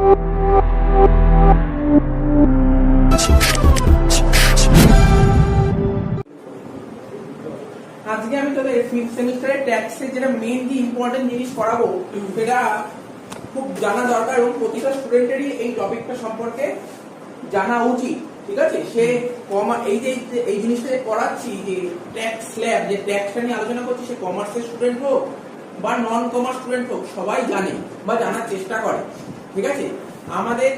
আজকে আমি তোদের ফিফথ সেমিস্টারে ট্যাক্সের যেটা মেইন যে ইম্পর্টেন্ট জিনিস করাবো সেটা খুব জানা দরকার এবং প্রতিটা স্টুডেন্টেরই এই টপিকটা সম্পর্কে জানা উচিত। ঠিক আছে, সে এই জিনিসটা করাচ্ছি যে ট্যাক্স স্ল্যাব, যে ট্যাক্সটা নিয়ে আলোচনা করছি, সে কমার্সের স্টুডেন্ট হোক বা নন কমার্স স্টুডেন্ট হোক, সবাই জানে বা জানার চেষ্টা করে। ঠিক আছে, আমাদের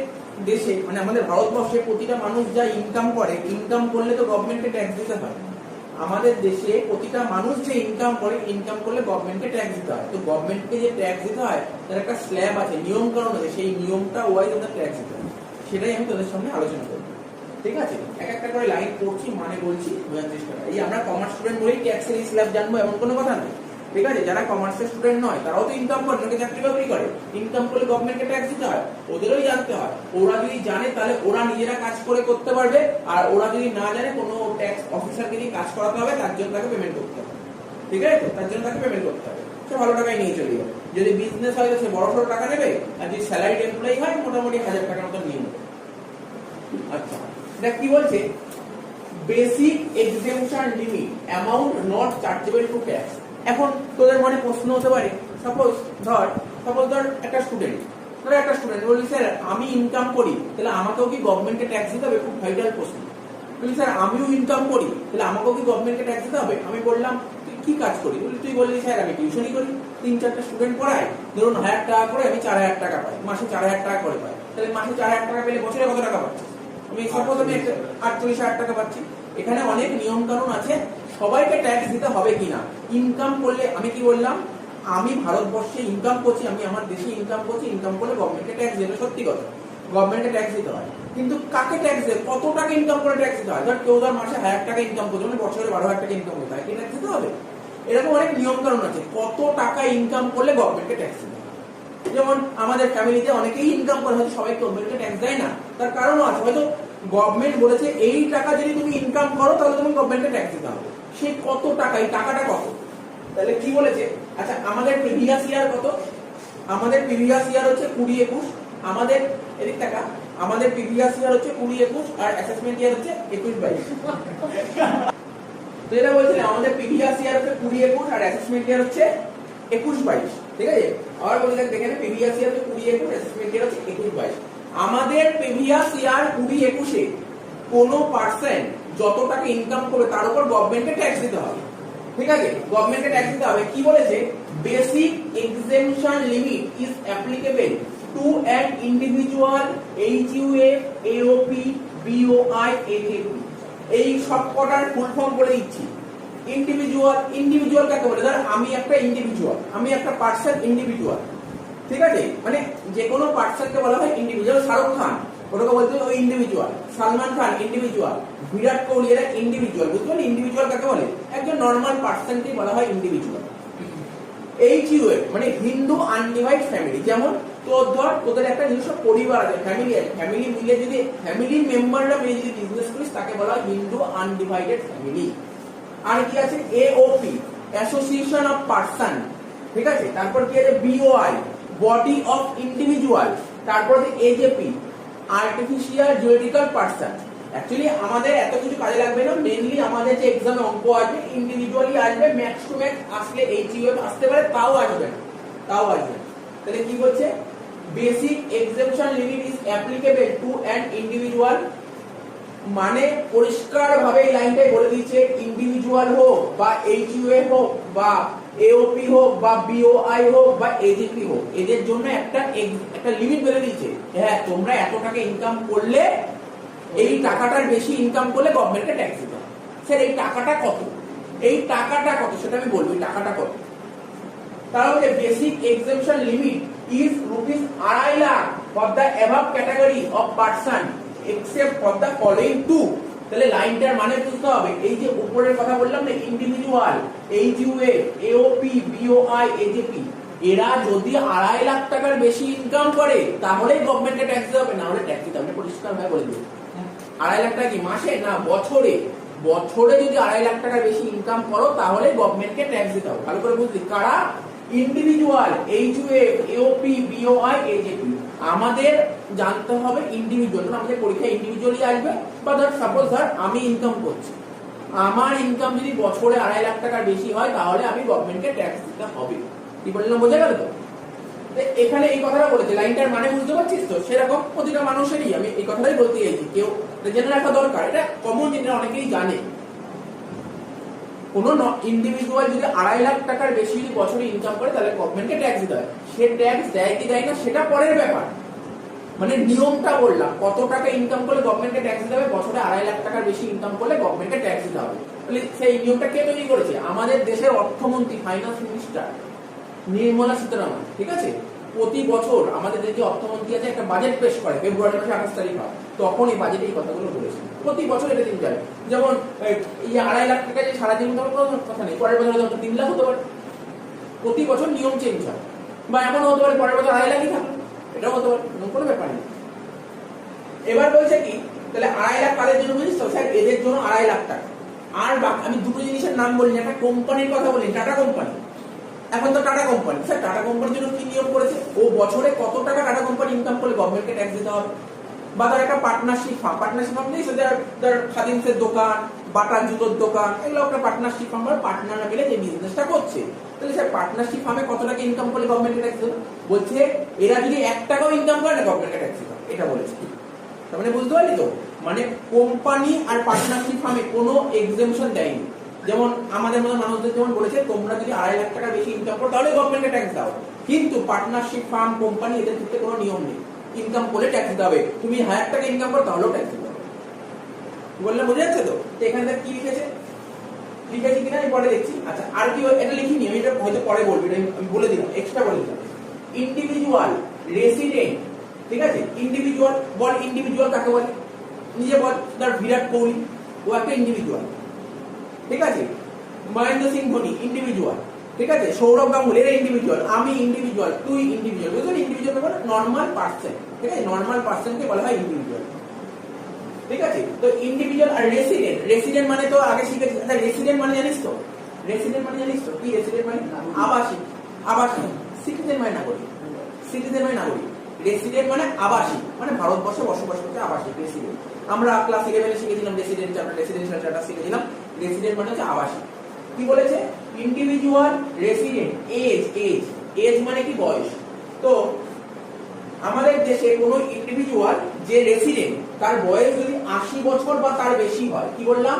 দেশে মানে আমাদের ভারতবর্ষে প্রতিটা মানুষ যা ইনকাম করে, ইনকাম করলে তো গভর্নমেন্টকে ট্যাক্স দিতে হয়। আমাদের দেশে প্রতিটা মানুষ যে ইনকাম করে, ইনকাম করলে গভর্নমেন্টকে ট্যাক্স দিতে হয়। তো গভর্নমেন্টকে যে ট্যাক্স দিতে হয় তার একটা স্ল্যাব আছে, নিয়ম কানুন আছে, সেই নিয়মটা ওয়াইজ ওদের ট্যাক্স দিতে হয়। সেটাই আমি তোদের সামনে আলোচনা করব। ঠিক আছে, এক একটা করে লাইন পড়ছি, মানে বলছি, বোঝার চেষ্টা করি। এই আমরা কমার্স স্টুডেন্ট বলেই ট্যাক্সের এই স্ল্যাব জানবো এমন কোনো কথা নেই। ঠিক আছে, যারা কমার্সের স্টুডেন্ট নয় তারাও তো ইনকাম করে, নাকি চাকরি বাকরি করে, ইনকাম করলে গভর্নমেন্টকে ট্যাক্স দিতে হয়, ওদেরই জানতে হয়। ওরা যদি জানে তাহলে ওরা নিজেরা কাজ করে করতে পারবে, আর ওরা যদি না জানে কোনো ট্যাক্স অফিসারকে দিয়ে কাজ করাতে হবে, তার জন্য তাকে পেমেন্ট করতে হবে। ঠিক আছে, তার জন্য তাকে পেমেন্ট করতে হবে, সে ভালো টাকায় নিয়ে চলে যাবে। যদি বিজনেস হয় সে বড় সড়ো টাকা নেবে, আর যদি স্যালারিড এমপ্লয়ি হয় মোটামুটি 1000 টাকার মতো নিয়ে নেবে। আচ্ছা, দেখ কি বলছে, basic exemption limit amount not chargeable to tax. এখন তোদের মনে প্রশ্ন হতে পারে, সাপোজ ধর একটা স্টুডেন্ট বলি, স্যার আমি ইনকাম করি, তাহলে আমাকেও কি গভর্নমেন্টকে ট্যাক্স দিতে হবে? খুব ভাইটাল প্রশ্ন। বলি স্যার আমিও ইনকাম করি, তাহলে আমাকেও কি গভর্নমেন্টকে ট্যাক্স দিতে হবে? আমি বললাম তুই কি কাজ করি? তুই বললি স্যার আমি টিউশনই করি, 3-4টা স্টুডেন্ট পড়াই, ধরুন 1000 টাকা করে, আমি 4000 টাকা পাই, মাসে 4000 টাকা করে পাই। তাহলে মাসে 4000 টাকা পেলে বছরে কত টাকা পাচ্ছি? আমি সাপোজ আমি 48,000 টাকা পাচ্ছি। এখানে অনেক নিয়ম কানুন আছে, সবাইকে ট্যাক্স দিতে হবে কিনা। ইনকাম করলে আমি কি বললাম, আমি ভারতবর্ষে ইনকাম করছি, আমি আমার দেশে ইনকাম করছি, ইনকাম করলে গভর্নমেন্টকে ট্যাক্স দিতে, সত্যি কথা, গভর্নমেন্টকে ট্যাক্স দিতে হয়। কিন্তু কাকে ট্যাক্স দেয়, কত টাকা ইনকাম করে ট্যাক্স দিতে হয়? ধর কেউ ধর মাসে 1000 টাকা ইনকাম করছে, মানে বছরে 12,000 টাকা ইনকাম করতে হয়, কি ট্যাক্স দিতে হবে? এরকম অনেক নিয়ম কানুন আছে, কত টাকা ইনকাম করলে গভর্নমেন্টকে ট্যাক্স দিতে হবে। যেমন আমাদের ফ্যামিলিতে অনেকেই ইনকাম করে, হয়তো সবাই গভর্নমেন্টকে ট্যাক্স দেয় না, তার কারণও আছে। হয়তো গভর্নমেন্ট বলেছে এই টাকা যদি তুমি ইনকাম করো তাহলে তুমি গভর্নমেন্টকে ট্যাক্স দিতে হবে। সেই কত টাকা, এই টাকাটা কত? তাহলে কি বলেছে, আচ্ছা আমাদের প্রিভিয়াস ইয়ার কত? আমাদের প্রিভিয়াস ইয়ার হচ্ছে 20-21। আমাদের এদিক টাকা, আমাদের প্রিভিয়াস ইয়ার হচ্ছে 20-21 আর অ্যাসেসমেন্ট ইয়ার হচ্ছে 21-22। তো এটা বলছিলাম আমাদের প্রিভিয়াস ইয়ার হচ্ছে 20-21 আর অ্যাসেসমেন্ট ইয়ার হচ্ছে 21-22। ঠিক আছে, আবার বলি দেখেন, প্রিভিয়াস ইয়ার হচ্ছে 20-21, অ্যাসেসমেন্ট ইয়ার হচ্ছে 21-22। আমাদের প্রিভিয়াস ইয়ার 20-21-এ কোনো পার্সন যত টাকা ইনকাম করবে তার উপর গভর্নমেন্টকে ট্যাক্স দিতে হবে। ঠিক আছে, গভর্নমেন্টকে ট্যাক্স দিতে হবে। কি বলেছে, basic exemption limit is applicable to an individual, HUF, AOP, BOI, AJP. এই সবকটার ফুল ফর্ম বলে দিচ্ছি। ইন্ডিভিজুয়াল কাকে বলে? ধর আমি একটা ইন্ডিভিজুয়াল, আমি একটা পার্সন ইন্ডিভিজুয়াল। ঠিক আছে, মানে যে কোনো পার্সনকে বলা হয় ইন্ডিভিজুয়াল। শাহরুখ খান ওটাকে বলতে হয় ইন্ডিভিজুয়াল, সালমান খান ইন্ডিভিজুয়াল, বিরাট কোহলি এরা ইন্ডিভিজুয়াল। বুঝতে পারলি ইন্ডিভিজুয়াল কাকে বলে? একজন নর্মাল পার্সনকে বলা হয় ইন্ডিভিজুয়াল। এইচইউএফ মানে হিন্দু আনডিভাইড ফ্যামিলি। যেমন তোর ধর তোদের একটা নিজস্ব পরিবার আছে, ফ্যামিলি আছে, ফ্যামিলি মিলে যদি ফ্যামিলি মেম্বাররা মিলে যদি বিজনেস করিস তাকে বলা হয় হিন্দু আনডিভাইডেড ফ্যামিলি। আর কি আছে, এওপি অ্যাসোসিয়েশন অফ পার্সন। ঠিক আছে, তারপর কি আছে, বিওআই বডি অফ ইন্ডিভিজুয়াল, তারপর AJP artificial juridical person. Actually আমাদের এত কিছু কাজে লাগবে না, মেইনলি আমাদের যে এক্সামে অঙ্ক আসবে ইন্ডিভিজুয়ালি আসবে, ম্যাক্স টু ম্যাক্স আসলে এইচইউএফ আসতে পারে, তাও আসবে না। তাহলে কি বলছে, basic exemption limit is applicable to an individual, মানে পরিষ্কার ভাবে এই লাইনটাই বলে দিয়েছে, ইন্ডিভিজুয়াল হোক বা এইচইউএফ হোক বা এওপি হোক বা বিওআই হোক বা এজেপি হোক, এদের জন্য একটা লিমিট বলে দিয়েছে। হ্যাঁ, তোমরা এত টাকা ইনকাম করলে, এই টাকাটার বেশি ইনকাম করলে গভর্নমেন্টকে ট্যাক্স দিতে হবে। স্যার এই টাকাটা কত? সেটা আমি বলবো, টাকাটা কত? তাহলে basic exemption limit is ₹2.5 lakh for the above category of person except for the following two. তাহলে লাইনটার মানে বুঝতে হবে, এই যে উপরের কথা বললাম না, individual, HUF, AOP, BOI, AJP, এরা যদি 2.5 লাখ টাকার বেশি ইনকাম করে তাহলেই গভর্নমেন্টকে ট্যাক্স দিতে হবে, না হলে ট্যাক্স দিতে হবে। পরিষ্কার ভাবে বলে দেবো, 2.5 লাখ টাকা কি মাসে না বছরে? বছরে যদি 2.5 লাখ টাকার বেশি ইনকাম করো তাহলে গভর্নমেন্টকে ট্যাক্স দিতে হবে। ভালো করে বুঝলি, কারা? Individual, HUF, AOP, BOI, AJP. আমাদের জানতে হবে ইন্ডিভিজুয়াল, আমাদের পরীক্ষায় ইন্ডিভিজুয়ালি আসবে। বা ধর সাপোজ ধর আমি ইনকাম করছি, আমার ইনকাম যদি বছরে 2.5 লাখ টাকার বেশি হয় তাহলে আমি গভর্নমেন্টকে ট্যাক্স দিতে হবে। কি বললাম বোঝা গেল তো? এখানে এই কথাটা বলেছে, লাইনটার মানে বুঝতে পারছিস তো? সেরকম প্রতিটা মানুষেরই আমি এই কথাটাই বলতে চাইছি, কেউ জেনে রাখা দরকার, এটা কমন জিনিস, অনেকেই জানে। কোন ইন্ডিভিজুয়াল যদি 2.5 লাখ টাকার বেশি যদি বছরে ইনকাম করে তাহলে গভর্নমেন্টকে ট্যাক্স দিতে হয়। সে ট্যাক্স দেয় কি দেয় না সেটা পরের ব্যাপার, মানে নিয়মটা বললাম, কত টাকা ইনকাম করলে গভর্নমেন্টকে ট্যাক্স দিতে হবে, বছরে 2.5 লাখ টাকার বেশি ইনকাম করলে গভর্নমেন্টকে ট্যাক্স দিতে হবে। তাহলে সেই নিয়মটা কে তৈরি করেছে? আমাদের দেশের অর্থমন্ত্রী, ফাইন্যান্স মিনিস্টার নির্মলা সীতারামন। ঠিক আছে, প্রতি বছর আমাদের যে অর্থমন্ত্রী আছে একটা বাজেট পেশ করে ফেব্রুয়ারি মাসে 28 তারিখ হয়, তখন এই বাজেটে এই কথাগুলো বলেছে। প্রতি বছর এটা চেঞ্জ হয়। যেমন এই 2.5 লাখ টাকা যে সারাদিন কথা নেই, পরের বছর 3 লাখ হতে পারে। প্রতি বছর নিয়ম চেঞ্জ হয়, বা এমন হতে পারে পরের বছর 2.5 লাখই থাকবে, এটাও হতে পারে, কোনো ব্যাপার নেই। এবার বলছে কি, তাহলে 2.5 লাখ কাদের জন্য বুঝিস তো? স্যার এদের জন্য 2.5 লাখ টাকা। আর আমি দুটো জিনিসের নাম বলিনি, একটা কোম্পানির কথা বলি, টাটা কোম্পানি। এখন তো টাটা কোম্পানি, স্যার টাটা কোম্পানির জন্য কি নিয়ম করেছে? ও বছরে কত টাকা টাটা কোম্পানি ইনকাম করলে গভর্নমেন্টকে ট্যাক্স দিতে হবে। বা তার একটা পার্টনারশিপ ফার্ম, পার্টনারশিপ ফার্ম নেই, যার খাদিমসের দোকান, বাটার জুতোর দোকান, এগুলো একটা পার্টনারশিপ ফার্ম, বা পার্টনাররা মিলে যে বিজনেসটা করছে। তাহলে স্যার পার্টনারশিপ ফার্মে কত টাকা ইনকাম করলে গভর্নমেন্টকে ট্যাক্স দেবে? বলছে এরা যদি 1 টাকাও ইনকাম করে না গভর্নমেন্টকে ট্যাক্স দিতে হবে, এটা বলেছে। তার মানে বুঝতে পারলি তো? মানে কোম্পানি আর পার্টনারশিপ ফার্মে কোনো এক্সেম্পশন দেয়নি। যেমন আমাদের মতো মানুষদের যেমন বলেছে তোমরা যদি 2.5 লাখ টাকা বেশি ইনকাম করো তাহলে গভর্নমেন্টকে ট্যাক্স দাও, কিন্তু পার্টনারশিপ ফার্ম, কোম্পানি এদের ক্ষেত্রে কোনো নিয়ম নেই, ইনকাম করলে ট্যাক্স দিতে হবে। তুমি 1000 টাকা ইনকাম করো তাহলেও ট্যাক্স দিতে হবে। বললে বোঝা যাচ্ছে তো? এখানে কি লিখেছে, লিখেছি কিনা আমি পরে দেখছি। আচ্ছা আর কি এটা লিখিনি আমি, এটা হয়তো পরে বলবি, এটা আমি বলে দিলাম, এক্সট্রা বলে দিলাম। ইন্ডিভিজুয়াল রেসিডেন্ট, ঠিক আছে, ইন্ডিভিজুয়াল বল, ইন্ডিভিজুয়াল কাকে বলে? নিজে বল। তার বিরাট কোহলি ও একটা ইন্ডিভিজুয়াল, ঠিক আছে, মহেন্দ্র সিং ধোনি ইন্ডিভিজুয়াল, ঠিক আছে, সৌরভ গাঙ্গুলি এরা ইন্ডিভিজুয়াল, আমি ইন্ডিভিজুয়াল, তুই ইন্ডিভিজুয়াল। বুঝলি ইন্ডিভিজুয়াল মানে নর্মাল পার্সন, ঠিক আছে, নর্মাল পার্সনকে বলা হয় ইন্ডিভিজুয়াল। ঠিক আছে, তো ইন্ডিভিজুয়াল আর রেসিডেন্ট, রেসিডেন্ট মানে তো আগে শিখেছি। আচ্ছা রেসিডেন্ট মানে জানিস তো? রেসিডেন্ট মানে জানিস তো কি? রেসিডেন্ট মানে আবাসিক, আবাসিক। সিটিজেন মানে নাগরিক, সিটিজেন মানে নাগরিক। রেসিডেন্ট মানে আবাসিক, মানে ভারতবর্ষে বসবাস করতে আবাসিক, রেসিডেন্ট। আমরা ক্লাস 11 শিখেছিলাম রেসিডেন্ট, আমরা রেসিডেন্সিয়াল চার্টার শিখেছিলাম। রেসিডেন্ট মানে হচ্ছে আবাসিক। কি বলেছে? Individual resident, age, age, age মানে কি? বয়স। তো আমাদের দেশে কোনো ইন্ডিভিজুয়াল যে রেসিডেন্ট তার বয়স যদি 80 বছর বা তার বেশি হয়, কি বললাম?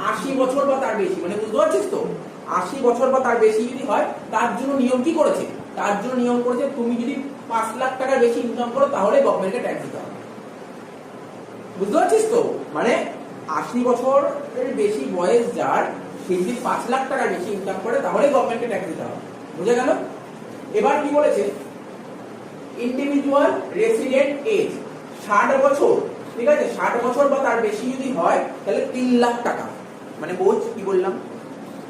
80 বছর বা তার বেশি, মানে বুঝতে পারছিস তো? 80 বছর বা তার বেশি যদি হয়, তার জন্য নিয়ম কি করেছে? তার জন্য নিয়ম করেছে তুমি যদি 5 লাখ টাকার বেশি ইনকাম করো তাহলে গভর্নমেন্টকে ট্যাক্স দিতে হবে। বুঝতে পারছিস তো? মানে 80 বছরের বেশি বয়স যার, সে যদি 5 লাখ টাকার বেশি ইনকাম করে তাহলে গভর্নমেন্টকে ট্যাক্স দিতে হবে। বুঝে গেল? এবার কি বলেছে? ইন্ডিভিজুয়াল রেসিডেন্ট এজ 60 বছর, ঠিক আছে, 60 বছর বা তার বেশি যদি হয় তাহলে 3 লাখ টাকা। মানে বোঝ কি বললাম?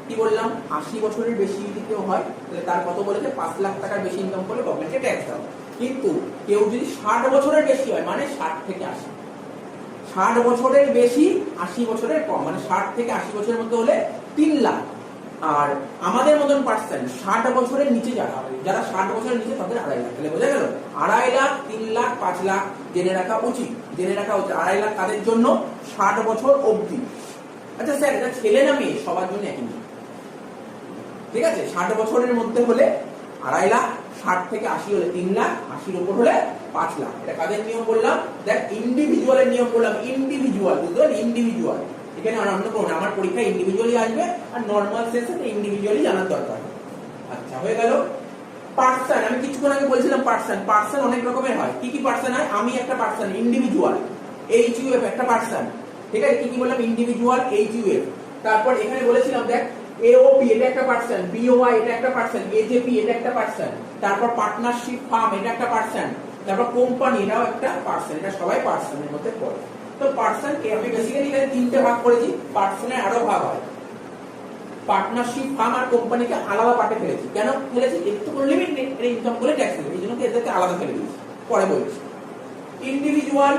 কি বললাম? 80 বছরের বেশি যদি কেউ হয় তাহলে তার কত বলেছে? 5 লাখ টাকার বেশি ইনকাম করলে গভর্নমেন্টকে ট্যাক্স দাও। কিন্তু কেউ যদি 60 বছরের বেশি হয়, মানে 60 থেকে 80, 60 বছরের বেশি 80 বছরের কম, মানে 60 থেকে 80 বছরের মধ্যে হলে 3 লাখ। আর আমাদের মতন পার্সন 60 বছরের নিচে যারা, যারা 60 বছরের নিচে তাদের 2.5 লাখ। তাহলে বোঝা গেল? 2.5 লাখ, 3 লাখ, 5 লাখ জেনে রাখা উচিত, জেনে রাখা উচিত। 2.5 লাখ কাদের জন্য? 60 বছর অবধি। আচ্ছা স্যার এটা ছেলে না মেয়ে? সবার জন্য একই, ঠিক আছে। 60 বছরের মধ্যে হলে 2.5 লাখ, 60 থেকে 80 হলে 3 লাখ, 80-র উপর হলে 5 লাখ। এটা কাদের নিয়ম বললাম? দেখ ইন্ডিভিজুয়ালের নিয়ম বললাম, ইন্ডিভিজুয়াল, বুঝতে পারলি? ইন্ডিভিজুয়াল। এখানে অন্য কোনো, আমার পরীক্ষায় ইন্ডিভিজুয়ালি আসবে, আর নর্মাল সেন্সে ইন্ডিভিজুয়ালি জানার দরকার। আচ্ছা হয়ে গেল। পার্সন, আমি কিছুক্ষণ আগে বলছিলাম পার্সন, পার্সন অনেক রকমের হয়। কি কি পার্সন হয়? আমি একটা পার্সন, ইন্ডিভিজুয়াল, এইচইউএফ একটা পার্সন, ঠিক আছে। কি কি বললাম? Individual, HUF. তারপর এখানে বলেছিলাম দেখ এওপি এটা একটা পার্সন, বিওআই এটা একটা পার্সন, এজেপি এটা একটা পার্সন, তারপর পার্টনারশিপ ফার্ম এটা একটা পার্সন, তারপর কোম্পানি এটাও একটা পার্সন। এটা সবাই পার্সনের মধ্যে পড়ে। তো পার্সন কে আমি বেসিক্যালি এখানে 3টে ভাগ করেছি, পার্সনের আরো ভাগ হয়। পার্টনারশিপ ফার্ম আর কোম্পানিকে আলাদা পার্টে ফেলেছি। কেন ফেলেছি? এর তো কোনো লিমিট নেই, এটা ইনকাম করে ট্যাক্স দেবে, এই জন্য এদেরকে আলাদা ফেলে দিয়েছি। পরে বলছি। Individual,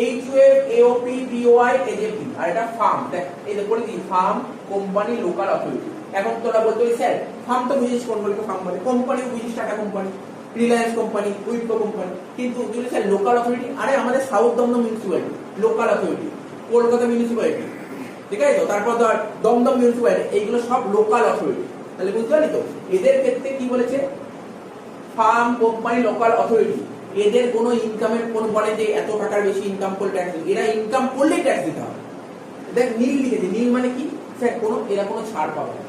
HUF, AOP, BOI, AJP, আর এটা ফার্ম। দেখ এই যে বলে দিই, ফার্ম, কোম্পানি, লোকাল অথরিটি। এখন তোরা বলতে স্যার ফার্ম তো বুঝিস কোন বলতে ফার্ম বলে, কোম্পানিও বুঝিস Tata company, Reliance company, Wipro company. কিন্তু যদি স্যার লোকাল অথরিটি, আরে আমাদের south Dum Dum municipality local authority, Kolkata municipality, ঠিক আছে তো, তারপর ধর দমদম মিউনিসিপ্যালিটি, এইগুলো সব লোকাল অথরিটি। তাহলে বুঝতে পারলি তো, এদের ক্ষেত্রে কি বলেছে, ফার্ম কোম্পানি লোকাল অথরিটি, এদের কোনো ইনকামের কোনো বলে যে এত টাকার বেশি ইনকাম করলে ট্যাক্স দিতে, এরা ইনকাম করলেই ট্যাক্স দিতে হবে। দেখ নীল লিখেছে, নীল মানে কি স্যার, কোনো এরা কোনো ছাড় পাবে না।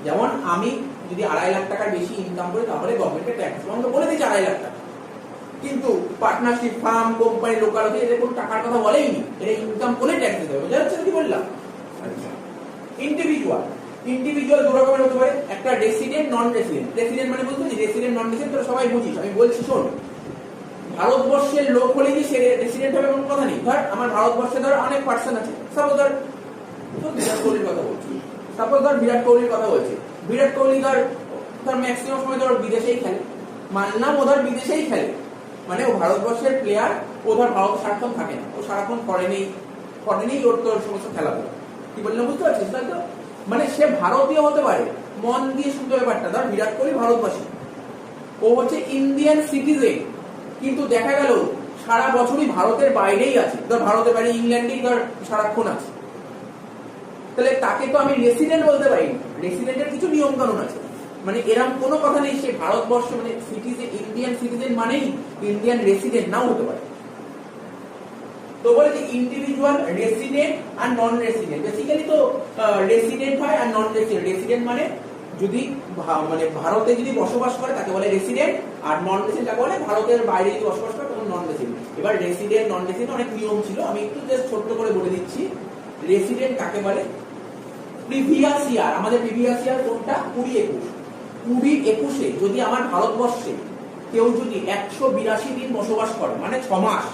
যেমন আমি যদি 2.5 লাখ টাকার বেশি ইনকাম করি তাহলে গভর্নমেন্টকে ট্যাক্স আমরা বলে দিচ্ছি 2.5 লাখ টাকা, কিন্তু partnership, farm company local authority এদের কোনো টাকার কথা বলেই নি, এরা ইনকাম করলে ট্যাক্স দিতে হবে। বুঝা যাচ্ছে কি বললাম? আচ্ছা, ইন্ডিভিজুয়াল, ইন্ডিভিজুয়াল দু রকমের হতে পারে, একটা রেসিডেন্ট, নন রেসিডেন্ট। রেসিডেন্ট মানে বুঝতে পারছিস, রেসিডেন্ট নন রেসিডেন্ট তোরা সবাই বুঝিস, আমি বলছি শোন। ভারতবর্ষের লোক হলে কি সে রেসিডেন্ট হবে এমন কথা নেই। ধর আমার ভারতবর্ষে ধর অনেক পার্সন আছে, সাপোজ ধর বিরাট কোহলির কথা বলছি, সাপোজ ধর বিরাট কোহলির কথা বলছি, বিরাট কোহলি ধর ম্যাক্সিমাম সময় ধর বিদেশেই খেলে, মানলাম ও ধর বিদেশেই খেলে, মানে ও ভারতবর্ষের প্লেয়ার, ও ধর ভারত সারাক্ষণ থাকে না, ও সারাক্ষণ ফরেনেই ওর তোর সমস্ত খেলাধুলা, কি বললাম বুঝতে পারছিস? তাই তো, মানে সে ভারতীয় হতে পারে, মন দিয়ে শুনতে ব্যাপারটা। ধর বিরাট কোহলি ভারতবাসী, ও হচ্ছে ইন্ডিয়ান সিটিজেন, কিন্তু দেখা গেল সারা বছরই ভারতের বাইরেই আছে, ধর ভারতের বাইরে ইংল্যান্ডেই ধর সারাক্ষণ আছে, তাহলে তাকে তো আমি রেসিডেন্ট বলতে পারি না। রেসিডেন্টের কিছু নিয়ম কানুন আছে, মানে এরকম কোনো কথা নেই সে ভারতবর্ষ মানে সিটিজেন, ইন্ডিয়ান সিটিজেন মানেই ইন্ডিয়ান রেসিডেন্ট নাও হতে পারে। তো বলে যে ইন্ডিভিজুয়াল, রেসিডেন্ট আর নন রেসিডেন্ট। বেসিক্যালি তো রেসিডেন্ট হয় আর নন রেসিডেন্ট। রেসিডেন্ট মানে যদি মানে ভারতে যদি বসবাস করে তাকে বলে রেসিডেন্ট, আর নন রেসিডেন্ট তাকে বলে ভারতের বাইরে যদি বসবাস করে তখন নন রেসিডেন্ট। এবার রেসিডেন্ট নন রেসিডেন্ট অনেক নিয়ম ছিল, আমি একটু জাস্ট ছোট্ট করে বলে দিচ্ছি। রেসিডেন্ট কাকে বলে, প্রিভিয়াস ইয়ার, আমাদের প্রিভিয়াস ইয়ার কোনটা, 2021 যদি আমার ভারতবর্ষে কেউ যদি 182 দিন বসবাস করে, মানে 6 মাস,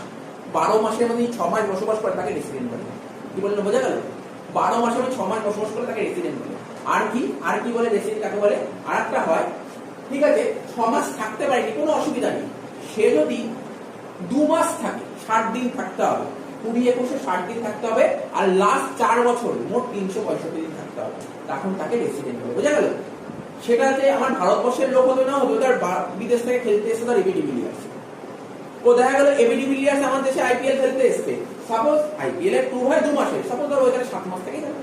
12 মাসের মধ্যে 6 মাস বসবাস করে তাকে রেসিডেন্ট বলে। কি বললো বোঝা গেল? 12 মাসের মধ্যে 6 মাস বসবাস করে তাকে রেসিডেন্ট বলে। আর কি বলে রেসিডেন্ট কাকে বলে? আর একটা হয়, ঠিক আছে 6 মাস থাকতে পারেনি কোনো অসুবিধা নেই, সে যদি 2 মাস থাকে 60 দিন থাকতে হবে, 2021 60 দিন থাকতে হবে, আর লাস্ট 4 বছর মোট 365 দিন থাকতে হবে, তখন তাকে রেসিডেন্ট বলে। বোঝা গেল? সেটাতে আমার ভারতবর্ষের লোক হতো না, হতো তার বিদেশ থেকে খেলতে এসে তার এবিডি বিলিয়ার্স, ও দেখা গেল এবিডি বিলিয়ার্স আমার দেশে আইপিএল খেলতে এসছে, সাপোজ আইপিএল এর ট্যুর হয় 2 মাসের, সাপোজ ধর ওইখানে 7 মাস থেকেই গেল,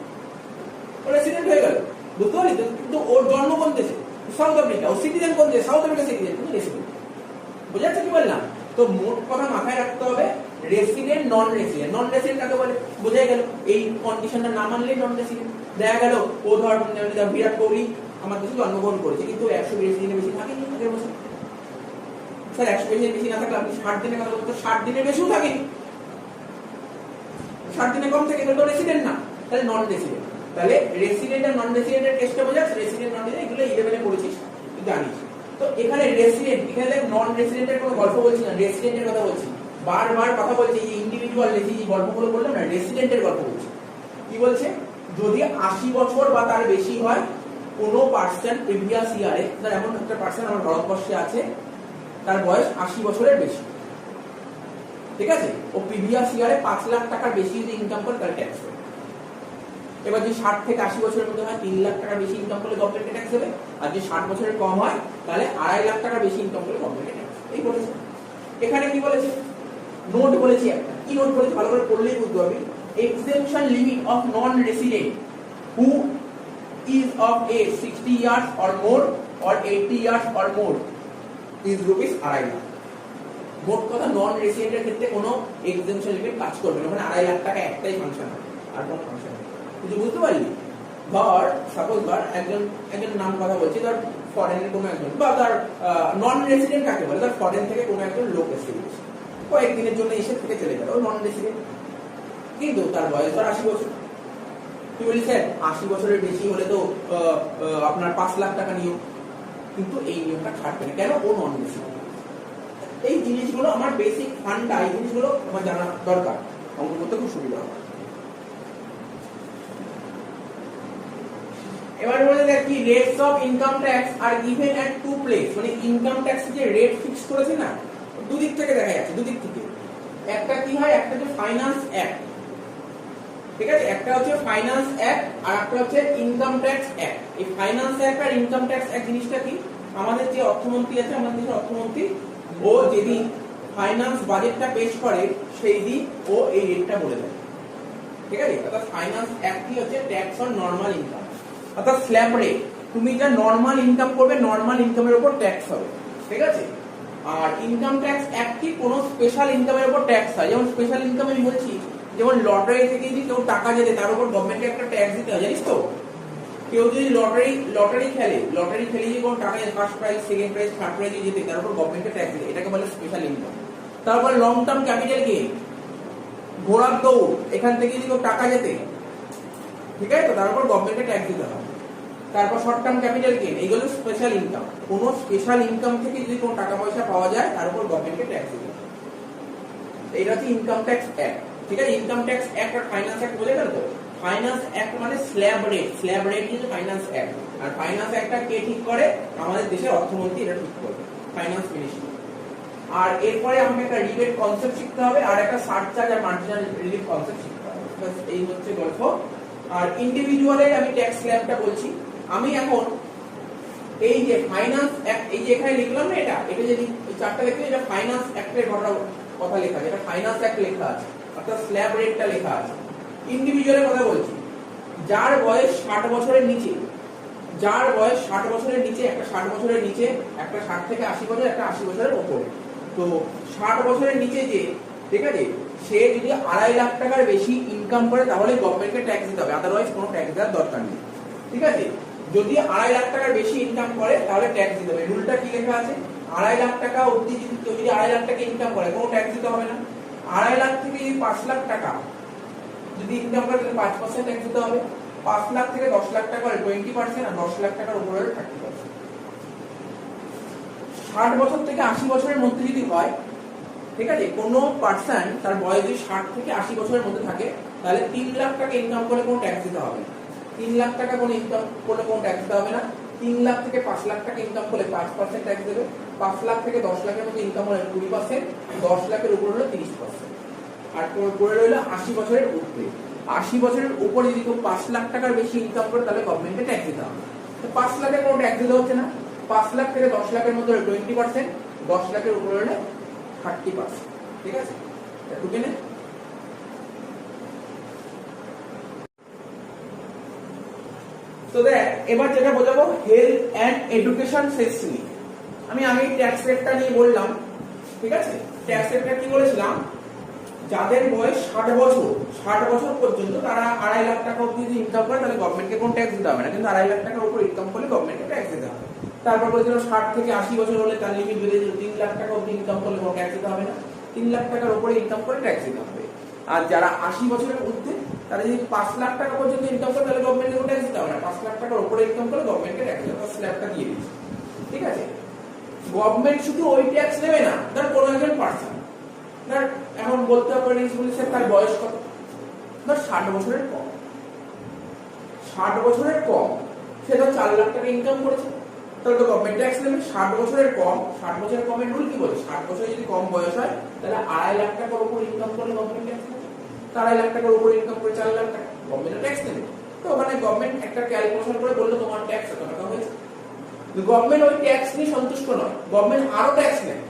ও রেসিডেন্ট হয়ে গেল। বুঝতে পারলি তো? কিন্তু ওর জন্ম কোন দেশে? South Africa. ও সিটিজেন কোন দেশে? সাউথ আফ্রিকা সিটিজেন, কিন্তু রেসিডেন্ট। বোঝা যাচ্ছে কি বললাম? তো মোট কথা মাথায় রাখতে হবে, resident, non resident. Non resident কাকে বলে বোঝা গেল, এই কন্ডিশনটা না মানলেই নন রেসিডেন্ট। দেখা গেল ও ধর বিরাট কোহলি আমার দেশে জন্মগ্রহণ করেছে, কিন্তু 120 দিনের বেশি থাকেনি আগের বছর। স্যার 120 দিনের বেশি না থাকলে আপনি 60 দিনের কথা বলতে, 60 দিনের বেশিও থাকেনি, 60 দিনের কম থেকে, তো রেসিডেন্ট না, তাহলে নন রেসিডেন্ট। তাহলে রেসিডেন্ট আর নন রেসিডেন্টের কেসটা বোঝা যাচ্ছে? রেসিডেন্ট নন রেসিডেন্ট এগুলো 11 এ পড়েছিস, তুই জানিস। তো এখানে রেসিডেন্ট, এখানে দেখ নন রেসিডেন্টের কোনো গল্প বলছি না, রেসিডেন্টের কথা বলছি, বারবার কথা বলছি। এই ইন্ডিভিজুয়াল রেসিডেন্ট গল্পগুলো বললাম না, রেসিডেন্টের গল্প বলছি। কি বলছে? যদি 80 বছর বা তার বেশি হয় কোনো পার্সন প্রিভিয়াস ইয়ারে, ধর এমন একটা পার্সন আমার ভারতবর্ষে আছে, তার বয়স 80 বছরের বেশি, ঠিক আছে, ও প্রিভিয়াস ইয়ারে 5 লাখ টাকার বেশি যদি ইনকাম করে তাহলে ট্যাক্স দেবে। এবার যদি 60 থেকে 80 বছরের মধ্যে হয় 3 লাখ টাকার বেশি ইনকাম করলে গভর্নমেন্টে ট্যাক্স দেবে, আর যদি 60 বছরের কম হয় তাহলে 2.5 লাখ টাকার বেশি ইনকাম করলে গভর্নমেন্টে ট্যাক্স। এই বলেছে। এখানে কি বলেছে? নোট বলেছি একটা, কি নোট বলেছে ভালো করে পড়লেই বুঝতে পারবি। Exemption limit of non resident who is of age 60 years or more or 80 years or more is rupees 2.5 lakh. মোট কথা নন রেসিডেন্টের ক্ষেত্রে কোনো এক্সেমশন লিমিট কাজ করবে না, মানে 2.5 লাখ টাকা একটাই ফাংশন হবে, আর কোনো ফাংশন নেই। তুই বুঝতে পারলি? ধর সাপোজ ধর একজন নাম কথা বলছি, ধর ফরেনের কোনো একজন, বা ধর নন রেসিডেন্ট কাকে বলে, ধর ফরেন থেকে কোনো একজন লোক এসে কয়েকদিনের জন্য এসে থেকে চলে গেল, ও নন রেসিডেন্ট, কিন্তু তার বয়স ধর 80 বছর। তুই বলি স্যার 80 বছরের বেশি হলে তো আপনার 5 লাখ টাকা নিয়োগ, কিন্তু এই নিয়োগটা খাটবে না, কেন? ও নন রেসিডেন্ট। এই জিনিসগুলো আমার বেসিক ফান্ডা, এই জিনিসগুলো আমার জানা দরকার, অঙ্ক করতে খুব সুবিধা হবে। এবার বলে দেখ কি, rates of income tax are given at two place, মানে ইনকাম ট্যাক্স যে রেট ফিক্স করেছে না, দুদিক থেকে দেখা যাচ্ছে, দুদিক থেকে। একটা কি হয়, একটা হচ্ছে ফাইন্যান্স অ্যাক্ট, ঠিক আছে, একটা হচ্ছে ফাইন্যান্স অ্যাক্ট আর একটা হচ্ছে ইনকাম ট্যাক্স অ্যাক্ট। এই ফাইন্যান্স অ্যাক্ট আর ইনকাম ট্যাক্স অ্যাক্ট জিনিসটা কি? আমাদের যে অর্থমন্ত্রী আছে, আমাদের দেশের অর্থমন্ত্রী, ও যেদিন ফাইন্যান্স বাজেটটা পেশ করে সেই দিন ও এই রেটটা বলে দেয়। ঠিক আছে, অর্থাৎ ফাইন্যান্স অ্যাক্ট কি হচ্ছে, ট্যাক্স অন নরমাল ইনকাম, অর্থাৎ স্ল্যাব রেট। তুমি যা নরমাল ইনকাম করবে, নরমাল ইনকামের উপর ট্যাক্স হবে। ঠিক আছে, আর ইনকাম ট্যাক্স অ্যাক্ট কি, কোনো স্পেশাল ইনকামের উপর ট্যাক্স হয়। যেমন স্পেশাল ইনকাম আমি বলছি, যেমন লটারি থেকে যদি কেউ টাকা জেতে তার উপর গভর্নমেন্টকে একটা ট্যাক্স দিতে হয়, জানিস তো। কেউ যদি লটারি খেলে যদি কোনো টাকা first prize, second prize, third prize জেতে তার উপর গভর্নমেন্টকে ট্যাক্স দিতে, এটাকে বলে স্পেশাল ইনকাম। তারপর লং টার্ম ক্যাপিটাল গেইন, ঘোড়ার দৌড়, এখান থেকে যদি কেউ টাকা জেতে, ঠিক আছে, তো তার উপর গভর্নমেন্টকে ট্যাক্স দিতে হয়। তারপর শর্ট টার্ম ক্যাপিটাল গেইন, এইগুলো স্পেশাল ইনকাম। কোনো স্পেশাল ইনকাম থেকে যদি কোনো টাকা পয়সা পাওয়া যায় তার উপর গভর্নমেন্টকে ট্যাক্স দিতে হয়। এইটা হচ্ছে ইনকাম ট্যাক্স অ্যাক্ট। ঠিক আছে, ইনকাম ট্যাক্স অ্যাক্ট আর ফাইন্যান্স অ্যাক্ট বোঝা গেল তো। ফাইন্যান্স অ্যাক্ট মানে স্ল্যাব রেট হচ্ছে ফাইন্যান্স অ্যাক্ট। আর ফাইন্যান্স অ্যাক্টটা কে ঠিক করে, আমাদের দেশের অর্থমন্ত্রী এটা ঠিক করে, ফাইন্যান্স মিনিস্টার। আর এরপরে আমাকে একটা রিবেট কনসেপ্ট শিখতে হবে, আর একটা সারচার্জ আর মার্জিনাল রিলিফ কনসেপ্ট শিখতে হবে। এই হচ্ছে গল্প। আর ইন্ডিভিজুয়ালে আমি ট্যাক্স স্ল্যাবটা বলছি। আমি এখন এই যে ফাইন্যান্স অ্যাক্ট, এই যে এখানে লিখলাম না, এটা যদি এই চারটা লিখলে, এটা ফাইন্যান্স অ্যাক্টের কথা লেখা আছে, এটা ফাইন্যান্স অ্যাক্ট লেখা আছে, অর্থাৎ স্ল্যাব রেটটা লেখা আছে। ইন্ডিভিজুয়ালের কথা বলছি, যার বয়স 60 বছরের নিচে, যার বয়স 60 বছরের নিচে, একটা 60 বছরের নিচে, একটা 60 থেকে 80 বছর, একটা 80 বছরের উপরে। তো 60 বছরের নিচে যে, ঠিক আছে, সে যদি 2.5 লাখ টাকার বেশি ইনকাম করে তাহলে গভর্নমেন্টকে ট্যাক্স দিতে হবে, আদারওয়াইজ কোনো ট্যাক্স দেওয়ার দরকার নেই। ঠিক আছে, যদি 2.5 লাখ টাকার বেশি ইনকাম করে তাহলে ট্যাক্স দিতে হবে। রুলটা কি লেখা আছে, 2.5 লাখ টাকা অবধি যদি কেউ 2.5 লাখ টাকা ইনকাম করে কোনো ট্যাক্স দিতে হবে না। 2.5 লাখ থেকে যদি 5 লাখ টাকা যদি ইনকাম করে তাহলে 5% ট্যাক্স দিতে হবে। 5 লাখ থেকে 10 লাখ টাকা হলে 20%, আর 10 লাখ টাকার উপরে হলে 30%। 60 বছর থেকে 80 বছরের মধ্যে যদি হয়, ঠিক আছে, কোন পার্সন তার বয়স যদি 60 থেকে 80 বছরের মধ্যে থাকে, তাহলে 3 লাখ টাকা ইনকাম করলে কোনো ট্যাক্স দিতে হবে না। 3 লাখ টাকা কোনো ইনকাম করলে কোনো ট্যাক্স দিতে হবে না। 3 লাখ থেকে 5 লাখ টাকা ইনকাম করলে 5% ট্যাক্স দেবে। 5 লাখ থেকে 10 লাখের মধ্যে ইনকাম হলে 20%, 10 লাখের উপর হলে 30%। আর পরে রইল 80 বছরের উপরে। 80 বছরের উপরে যদি কেউ 5 লাখ টাকার বেশি ইনকাম করে তাহলে গভর্নমেন্টকে ট্যাক্স দিতে হবে। তো 5 লাখের কোনো ট্যাক্স দিতে হচ্ছে না। 5 লাখ থেকে 10 লাখের মধ্যে 20%, 10 লাখের উপরে হলে 30%। ঠিক আছে, ঢুকে নে। তো দেখ, এবার যেটা বোঝাবো, হেলথ এন্ড এডুকেশন সেকশন। আমি আগে ট্যাক্স রেটটা নিয়ে বললাম। ঠিক আছে, ট্যাক্স রেটটা কি বলেছিলাম, যাদের বয়স 60 বছর পর্যন্ত তারা 2.5 লাখ টাকা অবধি যদি ইনকাম করে তাহলে গভর্নমেন্টকে কোনো ট্যাক্স দিতে হবে না, কিন্তু 2.5 লাখ টাকার উপর ইনকাম করলে গভর্নমেন্টকে ট্যাক্স দিতে হবে। তারপর বলেছিল 60 থেকে 80 বছর হলে তার লিমিট বেড়ে যাবে, 3 লাখ টাকা অবধি ইনকাম করলে কোনো ট্যাক্স দিতে হবে না, 3 লাখ টাকার উপরে ইনকাম করে ট্যাক্স দিতে হবে। আর যারা 80 বছরের ঊর্ধ্বে তারা যদি 5 লাখ টাকা পর্যন্ত ইনকাম করে তাহলে গভর্নমেন্টকে কোনো ট্যাক্স দিতে হবে না, 5 লাখ টাকার উপরে ইনকাম করলে গভর্নমেন্টকে ট্যাক্স দিতে হবে। স্ল্যাবটা দিয়ে দিচ্ছি। ঠিক আছে, গভর্নমেন্ট শুধু ওই ট্যাক্স নেবে না, তার কোনো একজন পার্সন, এখন বলতে হবে তার বয়স কত, 60 বছরের কম, 60 বছরের কম, সে তো 4 লাখ টাকা ইনকাম করেছে, তাহলে তো গভর্নমেন্ট ট্যাক্স নেবে। 60 বছরের কম, 60 বছরের কমের রুল কি বলে, 60 বছর যদি কম বয়স হয় তাহলে 2.5 লাখ টাকার উপর ইনকাম করলে গভর্নমেন্ট ট্যাক্স নেবে। 2.5 লাখ টাকার উপর ইনকাম করে 4 লাখ টাকা, গভর্নমেন্ট ট্যাক্স নেবে। তো ওখানে গভর্নমেন্ট একটা ক্যালকুলেশন করে বললো তোমার ট্যাক্স এত টাকা হয়েছে। গভর্নমেন্ট ওই ট্যাক্স নিয়ে সন্তুষ্ট নয়, গভর্নমেন্ট আরো ট্যাক্স নেয়।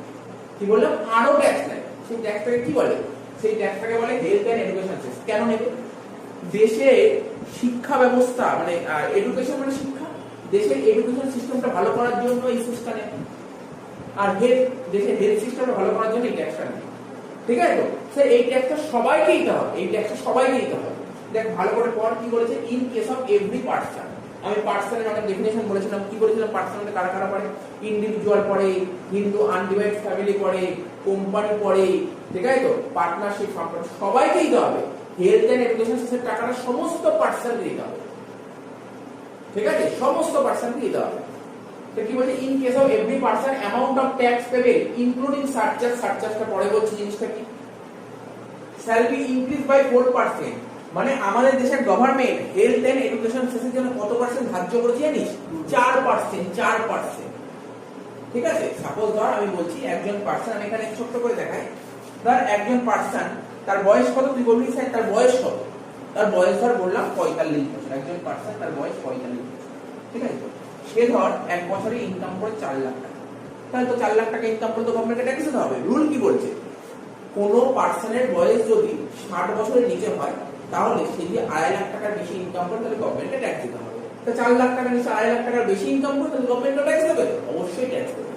কি বললাম, আরো ট্যাক্স নেয়। সেই ট্যাক্সটাকে কি বলে, সেই ট্যাক্সটাকে বলে হেলথ এন্ড এডুকেশন সেস। কেন নেবে, দেশে শিক্ষা ব্যবস্থা মানে এডুকেশন মানে শিক্ষা, দেশের এডুকেশন সিস্টেমটা ভালো করার জন্য এই সিস্টেমটা নেয়। আর দেশের হেলথ সিস্টেমটা ভালো করার জন্য এই ট্যাক্সটা নেয়। ঠিক আছে, তো স্যার এই ট্যাক্সটা সবাইকে দিতে হবে, এই ট্যাক্সটা সবাইকে দিতে হবে। দেখ ভালো করে পড়, কি বলেছে, in case of every person. আমি পার্সনের অনেক ডেফিনেশন বলেছিলাম, কি বলেছিলাম, পার্সনকে কারা কারা পড়ে, ইন্ডিভিজুয়াল পড়ে, হিন্দু আনডিভাইডেড ফ্যামিলি পড়ে, কোম্পানি পড়ে, ঠিক আছে, তো পার্টনারশিপ সম্পর্ক সবাইকেই দিতে হবে। হেলথ এন্ড এডুকেশন সিস্টেম টাকাটা সমস্ত পার্সনকে দিতে হবে। ঠিক আছে, সমস্ত পার্সনকে দিতে হবে। তো কি বলছে, in case of every person amount of tax payable including surcharge, সারচার্জটা পরে বলছি জিনিসটা কি, shall be increased by 4%। মানে আমাদের দেশের গভর্নমেন্ট হেলথ এন্ড এডুকেশন সেসের জন্য কত পার্সেন্ট ধার্য করেছে জানিস, 4%, 4%। ঠিক আছে, সাপোজ ধর আমি বলছি একজন পার্সন, আমি এখানে ছোট্ট করে দেখাই, ধর একজন পার্সন তার বয়স কত, তুই বলবি স্যার তার বয়স কত, তার বয়স ধর বললাম 45 বছর, একজন পার্সন তার বয়স 45 বছর। ঠিক আছে, সে ধর এক বছরে ইনকাম করে 4 লাখ টাকা, তাহলে তো 4 লাখ টাকা ইনকাম করলে তো গভর্নমেন্টকে ট্যাক্স দিতে হবে। রুল কি বলছে, কোন পার্সনের বয়স যদি 60 বছরের নিচে হয় তাহলে সে যদি 2.5 লাখ টাকার বেশি ইনকাম করে তাহলে গভর্নমেন্টকে ট্যাক্স দিতে হবে। তো 4 লাখ টাকার নিচে 2.5 লাখ টাকার বেশি ইনকাম করে তাহলে গভর্নমেন্টকে ট্যাক্স দেবে, অবশ্যই ট্যাক্স দেবে।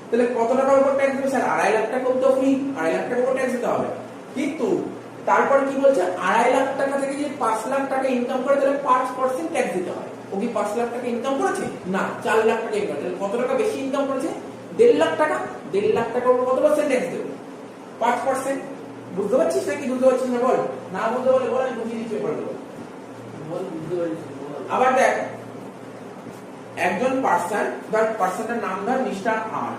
তাহলে কত টাকার উপর ট্যাক্স দেবে স্যার? 2.5 লাখ টাকা তো ফ্রি, 2.5 লাখ টাকার উপর ট্যাক্স দিতে হবে। কিন্তু তারপর কি বলছে, 2.5 লাখ টাকা থেকে যদি 5 লাখ টাকা ইনকাম করে তাহলে 5% ট্যাক্স দিতে হয়। ও কি 5 লাখ টাকা ইনকাম করেছে? না, 4 লাখ টাকা ইনকাম। তাহলে কত টাকা বেশি ইনকাম করেছে? 1.5 লাখ টাকা। 1.5 লাখ টাকার উপর কত পার্সেন্ট ট্যাক্স দেবে? 5%। বুঝতে পারছিস নাকি বুঝতে পারছিস না বল? না বুঝতে পারলে বল, আমি বুঝিয়ে দিচ্ছি ব্যাপারগুলো। আবার দেখ, একজন পার্সন, ধর পার্সনটার নাম ধর মিস্টার আর।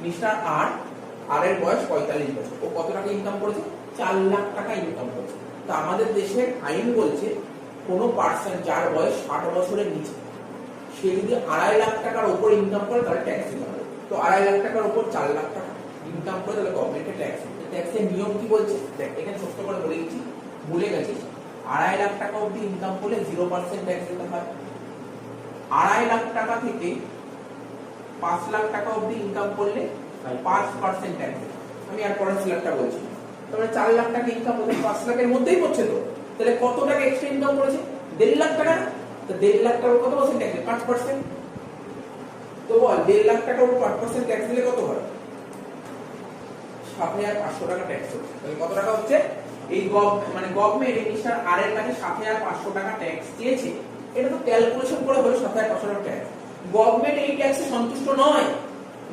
মিস্টার আর, আর এর বয়স 45 বছর। ও কত টাকা ইনকাম করেছে? 4 লাখ টাকা ইনকাম করেছে। তো আমাদের দেশের আইন বলছে কোন পার্সন যার বয়স 60 বছরের নিচে সে যদি 2.5 লাখ টাকার উপর ইনকাম করে তাহলে ট্যাক্স দিতে হবে। তো 2.5 লাখ টাকার উপর 4 লাখ টাকা ইনকাম করে তাহলে গভর্নমেন্টকে ট্যাক্স দিতে। ট্যাক্সের নিয়ম কি বলছে দেখ, এখানে ছোট্ট করে বলে দিচ্ছি, ভুলে গেছিস। 2.5 লাখ টাকা অবধি ইনকাম করলে 0% ট্যাক্স দিতে হয়। 2.5 লাখ টাকা থেকে 5 লাখ টাকা অবধি ইনকাম করলে 5% ট্যাক্স দিতে হয়। আমি আর পরের স্ল্যাবটা বলছি। তাহলে 4 লাখ টাকা ইনকাম করলে 5 লাখের মধ্যেই পড়ছে। তো তাহলে কত টাকা এক্সট্রা ইনকাম করেছে? 1.5 লাখ টাকা। তো 1.5 লাখ টাকার কত পার্সেন্ট ট্যাক্স? 5%। তো বল 1.5 লাখ টাকার উপর 5% ট্যাক্স দিলে কত হয়? 7,500 টাকা ট্যাক্স হচ্ছে। তাহলে কত টাকা হচ্ছে? এই গভর্নমেন্ট মিনিস্টার আর এর কাছে 7,500 টাকা ট্যাক্স চেয়েছে। এটা তো ক্যালকুলেশন করে হলো 7,500 টাকা ট্যাক্স। গভর্নমেন্ট এই ট্যাক্সে সন্তুষ্ট নয়।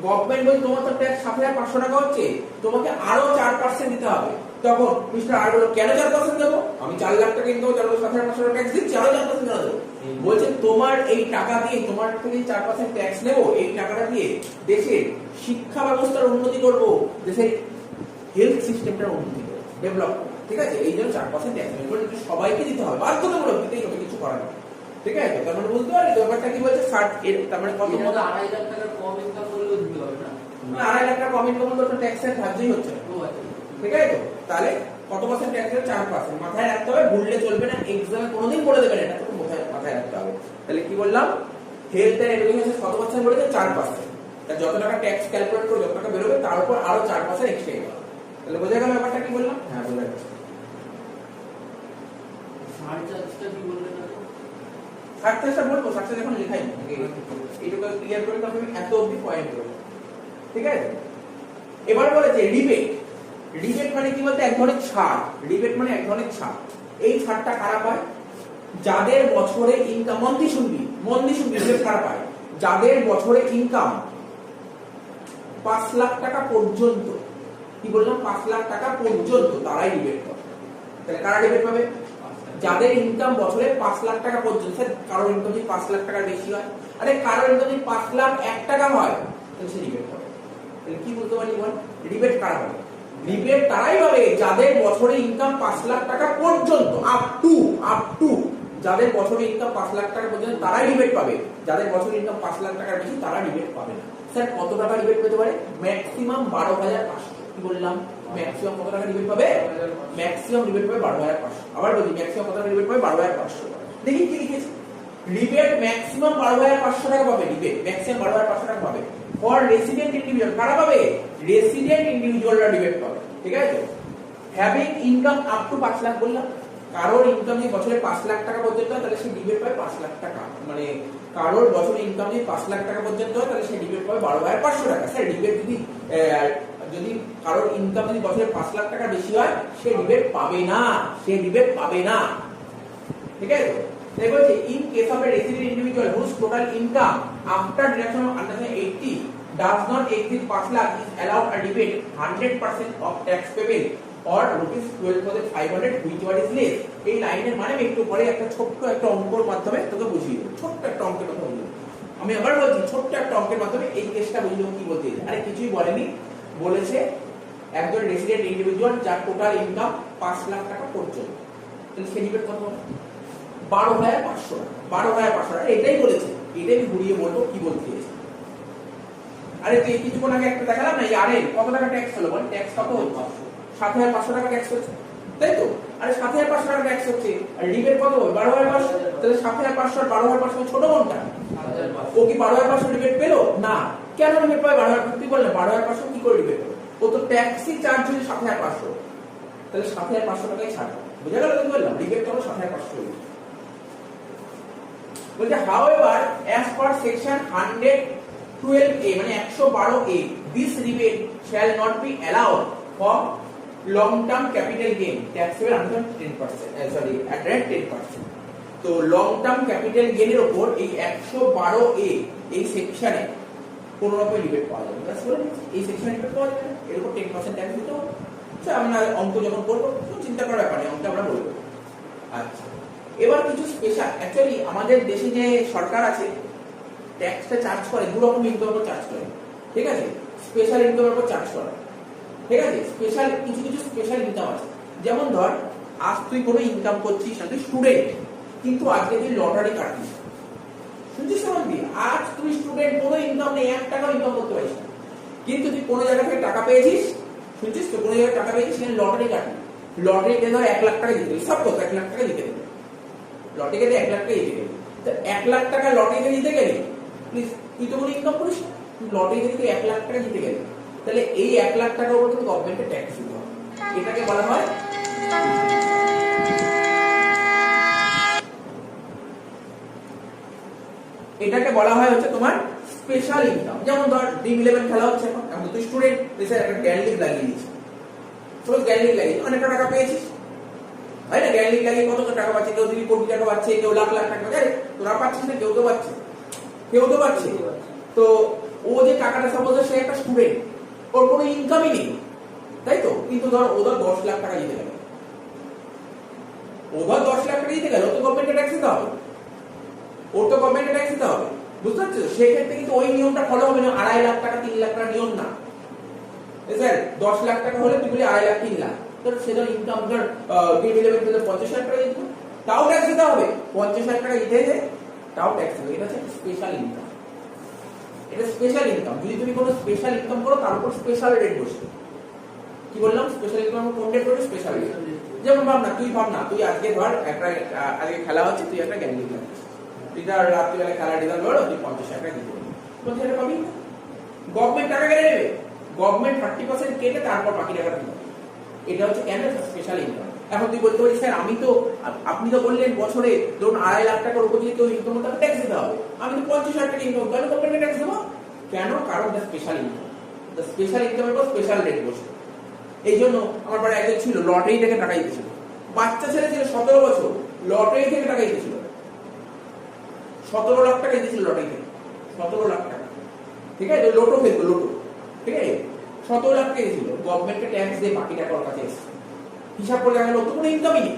গভর্নমেন্ট বলে তোমার তো ট্যাক্স 7,500 টাকা হচ্ছে, তোমাকে আরো 4% দিতে হবে। তখন মিস্টার আর বলল, কেন 4% দেবো? আমি 4 লাখ টাকা ইনকাম করে 7,500 টাকা ট্যাক্স দিচ্ছি, আরো 4% কেন দেবো? বলছে তোমার এই টাকা দিয়ে, তোমার থেকে 4% ট্যাক্স নেবো, এই টাকাটা দিয়ে দেশের শিক্ষা ব্যবস্থার উন্নতি করব, দেশের হেলথ সিস্টেমটার উন্নতি করব, ডেভেলপ করব। ঠিক আছে, এই জন্য 4% ট্যাক্স নেবো। সবাইকে দিতে হবে, বাধ্যতামূলক দিতেই হবে, কিছু করার নেই। ঠিক আছে, তার মানে বুঝতে পারলি ব্যাপারটা কি বলছে? 60 এর তার মানে কত? 2.5 লাখ টাকার কম ইনকাম করলেও দিতে হবে না? 2.5 লাখ টাকা কম ইনকাম করলে তো ট্যাক্সের ধার্যই হচ্ছে না। ঠিক আছে, তো তাহলে কত পার্সেন্ট ট্যাক্স? 4%। মাথায় রাখতে হবে, ভুললে চলবে না, এক্সামে কোনোদিন বলে দেবেন এটা, তো মাথায় রাখতে হবে। তাহলে কি বললাম, হেলথ এন্ড এডুকেশন কত পার্সেন্ট বলেছে? 4%। তা যত টাকা ট্যাক্স ক্যালকুলেট করে যত টাকা বেরোবে তার উপর আরো 4% এক্সট্রা হবে। তাহলে বোঝা গেল ব্যাপারটা কি বললাম? হ্যাঁ বোঝা গেছে। সারচার্জটা কি বললেন? সারচার্জটা বলবো, সারচার্জ এখন লেখাই নেই, এইটুকু ক্লিয়ার করে তবে এত অবধি পয়েন্ট করবো। ঠিক আছে, এবার বলেছে রিবেট। রিবেট মানে কি বলতে? এক ধরনের ছাড়। রিবেট মানে এক ধরনের ছাড়। এই ছাড়টা কারা পায়? যাদের বছরে ইনকাম, মন দিয়ে শুনবি, রিবেট কারা পায়? যাদের বছরে ইনকাম 5 লাখ টাকা পর্যন্ত, কি বললাম? 5 লাখ টাকা পর্যন্ত তারাই রিবেট পাবে। তাহলে কারা রিবেট পাবে? যাদের ইনকাম বছরে 5 লাখ টাকা পর্যন্ত। স্যার কারোর ইনকাম যদি 5 লাখ টাকার বেশি হয়, আরে কারোর ইনকাম যদি 5 লাখ 1 টাকা হয় তাহলে সে রিবেট পাবে। তাহলে কি বলতে পারি বল, রিবেট কারা পাবে? রিবেট তারাই পাবে যাদের বছরে ইনকাম 5 লাখ টাকা পর্যন্ত, আপ টু যাদের বছরে ইনকাম 5 লাখ টাকা পর্যন্ত তারাই রিবেট পাবে। যাদের বছরে ইনকাম 5 লাখ টাকার বেশি তারা রিবেট পাবে না। স্যার কত টাকা রিবেট পেতে পারে? ম্যাক্সিমাম 12,500। কি বললাম? ম্যাক্সিমাম কত টাকা রিবেট পাবে? ম্যাক্সিমাম রিবেট পাবে 12,500। আবার বলি, ম্যাক্সিমাম কত টাকা রিবেট পাবে? 12,500। দেখি কি লিখেছে, রিবেট ম্যাক্সিমাম 12,500 টাকা পাবে। রিবেট ম্যাক্সিমাম 12,500 টাকা পাবে ফর রেসিডেন্ট ইন্ডিভিজুয়াল। কারা পাবে? রেসিডেন্ট ইন্ডিভিজুয়ালরা রিবেট পাবে। ঠিক আছে, having income up to 5 lakh. বললাম কারোর ইনকাম যদি বছরে 5 লাখ টাকা পর্যন্ত হয় তাহলে সে রিবেট পাবে 5 লাখ টাকা। মানে কারোর বছরে ইনকাম যদি 5 লাখ টাকা পর্যন্ত হয় তাহলে সে রিবেট পাবে 12,500 টাকা। স্যার রিবেট যদি কারোর ইনকাম যদি বছরে 5 লাখ টাকা বেশি হয় সে রিবেট পাবে না, ঠিক আছে? তাই বলছে in case of a resident individual whose total income after deduction of under 80 does not exceed 5 lakh is allowed a rebate 100% of tax payable or rupees 12,500 which what is less। এই লাইনের মানে আমি একটু পরে একটা ছোট্ট একটা অঙ্কের মাধ্যমে তোকে বুঝিয়ে দেব। ছোট্ট একটা অঙ্কের কথা বলবো, আমি আবার বলছি ছোট্ট একটা অঙ্কের মাধ্যমে এই কেসটা বুঝিয়ে দেব কি বলতে। আরে কিছুই বলেনি, বলেছে একজন রেসিডেন্ট ইন্ডিভিজুয়াল যার টোটাল ইনকাম 5 লাখ টাকা পর্যন্ত, তাহলে সে রিবেট কত হবে? 12,500 টাকা। 12,500 টাকা এটাই বলেছে, এটাই আমি ঘুরিয়ে বলবো কি বলতে চেয়েছে। আরে তুই কিছুক্ষণ আগে একটা দেখালাম না, আরে কত টাকা ট্যাক্স হলো বল? ট্যাক্স কত হচ্ছে? 7,500 টাকা ট্যাক্স হচ্ছে, তাই তো? আরে 7,500 টাকা ট্যাক্স হচ্ছে আর রিবেট কত হবে? 12,500। তাহলে 7,500 আর 12,500 ছোট কোনটা? ও কি 12,500 রিবেট পেলো না? কেন রিবেট পায়? 12,500 তুই বল না 12,500 কি করে রিবেট পেলো? ও তো ট্যাক্সি চার্জ হচ্ছে 7,500, তাহলে 7,500 টাকাই ছাড়। বুঝা গেল? তো বললাম রিবেট হলো 7,500। বলছে however as per section 112A মানে 112A this rebate shall not be allowed for long term capital gain taxable under 10%, sorry at rate 10%। তো লং টার্ম ক্যাপিটাল গেইনের উপর এই 112A এই সেকশনে কোন রকম রিবেট পাওয়া যাবে না। বলে এই সেকশনে রিবেট পাওয়া যাবে না, এর উপর 10% ট্যাক্স দিতে হবে। আচ্ছা আমরা অঙ্ক যখন করব তো চিন্তা করার ব্যাপার নেই, অঙ্ক আমরা বলবো। আচ্ছা এবার কিছু স্পেশাল, অ্যাকচুয়ালি আমাদের দেশে যে সরকার আছে ট্যাক্সটা চার্জ করে দু রকম ইনকামের উপর চার্জ করে, ঠিক আছে? স্পেশাল ইনকামের উপর চার্জ করে, ঠিক আছে? স্পেশাল কিছু স্পেশাল ইনকাম আছে, যেমন ধর আজ তুই কোনো ইনকাম করছিস না, তুই স্টুডেন্ট, কিন্তু আজকে তুই লটারি কাটছিস, শুনছিস না? আজ তুই স্টুডেন্ট, কোনো ইনকাম নেই, 1 টাকাও ইনকাম করতে পারিস না, কিন্তু তুই কোনো জায়গা থেকে টাকা পেয়েছিস, শুনছিস তো? কোনো জায়গায় টাকা পেয়েছিস, সেখানে লটারি কাটবি, লটারিতে ধর 1 লাখ টাকা জিতে গেলি, সব কথা 1 লাখ টাকা জিতে গেলি, লটারিতে 1 লাখ টাকা জিতে গেলি, তো 1 লাখ টাকা লটারিতে জিতে গেলি, প্লিজ তুই তো কোনো ইনকাম করিস না, তুই লটারিতে তুই 1 লাখ টাকা জিতে গেলি, তাহলে এই 1 লাখ টাকার উপর কিন্তু গভর্নমেন্টে ট্যাক্স দিতে হবে। এটাকে বলা হয় হচ্ছে তোমার স্পেশাল ইনকাম। যেমন ধর ড্রিম 11 খেলা হচ্ছে, এখন তুই স্টুডেন্ট, তুই স্যার একটা গ্যান্ড লিগ লাগিয়ে দিয়েছিস, সপোজ গ্যান্ড লিগ লাগিয়ে অনেক টাকা পেয়েছিস, হয় না? গ্যান্ড লিগ লাগিয়ে কত টাকা পাচ্ছে, কেউ 2 কোটি টাকা পাচ্ছে, কেউ লাখ লাখ টাকা, আরে তোরা পাচ্ছিস না, কেউ তো পাচ্ছে, তো ও যে টাকাটা সাপোজ সে একটা স্টুডেন্ট, ওর কোনো ইনকামই নেই, তাই তো? কিন্তু ধর ও 10 লাখ টাকা জিতে গেল, ও 10 লাখ টাকা জিতে গেল, তো গভর্নমেন্টকে ট্যাক্স দিতে হবে, ওর তো গভর্নমেন্টকে ট্যাক্স দিতে হবে, বুঝতে পারছো? সেক্ষেত্রে কিন্তু ওই নিয়মটা ফলো হবে না, 2.5 লাখ টাকা 3 লাখ টাকা নিয়ম না। স্যার 10 লাখ টাকা হলে তুই বলি 2.5 লাখ 3 লাখ, তোর সেটা ইনকাম ধর ড্রিম 11 থেকে 50 লাখ টাকা জিতবে, তাও ট্যাক্স দিতে হবে, 50 লাখ টাকা জিতেছে তাও ট্যাক্স দিতে হবে। এটা হচ্ছে স্পেশাল ইনকাম, এটা স্পেশাল ইনকাম। যদি তুমি কোনো স্পেশাল ইনকাম করো তার উপর স্পেশাল রেট বসবে। কি বললাম? স্পেশাল ইনকাম কোন রেট বসবে? Special rate. যেমন ভাবনা তুই আজকে ধর একটা আজকে খেলা হচ্ছে, তুই একটা গ্যান্ড লিগ লাগিয়েছিস, তুই ধর রাত্রিবেলা খেলা রেজাল্ট বলো, তুই 50 লাখ টাকা দিতে পারবি, 50 টাকা পাবি, গভর্নমেন্ট টাকা কেটে নেবে, গভর্নমেন্ট 30% কেটে তারপর বাকি টাকা দিবে। এটা হচ্ছে কেন? Special income. এখন তুই বলতে পারিস স্যার আমি তো, আপনি তো বললেন বছরে ধরুন 2.5 লাখ টাকার উপর যদি কেউ ইনকাম করে তাহলে ট্যাক্স দিতে হবে, আমি তো 50 লাখ টাকা ইনকাম করলে গভর্নমেন্টকে ট্যাক্স দেবো কেন? কারণ the special income, the special ইনকামের উপর স্পেশাল রেট বসে। এই জন্য আমার বাড়ি একজন ছিল, লটারি থেকে টাকা দিতেছিল, বাচ্চা ছেলে ছিল 17 বছর, লটারি থেকে টাকা দিতেছিল, 17 লাখ টাকা দিতেছিল লটারি থেকে, 17 লাখ টাকা, ঠিক আছে? লোটো ফেলতো, লোটো, ঠিক আছে? 17 লাখ টাকা দিয়েছিল, গভর্নমেন্টকে ট্যাক্স দিয়ে বাকি টাকা ওর কাছে এসেছে, হিসাব করে দেখা গেল ওর তো কোনো ইনকামই নেই,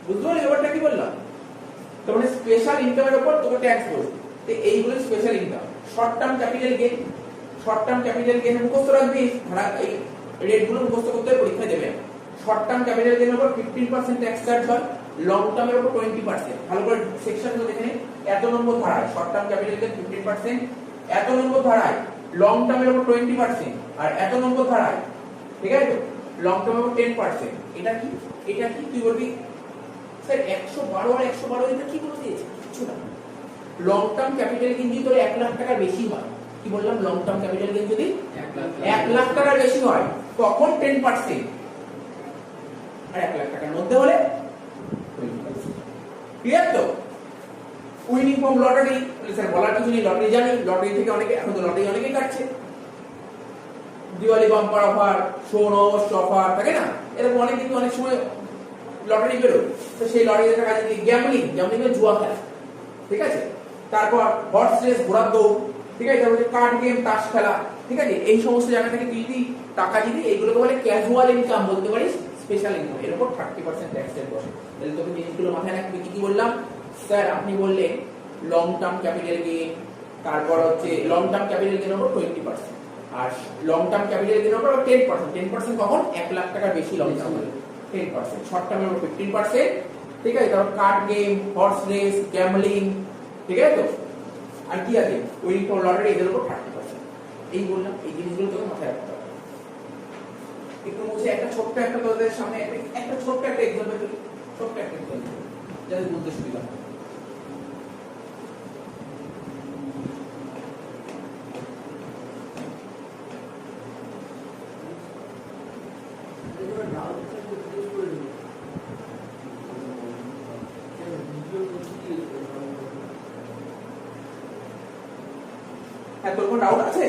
বুঝতে পারলি ব্যাপারটা কি বললাম? তার মানে স্পেশাল ইনকামের উপর তোকে ট্যাক্স বসবে। তো এইগুলো special income. Short term capital gain মুখস্থ রাখবি, এই রেটগুলো মুখস্থ করতে হবে, পরীক্ষা দেবে। শর্ট টার্ম ক্যাপিটাল গেইনের উপর 15% ট্যাক্স চার্জ হয়, লং টার্মের উপর 20%। ভালো করে সেকশনগুলো দেখে নিন, এত নম্বর ধারায় শর্ট টার্ম ক্যাপিটাল গেইন 15%, এত নম্বর ধারায় লং টার্মের উপর 20%, আর এত নম্বর ধারায়, ঠিক আছে তো, লং টার্মের উপর 10%। এটা কি তুই বলবি স্যার 112 আর 112 এটা কি করে দিয়েছে? কিছু না, লং টার্ম ক্যাপিটাল গেইন যদি তোর 1 লাখ টাকার বেশি হয়, কি বললাম? লং টার্ম ক্যাপিটাল গেইন যদি 1 লাখ টাকার বেশি হয় তখন 10%, আর 1 লাখ টাকার মধ্যে হলে 20%। ক্লিয়ার তো? উইনিং ফ্রম লটারি, স্যার বলার কিছু নেই, লটারি জানি, লটারি থেকে অনেকে, এখন তো লটারি অনেকেই কাটছে, দিওয়ালি বাম্পার অফার, শোনস অফার থাকে না, এরকম অনেক কিন্তু অনেক সময় লটারি বেরোয়, তো সেই লটারিতে টাকা যদি গ্যাম্বলিং জুয়া খেলা, ঠিক আছে? তারপর হর্স রেস, ঘোড়ার দৌড়, ঠিক আছে? তারপর কার্ড গেম, তাস খেলা, ঠিক আছে? এই সমস্ত জায়গা থেকে তুই যদি টাকা দিবি, এইগুলোকে বলে ক্যাজুয়াল ইনকাম বলতে পারিস, স্পেশাল ইনকাম। এর উপর 30% ট্যাক্স রেট বসে। তাহলে তোকে জিনিসগুলো মাথায় রাখবি। কি বললাম? স্যার আপনি বললেন লং টার্ম ক্যাপিটাল গেইন, তারপর হচ্ছে লং টার্ম ক্যাপিটাল গেইনের উপর 20%, আর লং টার্ম ক্যাপিটাল গেইনের উপর 10%। 10% কখন? 1 লাখ টাকার বেশি লং টার্ম হলে 10%, শর্ট টার্মের উপর 15%, ঠিক আছে? তারপর card game, horse race, gambling, ঠিক আছে তো? আর কি আছে? উইনিং ফর লটারি, এদের উপর 30%। এই বললাম, এই জিনিসগুলো তোকে মাথায় রাখতে হবে। একটু মুছে একটা ছোট্ট একটা তোদের সামনে একটা ছোট্ট একটা এক্সাম্পল, যাতে বুঝতে সুবিধা হয়। এগুলো ডাউট থাকলে জিজ্ঞেস করে নিও। ভিডিও করতে কি হ্যাঁ, তোর কোনো ডাউট আছে?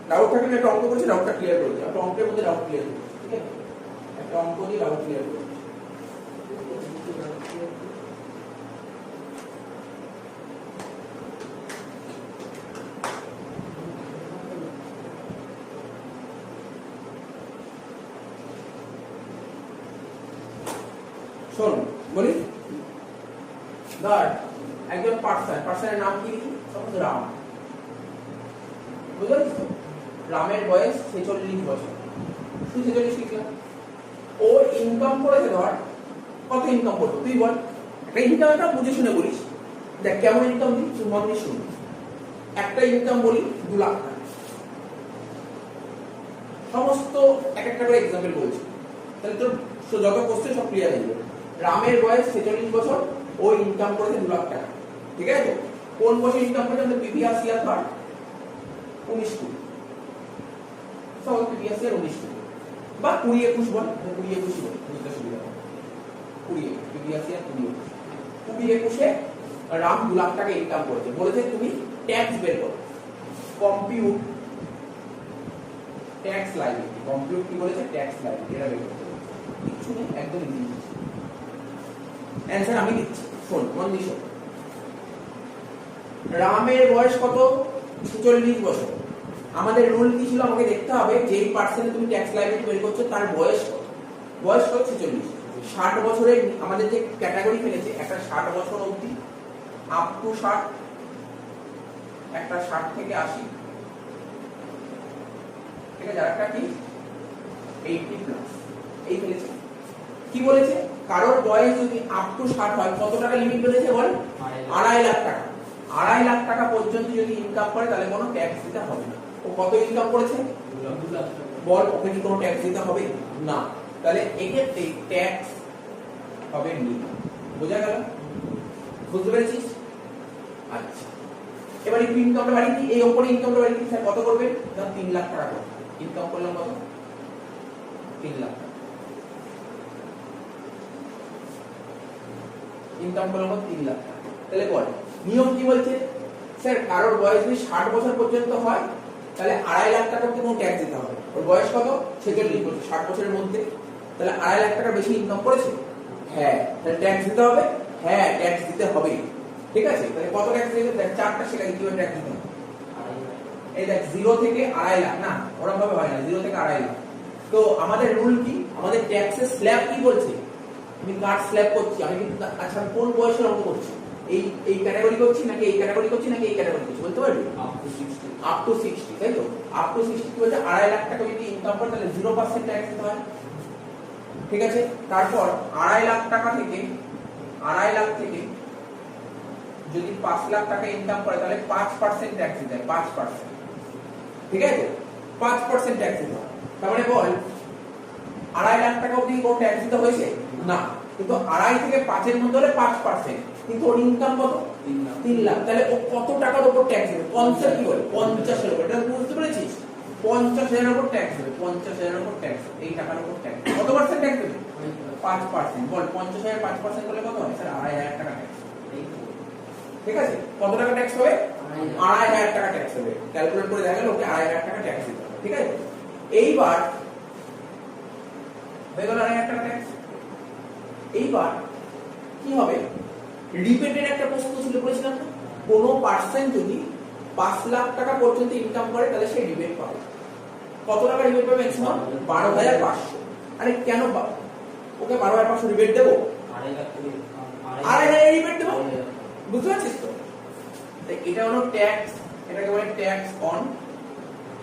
ডাউট থাকলে আমি একটা অঙ্ক করছি, ডাউটটা ক্লিয়ার করে দিই। একটা অঙ্কের মধ্যে ডাউট ক্লিয়ার করি, ঠিক আছে? একটা অঙ্ক দিয়ে ডাউট ক্লিয়ার করি। শোন বলি, ধর একজন পার্সনের নাম কি? সাপোজ রাম। বুঝতে পারছিস তো? রামের বয়স 46 বছর। তুই 46 লিখলাম। ও ইনকাম করেছে, ধর কত ইনকাম করতো তুই বল। একটা ইনকামটা বুঝে শুনে বলিস। দেখ কেমন ইনকাম দিই, তুই মন দিয়ে শুন। একটা ইনকাম বলি 2 লাখ টাকা। সমস্ত এক একটা করে এক্সাম্পল বলছি, তাহলে তোর যত কোশ্চেন সব ক্লিয়ার হয়ে যাবে। রামের বয়স 46 বছর, ও ইনকাম করেছে 2 লাখ টাকা, ঠিক আছে তো? কোন বছর ইনকাম করেছে? আমাদের প্রিভিয়াস ইয়ার ধর 19 কোটি, সব প্রিভিয়াস ইয়ার 19 কোটি বা 20-21 বল, 20-21 বল, বুঝতে সুবিধা হবে। 20 প্রিভিয়াস ইয়ার 20-21 রাম 2 লাখ টাকা ইনকাম করেছে। বলেছে তুমি ট্যাক্স বের করো, কম্পিউট ট্যাক্স লাইবিলিটি। কম্পিউট কি বলেছে? Tax liability. এটা বের করতে হবে, কিছু নেই, একদম ইজি। অ্যানসার আমি দিচ্ছি, শোন মন দিয়ে শোন। রামের বয়স কত? 46 বছর। আমাদের রুল কি ছিল? আমাকে দেখতে হবে যেই পার্সেন্টে তুমি ট্যাক্স লাইবিলিটি বের করছো তার বয়স কত। বয়স কত? 46। 60 বছরের আমাদের যে ক্যাটাগরি ফেলেছে, একটা 60 বছর অবধি আপ টু 60, একটা 60 থেকে 80, ঠিক আছে? আরেকটা কি 80 প্লাস, এই ফেলেছে। কি বলেছে? কারোর বয়স যদি আপ টু 60 হয়, কত টাকা লিমিট বলেছে বল? 2.5 লাখ টাকা। 2.5 লাখ টাকা পর্যন্ত যদি ইনকাম করে তাহলে কোনো ট্যাক্স দিতে হবে না। ও কত ইনকাম করেছে? 2 লাখ টাকা। বল, ওকে কি কোনো ট্যাক্স দিতে হবে না? তাহলে এক্ষেত্রে ট্যাক্স হবে না। বোঝা গেল? বুঝতে পেরেছিস? আচ্ছা, এবার এই ইনকামটা বাড়ি কি? এই ওপরে ইনকামটা বাড়ি কি? স্যার কত করবে? ধর 3 লাখ টাকা করবে। ইনকাম করলাম কত? 3 লাখ টাকা। ইনকাম করলাম কত? 3 লাখ টাকা। তাহলে বল নিয়ম কি বলছে? স্যার কারোর বয়স যদি 60 বছর পর্যন্ত হয় তাহলে 2.5 লাখ টাকা কোনো ট্যাক্স দিতে হবে। ওর বয়স কত? 46 বছর, 60 বছরের মধ্যে। তাহলে 2.5 লাখ টাকা বেশি ইনকাম করেছে, হ্যাঁ, তাহলে ট্যাক্স দিতে হবে। হ্যাঁ, ট্যাক্স দিতে হবে, ঠিক আছে? তাহলে কত ট্যাক্স দিতে? দেখ চারটা শেখাই কিভাবে ট্যাক্স দিতে হবে। এই দেখ 0 থেকে 2.5 লাখ, না ওরকম ভাবে হয় না, 0 থেকে 2.5 লাখ। তো আমাদের রুল কি? আমাদের ট্যাক্সের স্ল্যাব কি বলছে? আমি কার স্ল্যাব করছি? আমি কিন্তু আচ্ছা কোন বয়সের অঙ্ক করছি? এই ক্যাটাগরি করছি নাকি এই ক্যাটাগরি করছি নাকি এই ক্যাটাগরি করছি বলতে পারবি? আপ টু 60, তাই তো? আপ টু 60 কি বলছে? 2.5 লাখ টাকা যদি ইনকাম করে তাহলে 0% ট্যাক্স দিতে হয়, ঠিক আছে? তারপর 2.5 লাখ টাকা থেকে 2.5 লাখ থেকে যদি 5 লাখ টাকা ইনকাম করে তাহলে 5% ট্যাক্স দিতে হয়, 5%, ঠিক আছে? 5% ট্যাক্স দিতে হয়। তার মানে বল 2.5 লাখ টাকা অবধি কোনো ট্যাক্স দিতে হয়েছে না, কিন্তু 2.5 থেকে 5 এর মধ্যে হলে 5%, কিন্তু ওর ইনকাম কত? 3 লাখ। তাহলে ও কত টাকার উপর ট্যাক্স দেবে? কনসেপ্ট কি বলে? 50 এর উপর। এটা বুঝতে পেরেছিস? 50,000 এর উপর ট্যাক্স দেবে, 50,000 এর উপর ট্যাক্স, এই টাকার উপর ট্যাক্স। কত পার্সেন্ট ট্যাক্স দেবে? 5%। বল 50,000 5% করলে কত হয়? স্যার 2.5 টাকা ট্যাক্স, ঠিক আছে? কত টাকা ট্যাক্স হবে? 2.5 টাকা ট্যাক্স হবে। ক্যালকুলেট করে দেখা গেল ওকে 2.5 টাকা ট্যাক্স দিতে হবে, ঠিক আছে? এইবার হয়ে গেল 2.5 টাকা ট্যাক্স। এইবার কি হবে? রিপেটেড একটা প্রশ্ন ছিল, বলেছিলাম না, কোন পার্সন যদি 5 লাখ টাকা পর্যন্ত ইনকাম করে তাহলে সে রিবেট পাবে। কত টাকা রিবেট পাবে? ম্যাক্সিমাম 12,500। আরে কেন ওকে 12,500 রিবেট দেবো? 2.5 রিবেট দেবো, বুঝতে পারছিস তো? এটা হলো ট্যাক্স, এটাকে বলে ট্যাক্স অন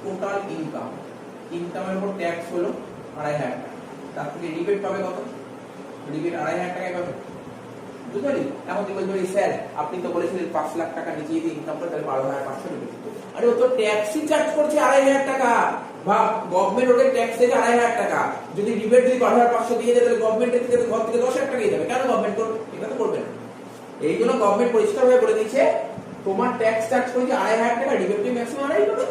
টোটাল ইনকাম। ইনকামের উপর ট্যাক্স হলো 2.5 টাকা। তার থেকে রিবেট পাবে কত? রিবেট 2.5 টাকায় পাবে, বুঝতে পারলি? এখন তুই বলবি স্যার আপনি তো বলেছিলেন 5 লাখ টাকা নিচে যদি ইনকাম করে তাহলে 12,500 রিবেট দিতে। আরে ও তো ট্যাক্সই চার্জ করছে 2.5 টাকা। ভাব, গভর্নমেন্ট ওকে ট্যাক্স দেবে 2.5 টাকা, যদি রিবেট যদি 12,500 দিয়ে দেয় তাহলে গভর্নমেন্টের থেকে ঘর থেকে 10,000 টাকা দিয়ে দেবে। কেন গভর্নমেন্ট করবে? এটা তো করবে না। এই জন্য গভর্নমেন্ট পরিষ্কার ভাবে বলে দিয়েছে তোমার ট্যাক্স চার্জ করেছে 2.5 টাকা, রিবেট ম্যাক্সিমাম 2.5 পাবে।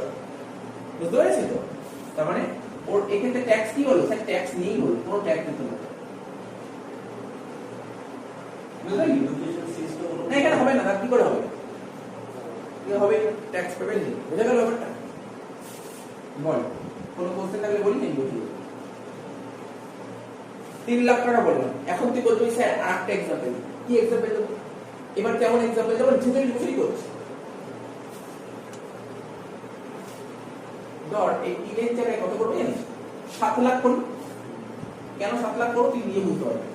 বুঝতে পেরেছিস তো? তার মানে ওর ওর এক্ষেত্রে ট্যাক্স কি হলো স্যার ট্যাক্স নেই হলো কোনো ট্যাক্স দিতে হবে না। বুঝলেন না এখানে হবে না কি করে হবে কি হবে ট্যাক্স পেমেন্ট নেই বুঝা গেল ব্যাপারটা বল কোনো কোশ্চেন থাকলে বলি নেই বুঝি 3 লাখ টাকা বললাম এখন তুই বলবি স্যার আরেকটা एग्जांपल কি एग्जांपल দেব এবার কেমন एग्जांपल দেব যেটা বুঝি করছিস ধর এই টিনের জায়গায় কত করবে জানিস 7 লাখ করি কেন 7 লাখ করো তুই নিয়ে বুঝতে পারবি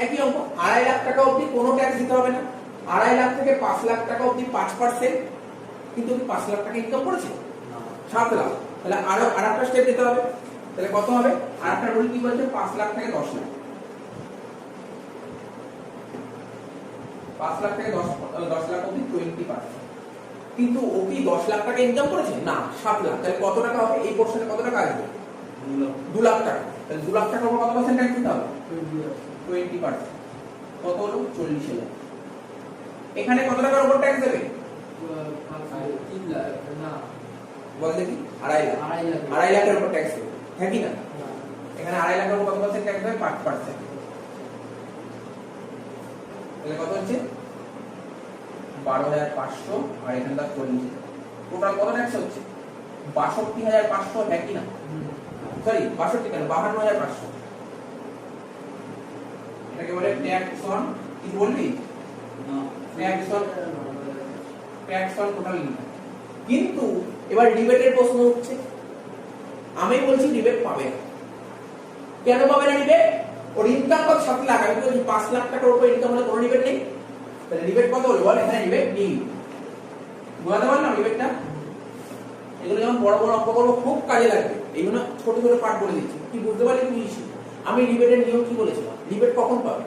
একই অঙ্ক 2.5 লাখ টাকা অবধি কোনো ট্যাক্স দিতে হবে না 2.5 লাখ থেকে 5 লাখ টাকা অবধি 5% কিন্তু কি 5 লাখ টাকা ইনকাম করেছে 7 লাখ তাহলে আরেকটা স্টেপ দিতে হবে তাহলে কত হবে আরেকটা রুল কি বলছে 5 লাখ থেকে 10 লাখ 5 লাখ থেকে 10 লাখ অবধি 20% কিন্তু ও কি 10 লাখ টাকা ইনকাম করেছে না 7 লাখ তাহলে কত টাকা হবে এই পোরশনে কত টাকা আসবে 2 লাখ টাকা তাহলে 2 লাখ টাকার উপর কত পার্সেন্ট ট্যাক্স দিতে হবে 20% কত হলো 40,000 এখানে কত টাকার উপর ট্যাক্স দেবে 3 লাখ না বল দেখি 2.5 লাখের উপর ট্যাক্স দেবে হ্যাঁ কি না এখানে 2.5 লাখের উপর কত পার্সেন্ট ট্যাক্স দেবে 5% তাহলে কত হচ্ছে 12,500 আর এখানে 40 টোটাল কত ট্যাক্স হচ্ছে 62,500 হ্যাঁ কি না সরি 62 কেন 52,500 এটাকে বলে ট্যাক্স অন কি বলবি না ট্যাক্স অন টোটাল ইনকাম কিন্তু এবার রিবেটের প্রশ্ন হচ্ছে আমি বলছি রিবেট পাবে না কেন পাবে না রিবেট ওর ইনকাম কত 7 লাখ আমি বলছি 5 লাখ টাকার উপর ইনকাম হলে কোনো রিবেট নেই তাহলে রিবেট কত হলো বল এখানে রিবেট নেই বুঝতে পারলাম রিবেটটা এগুলো যখন বড় বড় অঙ্ক করবো খুব কাজে লাগবে এইগুলো ছোট ছোট পার্ট বলে দিচ্ছি কি বুঝতে পারলি তুই ইস্যু আমি রিবেটের নিয়ম কি বলেছিলাম রিবেট কখন পাবে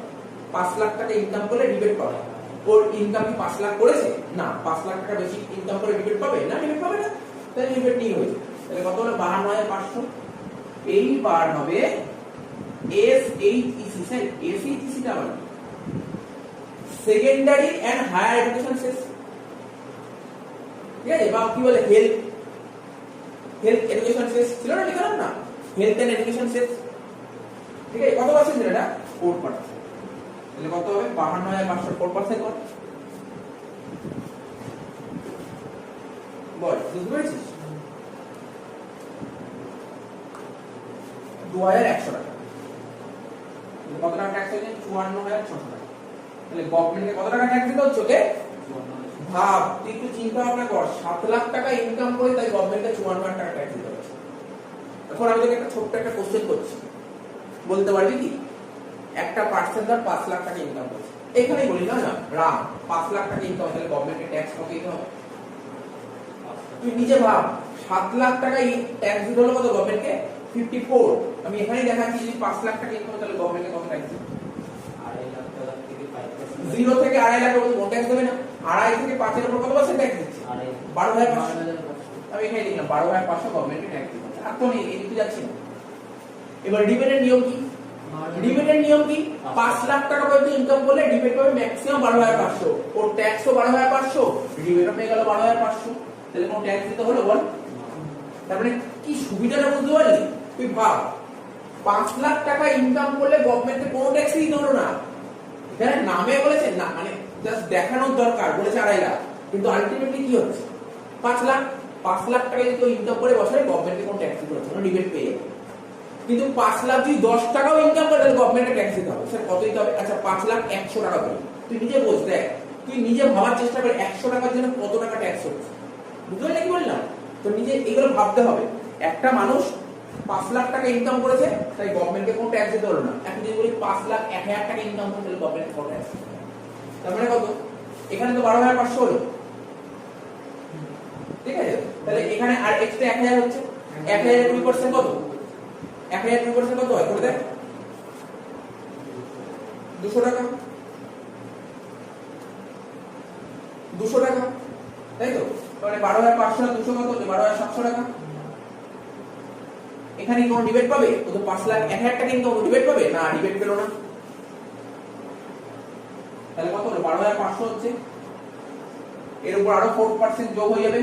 5 লাখ টাকা ইনকাম করলে রিবেট পাবে ওর ইনকাম কি 5 লাখ করেছে না 5 লাখ টাকা বেশি ইনকাম করে রিবেট পাবে না রিবেট পাবে না তাহলে রিবেট নেই হয়েছে তাহলে কত হলো 52,500 এই বার হবে SHEC স্যার SHEC টা মানে সেকেন্ডারি এন্ড হায়ার এডুকেশন সেস ঠিক আছে বা কি বলে হেলথ এডুকেশন সেস ছিল না লিখলাম না হেলথ এন্ড এডুকেশন সেস ঠিক আছে কত পার্সেন্ট ছিল এটা 4% তাহলে কত হবে 52,500 4% কত বল বুঝতে পেরেছিস 2,100 টাকা কত টাকা ট্যাক্স হচ্ছে 54,600 টাকা তাহলে গভর্নমেন্টকে কত টাকা ট্যাক্স দিতে হচ্ছে ওকে ভাব তুই একটু চিন্তা ভাবনা কর 7 লাখ টাকা ইনকাম করে তাই গভর্নমেন্টকে 54,000 টাকা ট্যাক্স দিতে হচ্ছে এখন আমি তোকে একটা ছোট্ট একটা কোশ্চেন করছি বলতে পারবি কি একটা পার্সেন্ট ধর 5 লাখ টাকা ইনকাম করছে এখানেই বলি না রাম 5 লাখ টাকা ইনকাম তাহলে গভর্নমেন্টকে ট্যাক্স কত দিতে হবে তুই নিজে ভাব 7 লাখ টাকা ট্যাক্স দিতে হলো কত গভর্নমেন্টকে 54 আমি এখানেই দেখাচ্ছি যদি 5 লাখ টাকা ইনকাম তাহলে গভর্নমেন্টকে কত ট্যাক্স দিতে 2.5 লাখ টাকা থেকে 5% 0 থেকে 2.5 লাখের উপর ট্যাক্স দেবে না 2.5 থেকে 5 এর উপর কত পার্সেন্ট ট্যাক্স দিচ্ছে 12,500 আমি এখানে লিখলাম 12,500 গভর্নমেন্টকে ট্যাক্স দিতে হবে আর তো নেই এদিকে যাচ্ছি না এবার ডিবেটের নিয়ম কি ডিবেটের নিয়ম কি 5 লাখ টাকা পর্যন্ত ইনকাম করলে ডিবেট পাবে ম্যাক্সিমাম 12,500 ওর ট্যাক্সও 12,500 ডিবেটও পেয়ে গেল 12,500 তাহলে কোন ট্যাক্স দিতে হলো বল তার মানে কি সুবিধাটা বুঝতে পারলি তুই ভাব 5 লাখ টাকা ইনকাম করলে গভর্নমেন্টকে কোনো ট্যাক্স দিতে হলো না এখানে নামে বলেছে না মানে জাস্ট দেখানোর দরকার বলেছে 2.5 লাখ কিন্তু আলটিমেটলি কি হচ্ছে 5 লাখ 5 লাখ টাকা যদি কেউ ইনকাম করে বছরে গভর্নমেন্টকে কোনো ট্যাক্স দিতে হচ্ছে না ডিবেট পেয়ে কিন্তু 5 লাখ যদি 10 টাকাও ইনকাম করে তাহলে গভর্নমেন্টকে ট্যাক্স দিতে হবে স্যার কত দিতে হবে আচ্ছা 5 লাখ 100 টাকা করে তুই নিজে বোঝ দেখ তুই নিজে ভাবার চেষ্টা করে 100 টাকার জন্য কত টাকা ট্যাক্স হচ্ছে বুঝতে পারলি কি বললাম তো নিজে এগুলো ভাবতে হবে একটা মানুষ 5 লাখ টাকা ইনকাম করেছে তাই গভর্নমেন্টকে কোনো ট্যাক্স দিতে হলো না এখন যদি বলি 5 লাখ 1,000 টাকা ইনকাম করে তাহলে গভর্নমেন্টকে কোনো ট্যাক্স তার মানে কত এখানে তো 12,500 হলো ঠিক আছে তাহলে এখানে আর এক্সট্রা 1,000 হচ্ছে 1,000 এর 2% কত 1,000 2% কত হয় করে দেখ 200 টাকা 200 টাকা তাই তো তাহলে 12,500 আর 200 কত 12,700 টাকা এখানে কোন ডিবেট পাবে ও তো 5 লাখ 1,000 টাকা ইনকাম ডিবেট পাবে না ডিবেট পেলো না তাহলে কত হলো 12,500 হচ্ছে এর উপর আরো 4% যোগ হয়ে যাবে,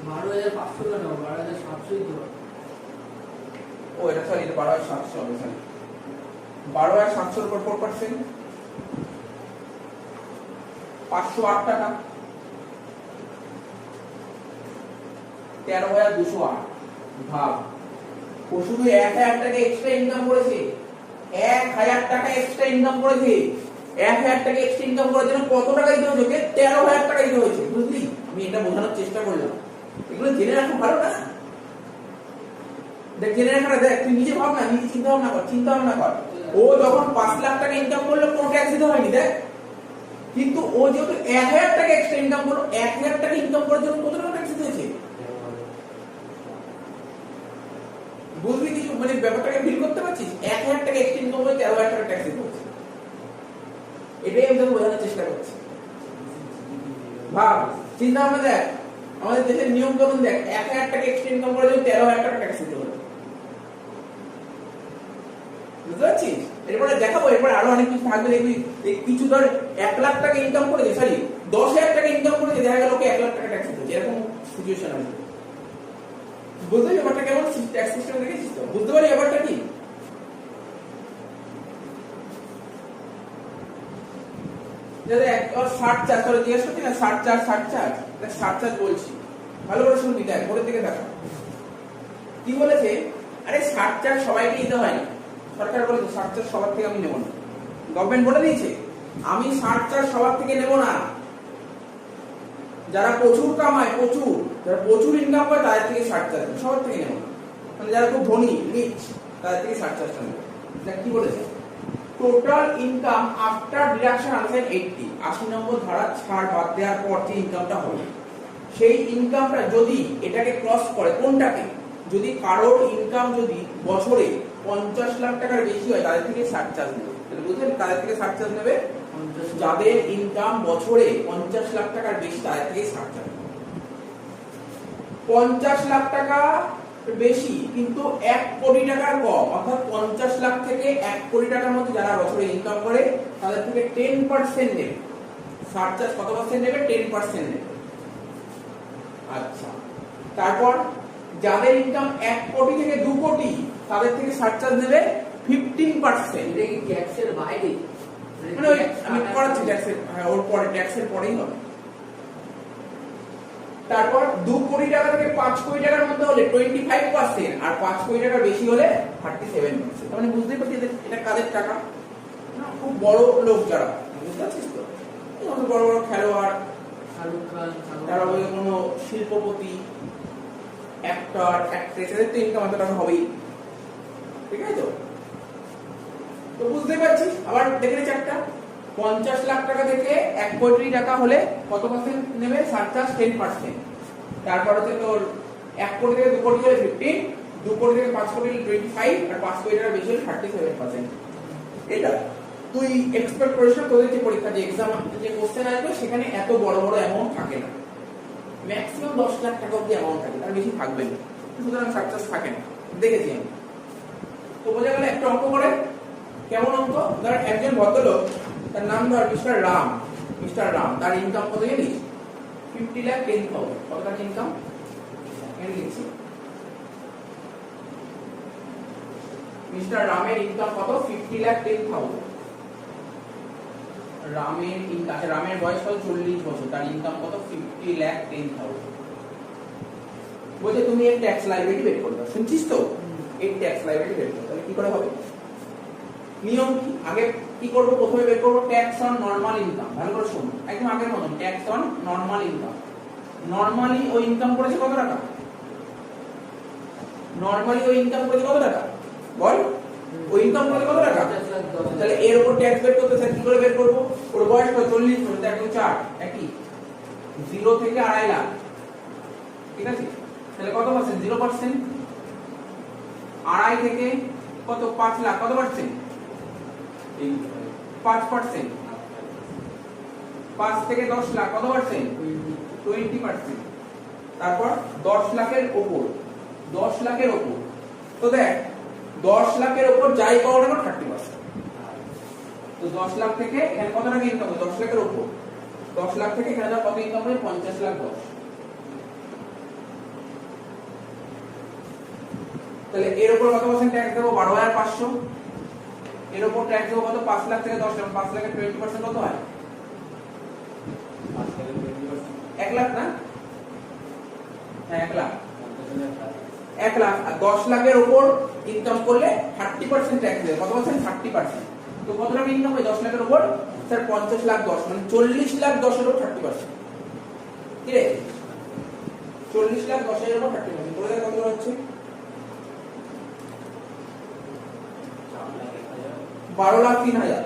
12,500 কেন? 12,700 তো। ও এটা সরি, এটা 12,700 হবে, সরি 12,700 এর উপর 4%, 508 টাকা, 13,208। ভাব, ও শুধু 1,000 টাকা এক্সট্রা ইনকাম করেছে, 1,000 টাকা এক্সট্রা ইনকাম করেছে, 1,000 টাকা এক্সট্রা ইনকাম করার জন্য কত টাকা দিতে হয়েছে? 13,000 টাকা দিতে হয়েছে, বুঝলি? আমি এটা বোঝানোর চেষ্টা করলাম, এগুলো জেনে রাখা ভালো না? দেখ জেনে রাখা, দেখ তুই নিজে ভাব না, নিজে চিন্তা ভাবনা কর। ও যখন 5 লাখ টাকা ইনকাম করলো কোনো ট্যাক্স দিতে হয়নি, দেখ। কিন্তু ও যেহেতু 1,000 টাকা এক্সট্রা ইনকাম করলো, 1,000 টাকা ইনকাম করার জন্য কত টাকা ট্যাক্স দিতে হয়েছে? বুঝলি কিছু, মানে ব্যাপারটাকে ফিল করতে পারছিস? 1,000 টাকা এক্সট্রা ইনকাম করে 13,000 টাকা ট্যাক্স দিতে হচ্ছে, এটাই আমি তোকে বোঝানোর চেষ্টা করছি। ভাব, চিন্তা ভাবনা দেখ, আমাদের দেশের নিয়ম কানুন দেখ, 1,000 টাকা এক্সট্রা ইনকাম করার জন্য 13,000 টাকা ট্যাক্স দিতে হলো, বুঝতে পারছিস? এরপরে দেখাবো, এরপরে আরো অনেক কিছু থাকবে, দেখবি কিছু ধর 1 লাখ টাকা ইনকাম করেছে, সরি 10,000 টাকা ইনকাম করেছে, দেখা গেল ওকে 1 লাখ টাকা ট্যাক্স দিতে হচ্ছে, এরকম সিচুয়েশন আছে। বুঝলি ব্যাপারটা কেমন? ট্যাক্স সিস্টেম দেখেছিস তো? বুঝতে পারি ব্যাপারটা কি? যাদের একবার 60 চার্জ করে জিজ্ঞেস করছি না, 60 চার্জ বলছি, ভালো করে শুনবি, দেখ ভোরের দিকে দেখা কি বলেছে। আরে 60 চার্জ সবাইকে দিতে হয় না, সরকার বলেছে 60 চার্জ সবার থেকে আমি নেব না, গভর্নমেন্ট বলে দিয়েছে আমি 60 চার্জ সবার থেকে নেব না, যারা প্রচুর কামায়, যারা প্রচুর ইনকাম করে তাদের থেকে 60 চার্জ, সবার থেকে নেব না, মানে যারা খুব ধনী রিচ তাদের থেকে 60 চার্জটা নেব। দেখ কি বলেছে, total income after deduction answer 80 নম্বর ধারা ছাড় বাদ দেওয়ার পর যে ইনকামটা হবে, সেই ইনকামটা যদি এটাকে ক্রস করে, কোনটাকে, যদি কারোর ইনকাম যদি বছরে 50 লাখ টাকার বেশি হয় তাদের থেকে 60 চার্জ নেবে, বুঝলেন? তাদের থেকে 60 চার্জ নেবে, যাদের ইনকাম বছরে 50 লাখ টাকার বেশি তাদের থেকে 60 চার্জ। 50 লাখ টাকা বেশি কিন্তু 1 কোটি টাকার কম, অর্থাৎ 50 লাখ থেকে 1 কোটি টাকার মধ্যে যারা বছরে ইনকাম করে তাদের থেকে 10% নেবে, 60 চার্জ কত পার্সেন্ট নেবে? 10% নেবে। আচ্ছা, তারপর যাদের ইনকাম 1 কোটি থেকে 2 কোটি তাদের থেকে 60 চার্জ নেবে 15%। এটা কি ট্যাক্সের বাইরে? মানে আমি করাচ্ছি ট্যাক্সের, হ্যাঁ ওর পরে ট্যাক্সের পরেই হবে। তারপর 2 কোটি টাকা থেকে 5 কোটি টাকার মধ্যে হলে 25%, আর 5 কোটি টাকার বেশি হলে 37%। তার মানে বুঝতেই পারছিস এটা কাদের টাকা না, খুব বড় লোক যারা, বুঝতে পারছিস তো? এই বড় বড় খেলোয়াড়, শাহরুখ খান, তারা ওই কোনো শিল্পপতি, অ্যাক্টর, অ্যাক্ট্রেস, এদের তো ইনকাম এত টাকা হবেই, ঠিক আছে তো? তো বুঝতে পারছিস? আবার দেখে নে চারটা, 50 লাখ টাকা থেকে 1 কোটি টাকা হলে কত পার্সেন্ট নেবে? 60 চার্জ 10%। তারপর হচ্ছে তোর 1 কোটি থেকে 2 কোটি হলে 15, 2 কোটি থেকে 5 কোটি হলে 25, আর 5 কোটি টাকার বেশি হলে 37%। এটা তুই এক্সপেক্ট করিস না তোদের যে পরীক্ষা, যে এক্সাম, যে কোশ্চেন আসবে সেখানে এত বড় বড় অ্যামাউন্ট থাকে না, ম্যাক্সিমাম 10 লাখ টাকা অবধি অ্যামাউন্ট থাকে, তার বেশি থাকবে না, সুতরাং 60 চার্জ থাকে না, দেখেছি আমি। তো বোঝা গেল একটা অঙ্ক করে, কেমন অঙ্ক? ধর একজন ভদ্রলোক, তার নাম ধর মিস্টার রাম, তার ইনকাম কত জানিস? 50 লাখ 10,000। কত টাকা ইনকাম? এখানে লিখছি, মিস্টার রামের ইনকাম কত? 50 লাখ 10,000। রামের ইনকাম, রামের বয়স কত? 40 বছর, তার ইনকাম কত? 50 লাখ 10,000। বলছে তুমি এর ট্যাক্স লাইবিলিটি বের করবে, শুনছিস তো? এর ট্যাক্স লাইবিলিটি বের করবে, তাহলে কি করে হবে? নিয়ম কি? আগে কি করব? প্রথমে বের করব ট্যাক্স অন নরমাল ইনকাম। ভালো করে শুনুন, একদম আগের মতন, tax on normal income. Normally ও ইনকাম করেছে কত টাকা? নরমালি ও ইনকাম করেছে কত টাকা? বল, ও ইনকাম করেছে কত টাকা? তাহলে এর উপর ট্যাক্স বের করতে স্যার কি করে বের করব? ওর বয়স কত? 40 বছর, দেখো 4 একই, 0 থেকে 2.5 লাখ, ঠিক আছে? তাহলে কত পার্সেন্ট? 0%। 2.5 থেকে কত? 5 লাখ, কত পার্সেন্ট? 5%। 5 থেকে 10 লাখ, কত পার্সেন্ট? 20%। তারপর 10 লাখের উপর, 10 লাখের উপর। তো দেখ 10 লাখের উপর যাই পাও না 30%। তো 10 লাখ থেকে এখানে কত টাকা ইনকাম হবে? 10 লাখের উপর 10 লাখ থেকে এখানে ধর কত ইনকাম হবে? 50 লাখ 10। তাহলে এর উপর কত পার্সেন্ট ট্যাক্স দেবো? 12,500। এর উপর ট্যাক্স দেবো কত? 5 লাখ থেকে 10 লাখ। 5 লাখের 20% কত হয়? 1 লাখ না? হ্যাঁ 1 লাখ। 1 লাখ আর 10 লাখের উপর ইনকাম করলে 30% ট্যাক্স দেবে। কত পার্সেন্ট? 30%। তো কত টাকা ইনকাম হয় 10 লাখের উপর? স্যার 50 লাখ 10 মানে 40 লাখ 10 এর উপর 30%। কি রে? 40 লাখ 10 এর উপর 30%। করে দেখ কত হচ্ছে? 12,03,000।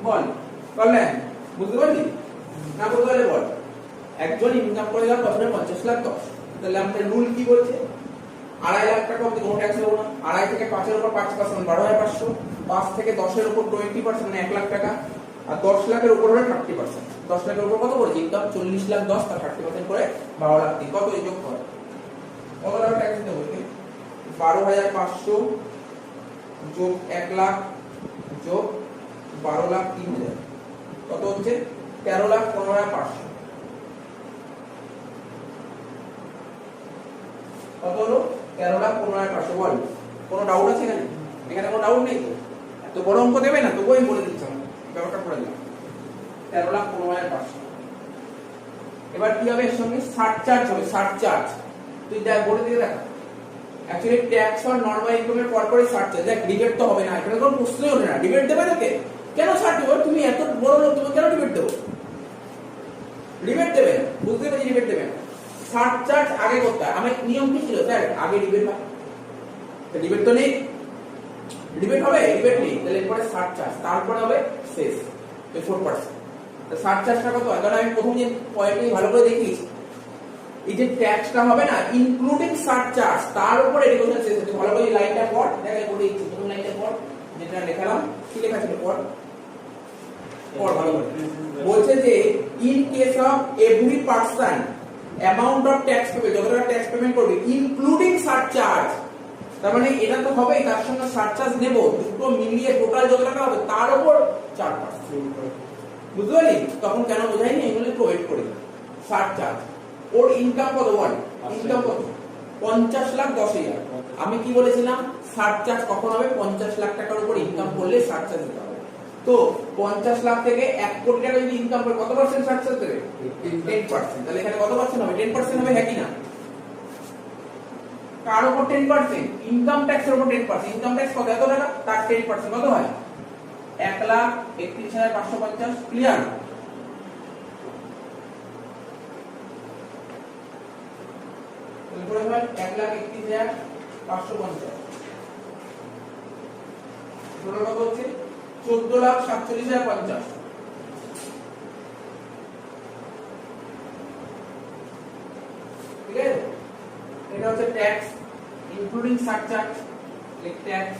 বল করলেন? বুঝতে পারলি না? বুঝতে পারলে বল। একজন ইনকাম করে গেল বছরে 50 লাখ 10। তাহলে আমাদের রুল কি বলছে? 2.5 লাখ টাকা অবধি কোনো ট্যাক্স দেবো না। 2.5 থেকে 5 এর উপর 5% 12,500। 5 থেকে 10 এর উপর 20% মানে 1 লাখ টাকা। আর 10 লাখের উপর হলে 30%। 10 লাখের উপর কত পড়ছে ইনকাম? 40 লাখ 10 তার 30% করে 12 লাখ 3। কত যোগ করে? কত টাকা ট্যাক্স দিতে হবে? 12,500 যোগ 1 লাখ যোগ 12 লাখ 3,000 কত হচ্ছে? 13,15,500। কত হলো? 13,15,500। বল কোনো ডাউট আছে এখানে? এখানে কোনো ডাউট নেই তো? এত বড় অঙ্ক দেবে না তবুও আমি বলে দিচ্ছি ব্যাপারটা করে দিলাম। 13,15,500। এবার কি হবে? এর সঙ্গে সারচার্জ হবে। সারচার্জ তুই দেখ বলে দিয়ে দেখ। অ্যাকচুয়ালি ট্যাক্স অন নরমাল ইনকামের পর পরে সারচার্জ। দেখ ডিবেট তো হবে না, এখানে কোনো প্রশ্নই ওঠে না। ডিবেট দেবে তোকে? কেন সার দেবো? তুমি এত বড় লোক, তুমি কেন ডিবেট দেবো? ডিবেট দেবে না, বুঝতে পারছি ডিবেট দেবে না। সারচার্জ আগে করতে হয়। আমার নিয়ম কি ছিল স্যার? আগে ডিবেট হয়, ডিবেট তো নেই। ডিবেট হবে? ডিবেট নেই। তাহলে এরপরে সারচার্জ, তারপরে হবে শেষ 4%। তো সারচার্জটা কত হয়? কারণ আমি প্রথম যে পয়েন্টটি ভালো করে দেখিয়েছি, এই যে ট্যাক্সটা হবে না ইনক্লুডিং সারচার্জ, তার উপরে রেগুলেশন শেষ হচ্ছে। ভালো করে লাইনটা পড়, দেখে বলে দিচ্ছি। প্রথম লাইনটা পড়, যেটা দেখালাম। কি লেখা ছিল? পড় পড় ভালো করে। বলছে যে in case of every person amount of tax payment, যত টাকা ট্যাক্স পেমেন্ট করবে ইনক্লুডিং সারচার্জ, তার মানে এটা তো হবেই, তার সঙ্গে সারচার্জ নেব, দুটো মিলিয়ে টোটাল যত টাকা হবে তার উপর 4%। বুঝতে পারলি? তখন কেন বোঝাইনি? এগুলো একটু ওয়েট করে। সারচার্জ ওর ইনকাম কত? বল ইনকাম কত? 50 লাখ 10,000। আমি কি বলেছিলাম? সারচার্জ কখন হবে? 50 লাখ টাকার উপর ইনকাম করলে সারচার্জ দিতে হবে। তো 50 লাখ থেকে 1 কোটি টাকা যদি ইনকাম করে কত পার্সেন্ট সারচার্জ দেবে? 10%। তাহলে এখানে কত পার্সেন্ট হবে? 10% হবে, হ্যাঁ কি না? কার উপর 10%? ইনকাম ট্যাক্সের উপর 10%। ইনকাম ট্যাক্স কত? এত টাকা, তার 10% কত হয়? 1,31,550। ক্লিয়ার? এরপরে হয় 1,31,550। টোটাল কত হচ্ছে? 14,47,050। ঠিক আছে? এটা হচ্ছে tax including surcharge. Like tax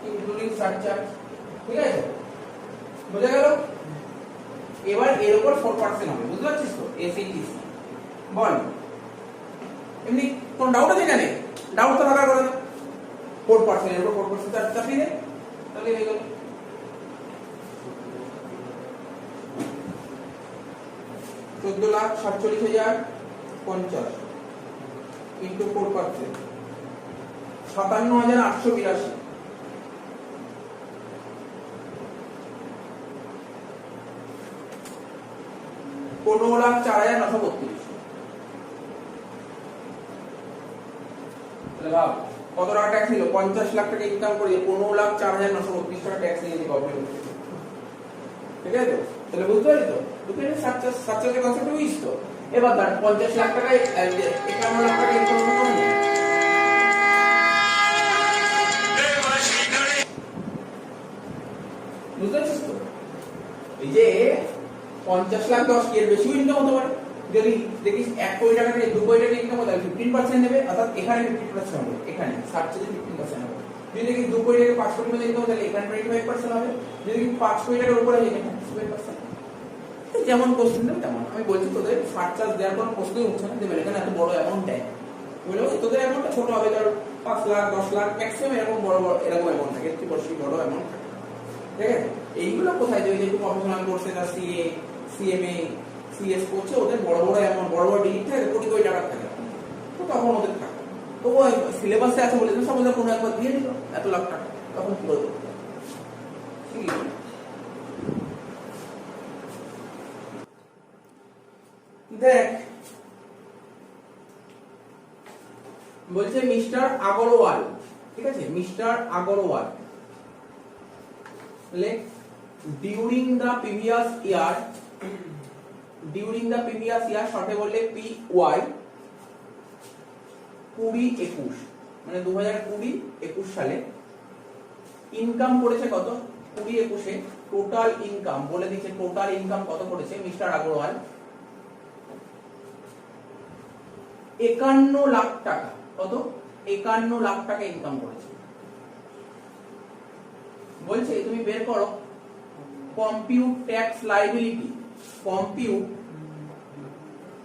including surcharge. ঠিক আছে? বোঝা গেল? এবার এর উপর 4% হবে। বুঝতে পারছিস তো? এসএইচসি। বল এমনি কোন ডাউট আছে এখানে? ডাউট তো থাকার কথা না। 4% এর উপর 4% চাপিয়ে দে, তাহলে হয়ে গেল। 14,47,050 ইন্টু 4%, 57,882। পনেরো লাখ 4,932। তাহলে ভাব কত টাকা ট্যাক্স নিল? 50 লাখ টাকা ইনকাম করে 15,04,932 টাকা ট্যাক্স নিয়েছে গভর্নমেন্ট। ঠিক আছে তো? তাহলে বুঝতে পারলি তো? দুটোই সারচার্জের কনসেপ্ট বুঝিস তো? এবার ধর 50 লাখ টাকায় 51 লাখ টাকা ইনকাম করতে বুঝতে পারছিস তো? এই যে 50 লাখ 10 কি এর বেশি ইনকাম হতে পারে। যদি দেখিস 1 কোটি টাকা থেকে 2 কোটি টাকা ইনকাম হতে 15% নেবে, অর্থাৎ এখানে 50% হবে, এখানে সারচার্জে 15% হবে। যদি দেখিস 2 কোটি থেকে 5 কোটি টাকা ইনকাম হতে এখানে 25% হবে। যদি 5 কোটি টাকার উপরে হয় এখানে 25%। যেমন কোশ্চেন দেবে তেমন। আমি বলছি তোদের ফার্স্ট চার্জ দেওয়ার কোনো প্রশ্নই উঠছে না, দেবে এখানে এত বড় অ্যামাউন্ট দেয়, বলে তোদের অ্যামাউন্টটা ছোট হবে, ধর 5 লাখ 10 লাখ ম্যাক্সিমাম এরকম বড় বড় এরকম অ্যামাউন্ট থাকে, একটু বড় অ্যামাউন্ট থাকে, ঠিক আছে। এইগুলো কোথায় যে একটু প্রফেশনাল কোর্সে তার সিএ সিএমএ সিএস করছে, ওদের বড় বড় অ্যামাউন্ট বড় বড় ডিগ্রি থাকে, কোটি কোটি টাকা থাকে, তো তখন ওদের থাকে। তো ওই সিলেবাসে আছে বলে সব ওদের কোনো একবার দিয়ে দিল এত লাখ টাকা, তখন কি করে দেবো? ঠিক আছে। দেখ বলছে মিস্টার আগরওয়াল, ঠিক আছে, mister Agarwal during the previous year, শর্টে বললে PY 20-21 মানে 2020-21 সালে ইনকাম করেছে কত? 20-21-এ টোটাল ইনকাম বলে দিচ্ছে, টোটাল ইনকাম কত করেছে মিস্টার আগরওয়াল? 51 লাখ টাকা। কত? 51 লাখ টাকা ইনকাম করেছে। বলছে তুমি বের করো compute tax liability, compute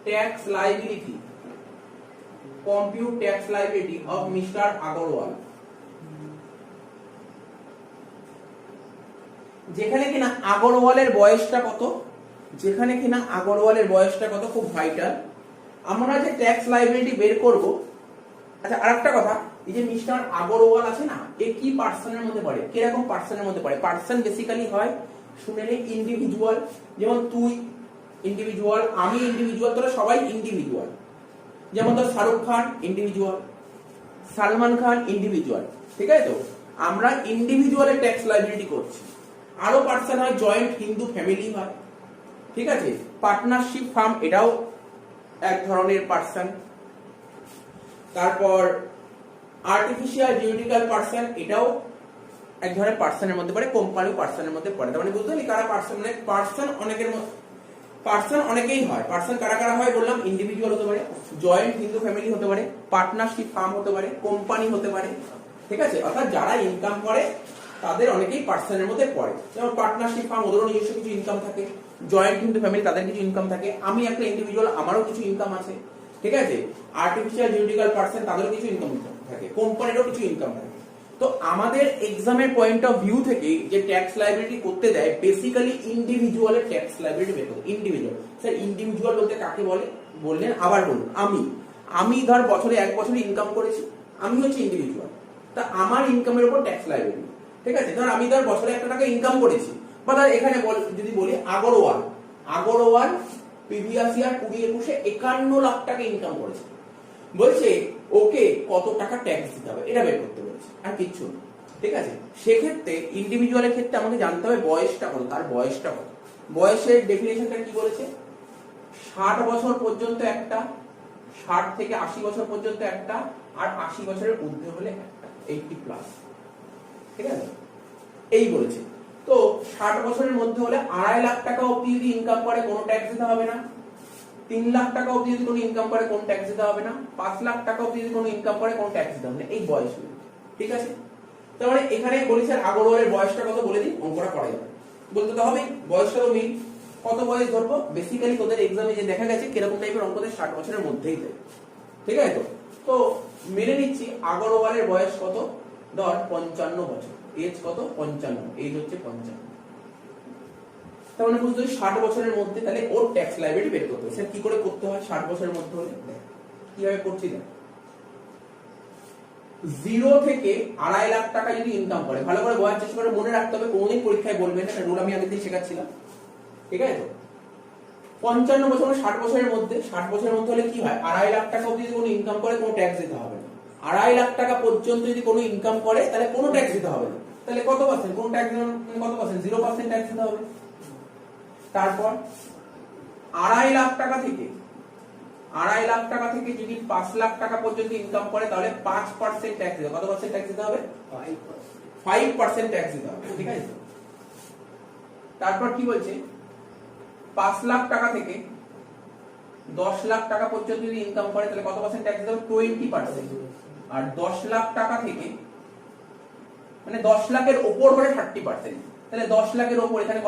tax liability of mister Agarwal. যেখানে কিনা আগরওয়ালের বয়সটা কত, খুব ভাইটাল। আমরা যে ট্যাক্স লাইবিলিটি বের করব, আচ্ছা আরেকটা কথা, এই যে মিস্টার আগরওয়াল আছে না, এ কি পার্সনের মধ্যে পড়ে? কিরকম পার্সনের মধ্যে পড়ে? পার্সন বেসিক্যালি হয় শুনে নে ইন্ডিভিজুয়াল, যেমন তুই ইন্ডিভিজুয়াল, আমি ইন্ডিভিজুয়াল, তোরা সবাই ইন্ডিভিজুয়াল। যেমন ধর শাহরুখ খান ইন্ডিভিজুয়াল, সালমান খান ইন্ডিভিজুয়াল, ঠিক আছে। তো আমরা ইন্ডিভিজুয়ালের ট্যাক্স লাইবিলিটি করছি। আরো পার্সন হয় জয়েন্ট হিন্দু ফ্যামিলি হয়, ঠিক আছে। পার্টনারশিপ ফার্ম এটাও এক ধরনের পার্সন। তারপর আর্টিফিশিয়াল জুরিডিক্যাল পার্সন, এটাও এক ধরনের পার্সনের মধ্যে পড়ে, কোম্পানি পার্সনের মধ্যে পড়ে। তার মানে বুঝতে পারলি কারা পার্সন? মানে পার্সন অনেকেই হয়। পার্সন কারা কারা হয় বললাম? ইন্ডিভিজুয়াল হতে পারে, জয়েন্ট হিন্দু ফ্যামিলি হতে পারে, পার্টনারশিপ ফার্ম হতে পারে, কোম্পানি হতে পারে, ঠিক আছে। অর্থাৎ যারা ইনকাম করে তাদের অনেকেই পার্সনের মধ্যে পড়ে। যেমন পার্টনারশিপ ফার্ম, ওদেরও নিজস্ব কিছু ইনকাম থাকে, জয়েন্ট হিন্দু ফ্যামিলি তাদের কিছু ইনকাম থাকে, আমি একটা ইন্ডিভিজুয়াল আমারও কিছু ইনকাম আছে, ঠিক আছে। আর্টিফিশিয়াল জুরিডিক্যাল পার্সন তাদেরও কিছু ইনকাম থাকে, কোম্পানিরও কিছু ইনকাম থাকে। তো আমাদের এক্সামের পয়েন্ট অফ ভিউ থেকে যে ট্যাক্স লাইবিলিটি করতে দেয়, বেসিক্যালি ইন্ডিভিজুয়ালের ট্যাক্স লাইবিলিটি বের করতে। ইন্ডিভিজুয়াল, স্যার ইন্ডিভিজুয়াল বলতে কাকে বলে? বললেন আবার বলুন। আমি ধর বছরে 1 বছরে ইনকাম করেছি, আমি হচ্ছে ইন্ডিভিজুয়াল, তা আমার ইনকামের উপর ট্যাক্স লাইবিলিটি, ঠিক আছে। ধর আমি ধর বছরে 1 টাকা ইনকাম করেছি, বা ধর এখানে যদি বলি আগরওয়াল প্রিভিয়াস ইয়ার 20-21-এ 51 লাখ টাকা ইনকাম করেছে। বলছে ওকে কত টাকা ট্যাক্স দিতে হবে, এটা বের করতে বলেছে, আর কিচ্ছু না, ঠিক আছে। সেক্ষেত্রে ইন্ডিভিজুয়ালের ক্ষেত্রে আমাকে জানতে হবে বয়সটা কত, তার বয়সটা কত। বয়সের ডেফিনেশনটা কি বলেছে? 60 বছর পর্যন্ত একটা, 60 থেকে 80 বছর পর্যন্ত একটা, আর 80 বছরের ঊর্ধ্বে হলে একটা, 80+, ঠিক আছে, এই বলেছে। তো 60 বছরের মধ্যে হলে 2.5 লাখ টাকা অবধি যদি ইনকাম করে কোনো ট্যাক্স দিতে হবে না, 3 লাখ টাকা অবধি যদি কোনো ইনকাম করে কোনো ট্যাক্স দিতে হবে না, 5 লাখ টাকা অবধি যদি কোনো ইনকাম করে কোনো ট্যাক্স দিতে হবে না, এই বয়স, ঠিক আছে। তার মানে এখানে বলেছে আগরওয়ালের বয়সটা কত বলে দিই, অঙ্কটা করা যাবে। বলতে তো হবে বয়সটা তো মেইন, কত বয়স ধরবো? বেসিক্যালি তোদের এক্সামে যে দেখা গেছে কিরকম টাইপের অঙ্কদের 60 বছরের মধ্যেই দেয়, ঠিক আছে। তো মেনে নিচ্ছি আগরওয়ালের বয়স কত, ধর 55 বছর, এজ কত? 55, এজ হচ্ছে 55। তার মানে বুঝতে 60 বছরের মধ্যে, তাহলে ওর ট্যাক্স লাইবিলিটি বের করতে হবে। স্যার কি করে করতে হয়? 60 বছরের মধ্যে হলে কিভাবে করছি দেখ, 0 থেকে 2.5 লাখ টাকা যদি ইনকাম করে, ভালো করে বোঝার চেষ্টা করে, মনে রাখতে হবে, কোনোদিন পরীক্ষায় বলবে না, রুল আমি আগের দিন শেখাচ্ছিলাম, ঠিক আছে। তো 55 বছর 60 বছরের মধ্যে, 60 বছরের মধ্যে হলে কি হয়? 2.5 লাখ টাকা অবধি যদি কোনো ইনকাম করে কোনো ট্যাক্স দিতে হবে না। 2.5 লাখ টাকা পর্যন্ত যদি কোনো ইনকাম করে তাহলে কোনো ট্যাক্স দিতে হবে না। তাহলে কত পার্সেন্ট? কোন ট্যাক্স কত পার্সেন্ট? 0% ট্যাক্স দিতে হবে। তারপর 2.5 লাখ টাকা থেকে যদি 5 লাখ টাকা পর্যন্ত ইনকাম করে তাহলে 5% ট্যাক্স দিতে হবে। কত পার্সেন্ট ট্যাক্স দিতে হবে? 5% ট্যাক্স দিতে হবে, ঠিক আছে। তারপর কি বলছে? 5 লাখ টাকা থেকে 10 লাখ টাকা পর্যন্ত যদি ইনকাম করে তাহলে কত পার্সেন্ট ট্যাক্স দিতে হবে? 20%। আর 10 লাখ টাকা থেকে, মানে 10 লাখের উপর হলে 30%। তাহলে 10 লাখের উপর, এখানে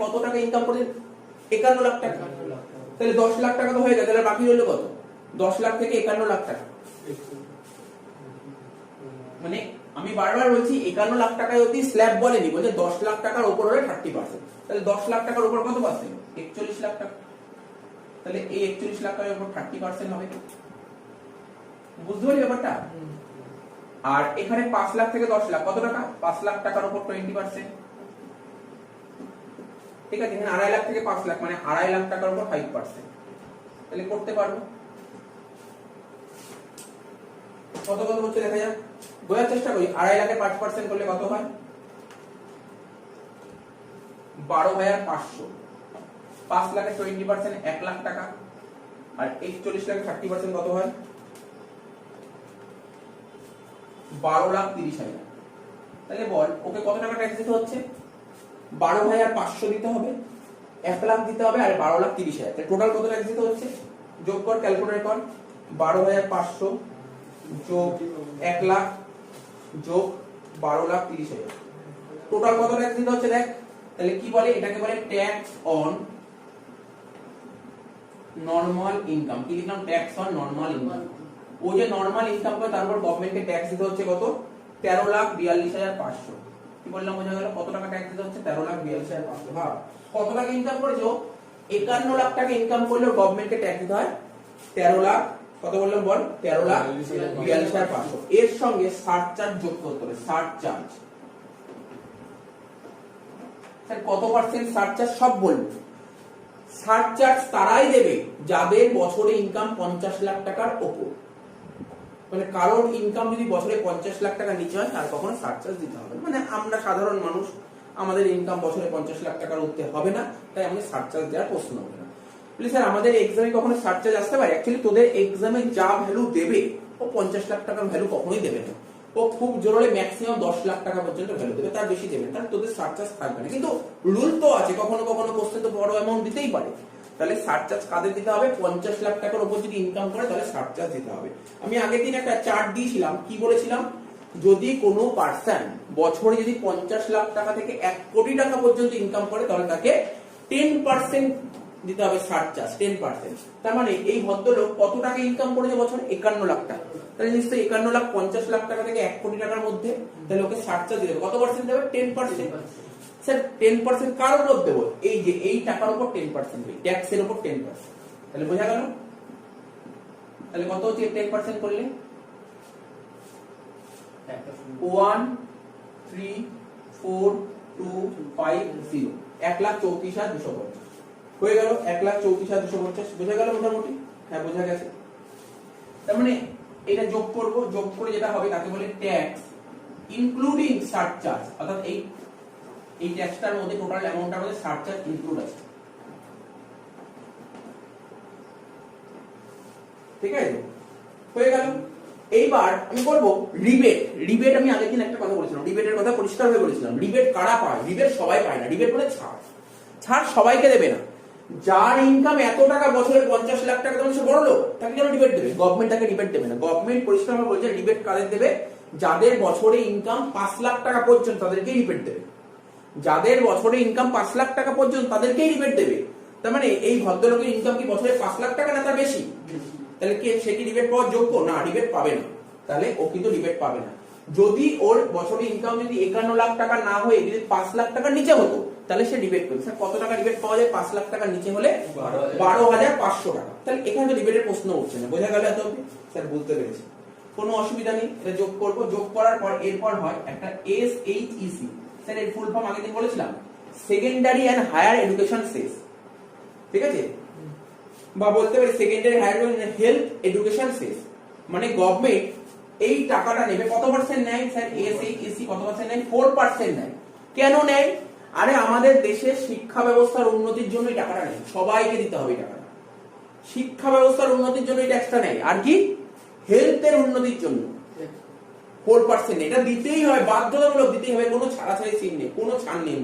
কত টাকা ইনকাম করে? 51 লাখ টাকা। তাহলে 10 লাখ টাকা তো হয়ে গেছে, তাহলে বাকি রইল কত? 10 লাখ থেকে 51 লাখ টাকা। মানে আমি বারবার বলছি 51 লাখ টাকায় অতি স্ল্যাব বলেনি, বলছে 10 লাখ টাকার উপর হলে 30%। তাহলে 10 লাখ টাকার উপর কত পার্সেন্ট? 41 লাখ টাকা। তাহলে এই 41 লাখ টাকার উপর 30% হবে। বুঝতে পারলি ব্যাপারটা? আর এখানে 5 লাখ থেকে 10 লাখ কত টাকা? 5 লাখ টাকার উপর 20%। ঠিক আছে, এখানে 2.5 লাখ থেকে 5 লাখ মানে 2.5 লাখ টাকার উপর 5%। তাহলে করতে পারবো। কত কত হচ্ছে দেখা যাক, বোঝার চেষ্টা করি। 2.5 লাখে 5% করলে কত হয়? 12,500। 5 লাখে 20% 1 লাখ টাকা। আর 41 লাখে 30% কত হয়? 12,30,000। তাহলে বল ওকে কত টাকা ট্যাক্স দিতে হচ্ছে? 12,500 দিতে হবে, 1 লাখ দিতে হবে আর 12,30,000। তাহলে টোটাল কত ট্যাক্স দিতে হচ্ছে? যোগ কর, ক্যালকুলেট কর। 12,500 যোগ 1 লাখ যোগ 12,30,000, টোটাল কত ট্যাক্স দিতে হচ্ছে দেখ। তাহলে কি বলে এটাকে? বলে ট্যাক্স অন নরমাল ইনকাম। কি লিখলাম? Tax on normal income. ও যে নরমাল ইনকাম করে তারপর গভর্নমেন্টকে ট্যাক্স দিতে হচ্ছে কত? 13,42,500। কি বললাম? বোঝা গেল? কত টাকা ট্যাক্স দিতে হচ্ছে? 13,42,500। হ্যাঁ, কত টাকা ইনকাম করেছো? 51 লাখ টাকা ইনকাম করলে গভর্নমেন্টকে ট্যাক্স দিতে হয় 13 লাখ, কত বললাম বল? 13,42,500। এর সঙ্গে সারচার্জ যোগ করতে হবে। সারচার্জ স্যার কত পার্সেন্ট সারচার্জ? সব বলবো। সারচার্জ তারাই দেবে যাদের বছরে ইনকাম 50 লাখ টাকার উপর। মানে কারোর ইনকাম যদি বছরে 50 লাখ টাকা নিচে হয় তার কখনো সারচার্জ দিতে হবে না। মানে আমরা সাধারণ মানুষ, আমাদের ইনকাম বছরে 50 লাখ টাকার উঠতে হবে না, তাই আমাদের সারচার্জ দেওয়ার প্রশ্ন হবে না। বলি স্যার আমাদের এক্সামে কখনো সারচার্জ আসতে পারে? অ্যাকচুয়ালি তোদের এক্সামে যা ভ্যালু দেবে ও 50 লাখ টাকার ভ্যালু কখনোই দেবে না। ও খুব জোরে ম্যাক্সিমাম 10 লাখ টাকা পর্যন্ত ভ্যালু দেবে, তার বেশি দেবে না। তাহলে তোদের সারচার্জ থাকবে না। কিন্তু রুল তো আছে, কখনো কখনো কোশ্চেন তো বড় অ্যামাউন্ট দিতেই পারে। তাহলে সারচার্জ কাদের দিতে হবে? 50 লাখ টাকার উপর যদি ইনকাম করে তাহলে সারচার্জ দিতে হবে। আমি আগের দিন একটা চার্ট দিয়েছিলাম, কি বলেছিলাম? যদি কোনো পার্সন বছরে যদি 50 লাখ টাকা থেকে 1 কোটি টাকা পর্যন্ত ইনকাম করে তাহলে তাকে 10% দিতে হবে সারচার্জ। 10%। তার মানে এই ভদ্রলোক কত টাকা ইনকাম করেছে বছরে? 51 লাখ টাকা। তাহলে নিশ্চয়ই 51 লাখ 50 লাখ টাকা থেকে 1 কোটি টাকার মধ্যে, তাহলে ওকে সারচার্জ দিতে হবে। কত পার্সেন্ট দেবে? 10%। স্যার 10% কার উপর দেবো? এই যে এই টাকার উপর 10% দেবে, ট্যাক্সের উপর 10%। তাহলে বোঝা গেল? তাহলে কত হচ্ছে 10% করলে? 1,3,4,2,5,0 1,34,250 হয়ে গেল। 1,34,250 বোঝা গেল মোটামুটি? হ্যাঁ বোঝা গেছে। তার মানে এটা যোগ করব, যোগ করে যেটা হবে তাকে বলে ট্যাক্স ইনক্লুডিং সারচার্জ। অর্থাৎ এই ট্যাক্সটার মধ্যে টোটাল অ্যামাউন্টটার মধ্যে সারচার্জ ইনক্লুড আছে। ঠিক আছে, হয়ে গেল। এইবার আমি করব রিবেট। রিবেট আমি আগের দিন একটা কথা বলেছিলাম, রিবেটের কথা পরিষ্কার হয়ে বলেছিলাম। রিবেট কারা পায়? রিবেট সবাই পায় না। রিবেট মানে ছাড়। ছাড় সবাইকে দেবে না। যার ইনকাম এত টাকা বছরে 50 লাখ টাকা, তখন সে বড় লোক, তাকে কেন রিবেট দেবে? গভর্নমেন্ট তাকে রিবেট দেবে না। গভর্নমেন্ট পরিষ্কারভাবে বলছে রিবেট কাদের দেবে? যাদের বছরে ইনকাম 5 লাখ টাকা পর্যন্ত তাদেরকে রিবেট দেবে। যাদের বছরে ইনকাম 5 লাখ টাকা পর্যন্ত তাদেরকেই রিবেট দেবে। তার মানে এই ভদ্রলোকের ইনকাম কি বছরে 5 লাখ টাকা না তার বেশি? তাহলে কি সে কি রিবেট পাওয়ার যোগ্য? না, রিবেট পাবে না। তাহলে ও কিন্তু রিবেট পাবে না। যদি ওর বছরে ইনকাম যদি 51 লাখ টাকা না হয়ে যদি 5 লাখ টাকার নিচে হতো তাহলে সে রিবেট পাবে। স্যার কত টাকা রিবেট পাওয়া যায়? 5 লাখ টাকার নিচে হলে 12,500 টাকা। তাহলে এখানে তো রিবেটের প্রশ্ন উঠছে না। বোঝা গেল এত? স্যার বুঝতে পেরেছি, কোনো অসুবিধা নেই। এটা যোগ করব, যোগ করার পর এরপর হয় একটা SHEC। স্যার এর ফুল ফর্ম আগের দিন বলেছিলাম, সেকেন্ডারি এন্ড হায়ার এডুকেশন সেস। ঠিক আছে, বা বলতে পারি সেকেন্ডারি হায়ার হেলথ এডুকেশন সেস। মানে গভর্নমেন্ট এই টাকাটা নেবে। কত পার্সেন্ট নেয় স্যার? SHEC কত পার্সেন্ট নেয়? 4% নেয়। কেন নেয়? আরে আমাদের দেশের শিক্ষা ব্যবস্থার উন্নতির জন্য এই টাকাটা নেয়, সবাইকে দিতে হবে এই টাকাটা। শিক্ষা ব্যবস্থার উন্নতির জন্য এই ট্যাক্সটা নেয়। আর কি? হেলথের উন্নতির জন্য 4%। এটা দিতেই হয়, বাধ্যতামূলক দিতেই হবে, কোনো ছাড়াছাড়ি সিন নেই, কোনো ছাড় নেই।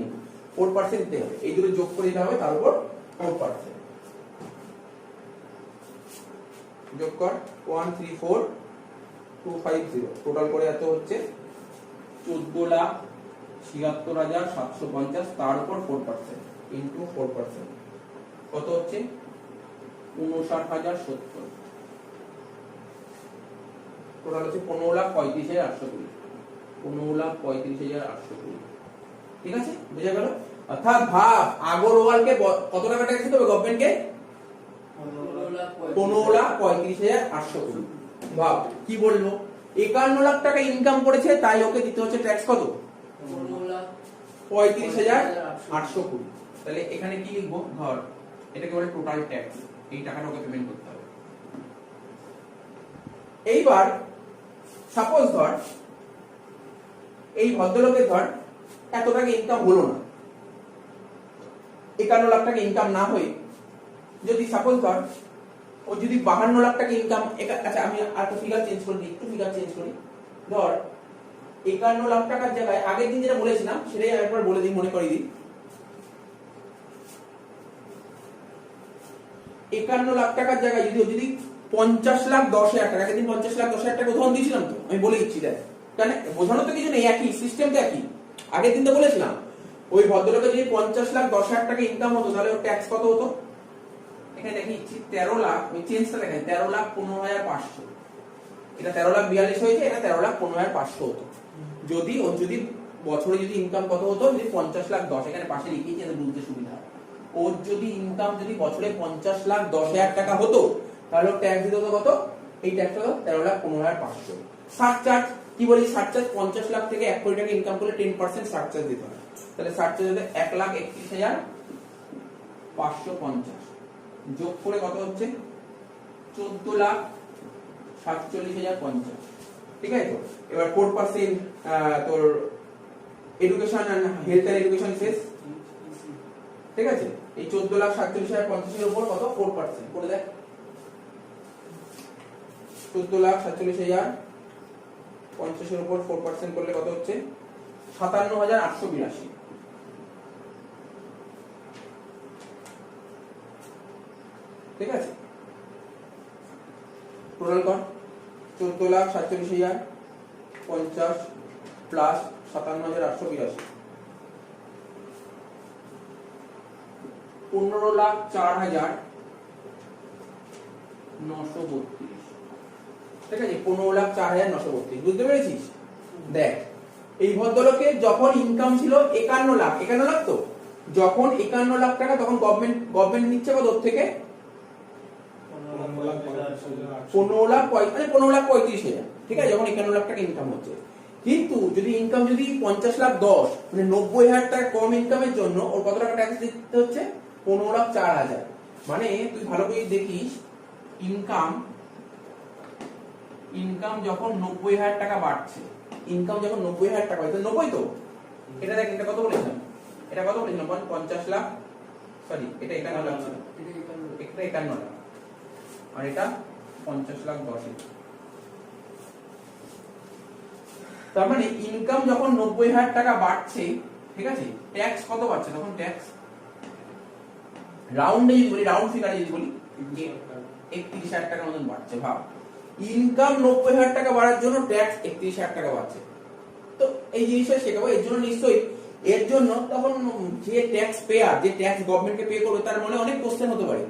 4% দিতে হবে। এই দুটো যোগ করে দিতে হবে, তার উপর 4%। যোগ কর, 1,34,250 টোটাল করে এত হচ্ছে 14,76,750, তার উপর 4% ইন্টু 4%। কত হচ্ছে 59,070, টোটাল হচ্ছে 15,35,820, 15,35,820। ঠিক আছে, বুঝা গেল? অর্থাৎ ভাব আগরওয়ালকে কত টাকা ট্যাক্স দিতে হবে গভর্নমেন্টকে? 15,35,820। ভাব কি বললো, 51 লাখ টাকা ইনকাম করেছে, তাই ওকে দিতে হচ্ছে ট্যাক্স কত? 35,820। তাহলে এখানে কি লিখবো, ধর এটাকে বলে টোটাল ট্যাক্স, এই টাকাটা ওকে পেমেন্ট করতে হবে। এইবার সাপোজ ধর এই ভদ্রলোকের ধর এত টাকা ইনকাম হলো না, 51 লাখ টাকা ইনকাম না হয়ে যদি সাপোজ ধর ও যদি 52 লাখ টাকা ইনকাম, আচ্ছা আমি আর ফিগার চেঞ্জ করি, একটু ফিগার চেঞ্জ করি, ধর 51 লাখ টাকার জায়গায় আগের দিন যেটা বলেছিলাম সেটাই একবার বলে দিই, মনে করিয়ে দিই। 51 লাখ টাকার জায়গায় যদি 50,10,000 টাকা, আগের দিন 50,10,000 টাকা উদাহরণ দিয়েছিলাম তো, আমি বলে দিচ্ছি দেখ, কারণ বোঝানো তো কিছু নেই, একই সিস্টেম তো একই, আগের দিন তো বলেছিলাম। ওই ভদ্রলোকের যদি 50,10,000 টাকা ইনকাম হতো, তাহলে ওর ট্যাক্স কত হতো? এখানে দেখিয়েছি 13 লাখ, আমি চেঞ্জটা দেখাই, 13,15,500। এটা 13,42,000 হয়েছে, এটা 13,15,500 হতো। যদি বছরে যদি ইনকাম কত হতো, যদি 50,10,000, এখানে পাশে লিখিয়েছি যাতে বুঝতে সুবিধা হয়। ওর যদি ইনকাম যদি বছরে 50,10,000 টাকা হতো, তাহলে ট্যাক্স দিতে হতো কত? এই ট্যাক্স হতো 13,15,500। সারচার্জ কি বলি, সারচার্জ 50 লাখ থেকে 1 কোটি টাকা ইনকাম করলে 10% সারচার্জ দিতে হয়। তাহলে সারচার্জ হতে 1,31,550 যোগ করে কত হচ্ছে 14,47,050। ঠিক আছে তো, এবার 4% তোর education and health and education শেষ। ঠিক আছে, এই 14,47,050 এর উপর কত 4% করে দেখ, 14,47,050 এর উপর 4% করলে কত হচ্ছে 57,882। ঠিক আছে, টোটাল কর 14,47,050 প্লাস 57,882, 15,04,932। ঠিক আছে, 15,04,932, বুঝতে পেরেছিস? দেখ এই ভদ্রলোকে যখন ইনকাম ছিল 51 লাখ, 51 লাখ তো, যখন 51 লাখ টাকা, তখন গভর্নমেন্ট নিচ্ছে কত থেকে 15,35,000। ঠিক আছে, যখন 51 লাখ টাকা ইনকাম হচ্ছে। কিন্তু যদি ইনকাম যদি 50,10,000, মানে 90,000 টাকা কম ইনকামের জন্য ওর কত টাকা ট্যাক্স দিতে হচ্ছে 15,04,000। মানে তুই ভালো করে দেখিস, ইনকাম যখন 90,000 টাকা বাড়ছে, ইনকাম যখন 90,000 টাকা হয়, 90 তো, এটা দেখ, এটা কত বলেছিলাম, এটা কত বলেছিলাম 50 লাখ, সরি এটা 51 লাখ ছিল, এটা 51 লাখ, আর এটা 50,10,000। তার মানে ইনকাম যখন 90,000 টাকা বাড়ছে, ঠিক আছে, ট্যাক্স কত বাড়ছে তখন? ট্যাক্স রাউন্ডে যদি বলি, রাউন্ড ফিগারে যদি বলি 31,000 টাকার মতন বাড়ছে। ভাব, ইনকাম 90,000 টাকা বাড়ার জন্য ট্যাক্স 31,000 টাকা বাড়ছে। তো এই জিনিসটা শেখাবো, এর জন্য নিশ্চয়ই, এর জন্য তখন যে ট্যাক্স পেয়ার, যে ট্যাক্স গভর্নমেন্টকে পে করবে, তার মনে অনেক কোশ্চেন হতে পারে,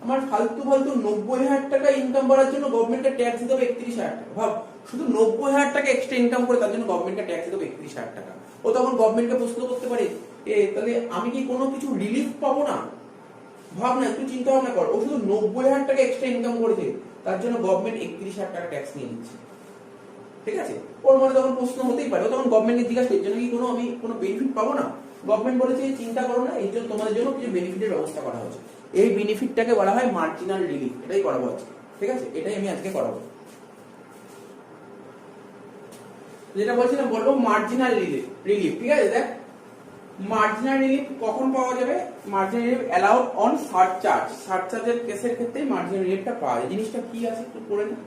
আমার ফালতু 90,000 টাকা ইনকাম বাড়ার জন্য গভর্নমেন্টকে ট্যাক্স দিতে হবে 31,000 টাকা। ভাব, শুধু 90,000 টাকা এক্সট্রা ইনকাম করে তার জন্য গভর্নমেন্টকে ট্যাক্স দিতে হবে 31,000 টাকা। ও তখন গভর্নমেন্টকে প্রশ্ন করতে পারে, তাহলে আমি কি কোনো কিছু রিলিফ পাবো না? ভাব না, একটু চিন্তা ভাবনা কর, ও শুধু 90,000 টাকা এক্সট্রা ইনকাম করেছে, তার জন্য গভর্নমেন্ট 31,000 টাকা ট্যাক্স নিয়ে নিচ্ছে। ঠিক আছে, ওর মনে তখন প্রশ্ন হতেই পারে, ও তখন গভর্নমেন্টকে জিজ্ঞাসা, এর জন্য কি আমি কোনো বেনিফিট পাবো না? গভর্নমেন্ট বলেছে চিন্তা করো না, এর জন্য তোমাদের জন্য কিছু বেনিফিটের ব্যবস্থা করা হয়েছে। এই বেনিফিটটাকে বলা হয় মার্জিনাল রিলিফ। এটাই করাবো আজকে। ঠিক আছে, এটাই আমি আজকে করাবো। যেটা বলছিলাম, বলবো মার্জিনাল রিলিফ। ঠিক আছে, দেখ মার্জিনাল রিলিফ কখন পাওয়া যাবে? Marginal relief allowed on surcharge, সারচার্জের কেসের ক্ষেত্রে মার্জিনাল রিলিফটা পাওয়া যায়। জিনিসটা কি আছে একটু পড়ে না,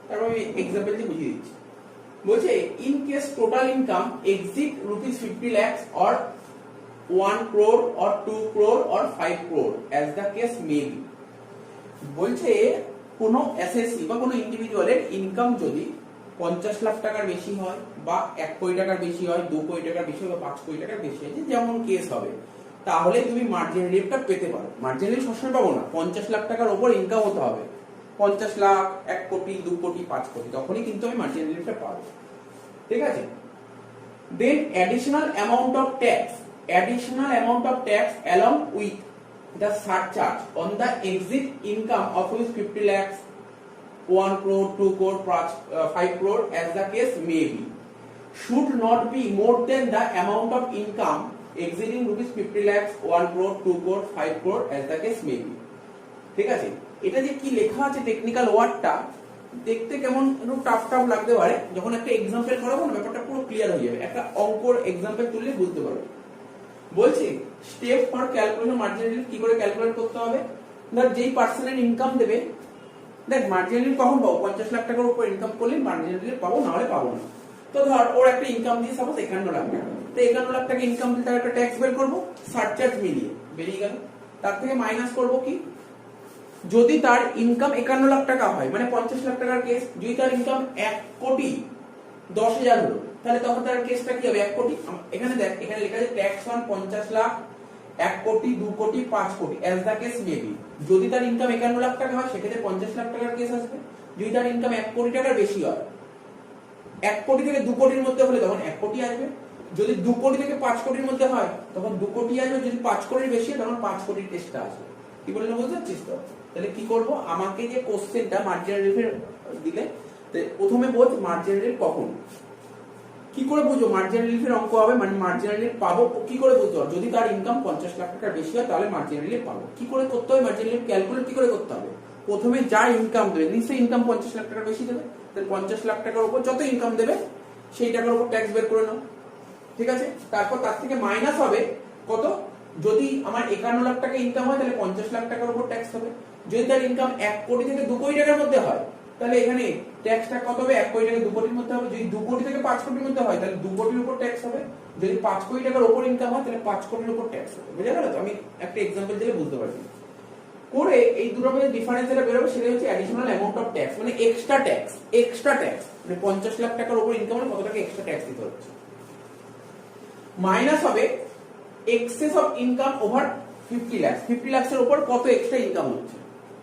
তারপর আমি এক্সাম্পল দিয়ে বুঝিয়ে দিচ্ছি। বলছে in case total income exceed ₹50 lakhs or 1 crore or 2 crore or 5 crore as the case may be। বলছে কোনো এসএসসি বা কোনো ইন্ডিভিজুয়ালের ইনকাম যদি 50 লাখ টাকার বেশি হয়, বা 1 কোটি টাকার বেশি হয়, 2 কোটি টাকার বেশি হয়, বা 5 কোটি টাকার বেশি হয়, যেমন কেস হবে, তাহলে তুমি মার্জিনাল রিলিফটা পেতে পারো। মার্জিনাল রিলিফ সবসময় পাবো না, 50 লাখ টাকার উপর ইনকাম হতে হবে, 50 লাখ, 1 কোটি, 2 কোটি, 5 কোটি, তখনই কিন্তু আমি মার্জিনাল রিলিফটা পাবো। ঠিক আছে? Then additional amount of tax along with the surcharge on the exit income of which 50 lakhs, 1 crore, 2 crore, 5 crore as the case may be should not be more than the amount of income exceeding rupees 50 lakhs, 1 crore, 2 crore, 5 crore as the case may be। ঠিক আছে? এটা যে কি লেখা আছে technical ওয়ার্ডটা দেখতে কেমন একটু টাফ লাগতে পারে, যখন একটা এক্সাম্পল করাবো না ব্যাপারটা পুরো ক্লিয়ার হয়ে যাবে। একটা অঙ্কর এক্সাম্পল তুললে বুঝতে পারবে। বলছি step for calculation marginal relief কি করে ক্যালকুলেট করতে হবে। ধর যেই পার্সনের ইনকাম দেবে, দেখ মার্জিনাল রিলিফ কখন পাবো, 50 লাখ টাকার উপর ইনকাম করলে মার্জিনাল রিলিফ পাবো, না হলে পাবো না। তো ধর ওর একটা ইনকাম দিয়ে সাপোজ 51 লাখ টাকা, তো 51 লাখ টাকা ইনকাম দিয়ে তার একটা ট্যাক্স বের করবো, সারচার্জ মিলিয়ে বেরিয়ে গেল। তার থেকে মাইনাস করবো কি, যদি তার ইনকাম 51 লাখ টাকা হয়, মানে 50 লাখ টাকার কেস, যদি তার ইনকাম 1 কোটি 10,000 হলো, তাহলে তখন তার কেসটা কি হবে, 1 কোটি। এখানে দেখ, এখানে লেখা আছে ট্যাক্স অন 50 লাখ, 1 কোটি, 2 কোটি, 5 কোটি as the case may be. যদি তার ইনকাম 51 লাখ টাকা হয় সেক্ষেত্রে 50 লাখ টাকার কেস আসবে। যদি তার ইনকাম 1 কোটি টাকার বেশি হয়, 1 কোটি থেকে 2 কোটির মধ্যে হলে তখন 1 কোটি আসবে। যদি 2 কোটি থেকে 5 কোটির মধ্যে হয় তখন 2 কোটি আসবে। যদি 5 কোটির বেশি হয় তখন 5 কোটির টেস্টটা আসবে। কি বললাম বুঝতে পারছিস তো? তাহলে কি করব, আমাকে যে কোশ্চেনটা মার্জিনাল রিলিফের দিলে, প্রথমে বোঝ মার্জিনাল রিলিফ কখন, কি করে বুঝবো মার্জিনাল রিলিফের অঙ্ক হবে, মানে মার্জিনাল রিলিফ পাবো কি করে বুঝতে পারবো। যদি তার ইনকাম 50 লাখ টাকার বেশি হয় তাহলে মার্জিনাল রিলিফ পাবো। কি করে করতে হবে মার্জিনাল রিলিফ ক্যালকুলেট, কি করে করতে হবে, প্রথমে যা ইনকাম দেবে, নিশ্চয়ই ইনকাম 50 লাখ টাকার বেশি দেবে, তাহলে 50 লাখ টাকার উপর যত ইনকাম দেবে সেই টাকার উপর ট্যাক্স বের করে নাও। ঠিক আছে? তারপর তার থেকে মাইনাস হবে কত, যদি আমার 51 লাখ টাকা ইনকাম হয় তাহলে 50 লাখ টাকার উপর ট্যাক্স হবে। যদি তার ইনকাম 1 কোটি থেকে 2 কোটি টাকার মধ্যে হয় তাহলে এখানে ট্যাক্সটা কত হবে, 1 কোটি থেকে 2 কোটির মধ্যে হবে। যদি 2 কোটি থেকে 5 কোটির মধ্যে হয় তাহলে 2 কোটির উপর ট্যাক্স হবে। যদি 5 কোটি টাকার উপর ইনকাম হয় তাহলে 5 কোটির উপর ট্যাক্স হবে। বুঝা গেল তো? আমি একটা এক্সাম্পল দিলে বুঝতে পারছি। করে এই দুটোর মধ্যে ডিফারেন্স যেটা বের হবে সেটা হচ্ছে অ্যাডিশনাল অ্যামাউন্ট অফ ট্যাক্স, মানে এক্সট্রা ট্যাক্স, মানে 50 লাখ টাকার উপর ইনকাম হলে কত টাকা এক্সট্রা ট্যাক্স দিতে হচ্ছে। মাইনাস হবে access of income over 50 lakh, 50 লাখের উপর কত এক্সট্রা ইনকাম হচ্ছে,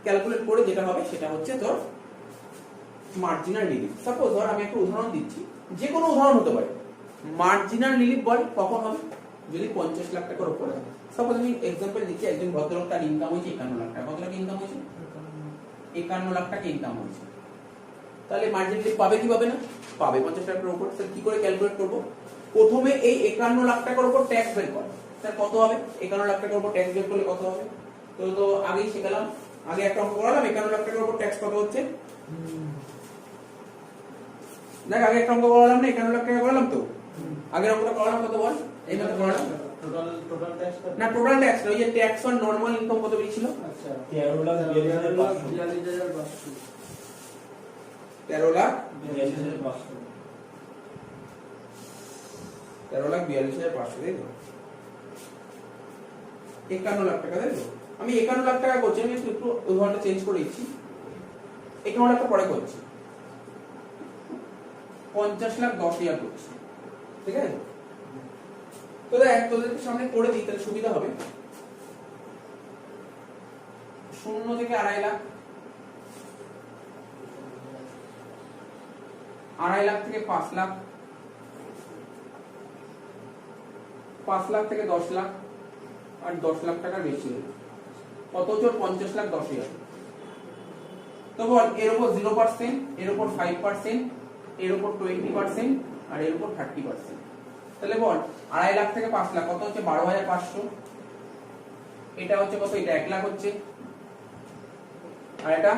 ক্যালকুলেট করে যেটা হবে সেটা হচ্ছে তোর মার্জিনাল রিলিফ। সাপোজ ধর আমি একটা উদাহরণ দিচ্ছি, যে কোনো উদাহরণ হতে পারে। মার্জিনাল রিলিফ বল কখন হবে, যদি 50 লাখ টাকার উপরে হবে। সাপোজ আমি এক্সাম্পল দিচ্ছি, একজন ভদ্রলোক তার ইনকাম হয়েছে 51 লাখ টাকা। কত লাখ ইনকাম হয়েছে, 51 লাখ টাকা ইনকাম হয়েছে। তাহলে মার্জিনাল রিলিফ পাবে কি পাবে না, পাবে 50 লাখ টাকার উপর। কি করে ক্যালকুলেট করব, প্রথমে এই 51 লাখ টাকার উপর ট্যাক্স বের কর। তাহলে কত হবে, 51 লাখ টাকার উপর ট্যাক্স বের করলে কত হবে, তো আগেই শিখলাম, আগে একটা অঙ্ক করালাম। 51 লাখ টাকার উপর ট্যাক্স কত হচ্ছে, দেখ আগে একটা অঙ্ক করালাম না, 51 লাখ টাকা করালাম তো, আগের অঙ্কটা করালাম কত বল, এই মত করালাম টোটাল ট্যাক্স না, টোটাল ট্যাক্স ওই যে ট্যাক্স অন নরমাল ইনকাম কত বেরিয়েছিল, আচ্ছা 13,42,500 13,42,500 তাই তো, 51 লাখ টাকা তাই তো। আমি 51 লাখ টাকা করছি, আমি একটু উদাহরণটা চেঞ্জ করে দিচ্ছি, 51 লাখ টাকা পরে করছি, 50,10,000 করছি। ঠিক আছে? তো দেখ তোদের সামনে করে দিই তাহলে সুবিধা হবে। 0 থেকে 2.5 লাখ, 2.5 লাখ থেকে 5 লাখ, 5 লাখ থেকে 10 লাখ, আর 10 লাখ টাকার বেশি হলো কত হচ্ছে, 50,10,000। তো বল এর উপর 0%, এর উপর 5%, এর উপর 20%, আর এর উপর 30%। তাহলে বল 2.5 লাখ থেকে 5 লাখ কত হচ্ছে, 12,500। এটা হচ্ছে কত, এটা 1 লাখ হচ্ছে। আর এটা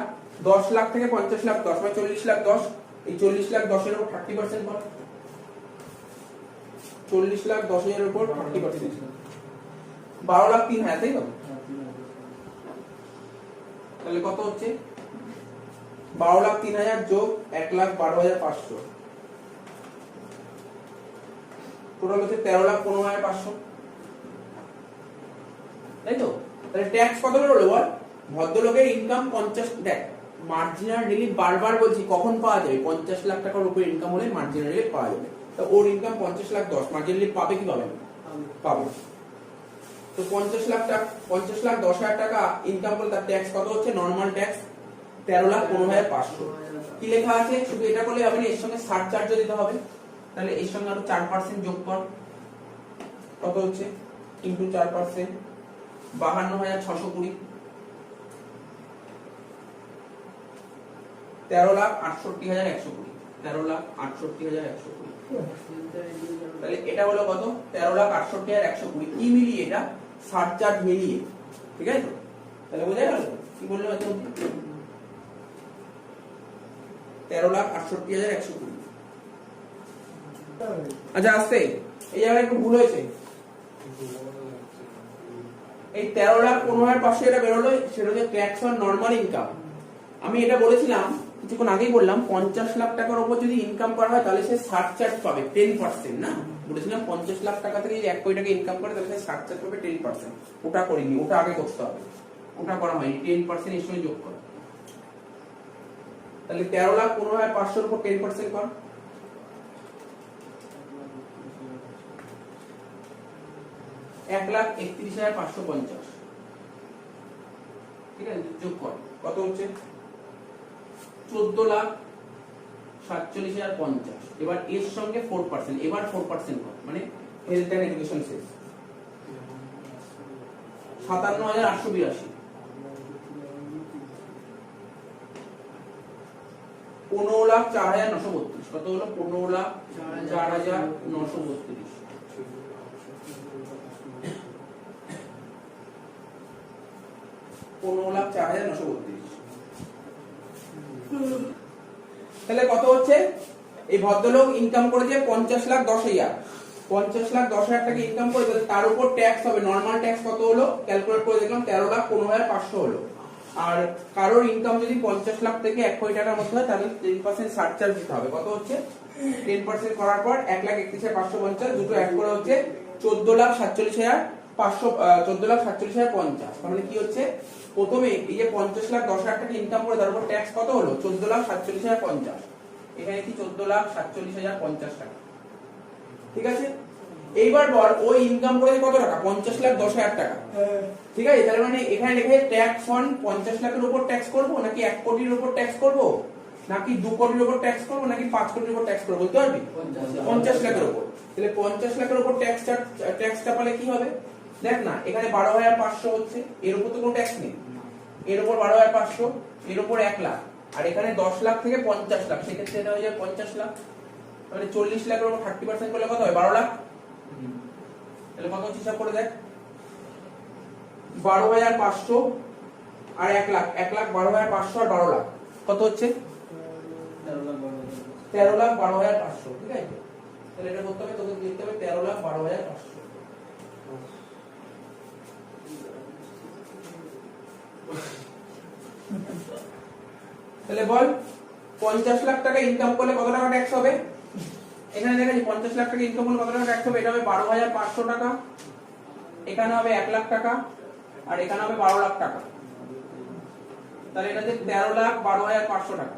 10 লাখ থেকে 50 লাখ 10 মানে 40 লাখ 10, এই 40 লাখ 10 এর উপর 30% বল, 40 লাখ 10 এর উপর 30%, 12 লাখ 3,000 তাই তো। তাহলে কত হচ্ছে, 12 লাখ 3,000 যোগ 1,12,500, টোটাল হচ্ছে 13,15,500 তাই তো। তাহলে ট্যাক্স কত হলো বল, ভদ্রলোকের ইনকাম 50, দেখ মার্জিনাল রিলিফ বারবার বলছি কখন পাওয়া যাবে, 50 লাখ টাকার উপর ইনকাম হলে মার্জিনাল রিলিফ পাওয়া যাবে। তো ওর ইনকাম 50 লাখ 10, মার্জিনাল রিলিফ পাবে কি পাবে না, পাবে। তো 50 লাখ টাকা 50,10,000 টাকা ইনকাম করলে তার ট্যাক্স কত হচ্ছে? Normal tax 13,15,500। কি লেখা আছে? শুধু এটা করলে হবে না, এর সঙ্গে সারচার্জও দিতে হবে। তাহলে এর সঙ্গে আরো 4% যোগ কর, কত হচ্ছে? ইনটু 4%, 52,620, 13,68,120, 13,68,120। তাহলে এটা হলো কত? 13,68,120। কি মিলিয়ে? এটা সারচার্জ মিলিয়ে, ঠিক আছে? তাহলে বোঝা গেল কি বললো? 13,68,120। আচ্ছা আসতে এই জায়গায় একটু ভুল হয়েছে। এই 13,15,500 এটা বেরোলো, সেটা হচ্ছে ট্যাক্স অন নরমাল ইনকাম। আমি এটা বলেছিলাম কিছুক্ষণ আগেই বললাম, 50 লাখ টাকার উপর যদি ইনকাম করা হয় তাহলে সে সারচার্জ পাবে 10%, না? বলেছিলাম 50 লাখ টাকা থেকে যদি 1 কোটি টাকা ইনকাম করে তাহলে সে সারচার্জ পাবে 10%। ওটা করিনি, ওটা আগে করতে হবে, ওটা করা হয়নি। 10% এর সঙ্গে যোগ কর। তাহলে 13,15,500 উপর 10% কর। 1,31,550, ঠিক আছে? যোগ কর, কত হচ্ছে? 14,47,050। এবার এর সঙ্গে 4%, এবার 4% কর, মানে হেলথ এন্ড এডুকেশন শেষ। 57,882। 15,04,932। কত হলো? 15,04,932। 15,04,932। তাহলে কত হচ্ছে? এই ভদ্রলোক ইনকাম করেছে 50,10,000। 50,10,000 টাকা ইনকাম করে, তার উপর ট্যাক্স হবে। নরমাল ট্যাক্স কত হলো? ক্যালকুলেট করে দেখলাম 13,15,500 হলো। আর কারোর ইনকাম যদি 50 লাখ থেকে 1 কোটি টাকার মধ্যে হয় তাহলে 10% সারচার্জ দিতে হবে। কত হচ্ছে? 10% করার পর 1,31,550, দুটো অ্যাড করে হচ্ছে 14,47,500, 14,47,050। তার মানে কি হচ্ছে? প্রথমে এই যে 50,10,000 টাকা ইনকাম করে তার উপর ট্যাক্স কত হলো? 14,47,050। এখানে কি 14,47,050 টাকা, ঠিক আছে? এইবার বল ওই ইনকাম করে কত টাকা? 50,10,000 টাকা, ঠিক আছে? তার মানে এখানে লেখা আছে ট্যাক্স অন 50 লাখের উপর ট্যাক্স করব, নাকি 1 কোটির উপর ট্যাক্স করব, নাকি 2 কোটির উপর ট্যাক্স করব, নাকি 5 কোটির উপর ট্যাক্স করব? বলতে পারবি? 50 লাখের উপর। তাহলে 50 লাখের উপর ট্যাক্স চাপালে কি হবে? দেখ না, এখানে 12,500 হচ্ছে, এর উপর তো কোনো ট্যাক্স নেই। এর উপর 12,500, এর উপর 1 লাখ, আর এখানে 10 লাখ থেকে 50 লাখ, সেক্ষেত্রে এটা হয়ে যায় 50 লাখ। তাহলে 40 লাখের উপর 30% করলে কত হয়? 12 লাখ। তাহলে কত হচ্ছে হিসাব করে দেখ। 12,500 আর 1 লাখ, 1 লাখ 12,500 আর 12 লাখ কত হচ্ছে? 13,12,500, ঠিক আছে? তাহলে এটা করতে হবে, তোকে লিখতে হবে 13,12,500। তাহলে বল 50 লাখ টাকা ইনকাম করলে কত টাকা ট্যাক্স হবে? এখানে দেখাচ্ছি 50 লাখ টাকা ইনকাম করলে কত টাকা ট্যাক্স হবে। এটা হবে 12,500 টাকা, এখানে হবে 1 লাখ টাকা, আর এখানে হবে 12 লাখ টাকা। তাহলে এটা হচ্ছে 13,12,500 টাকা।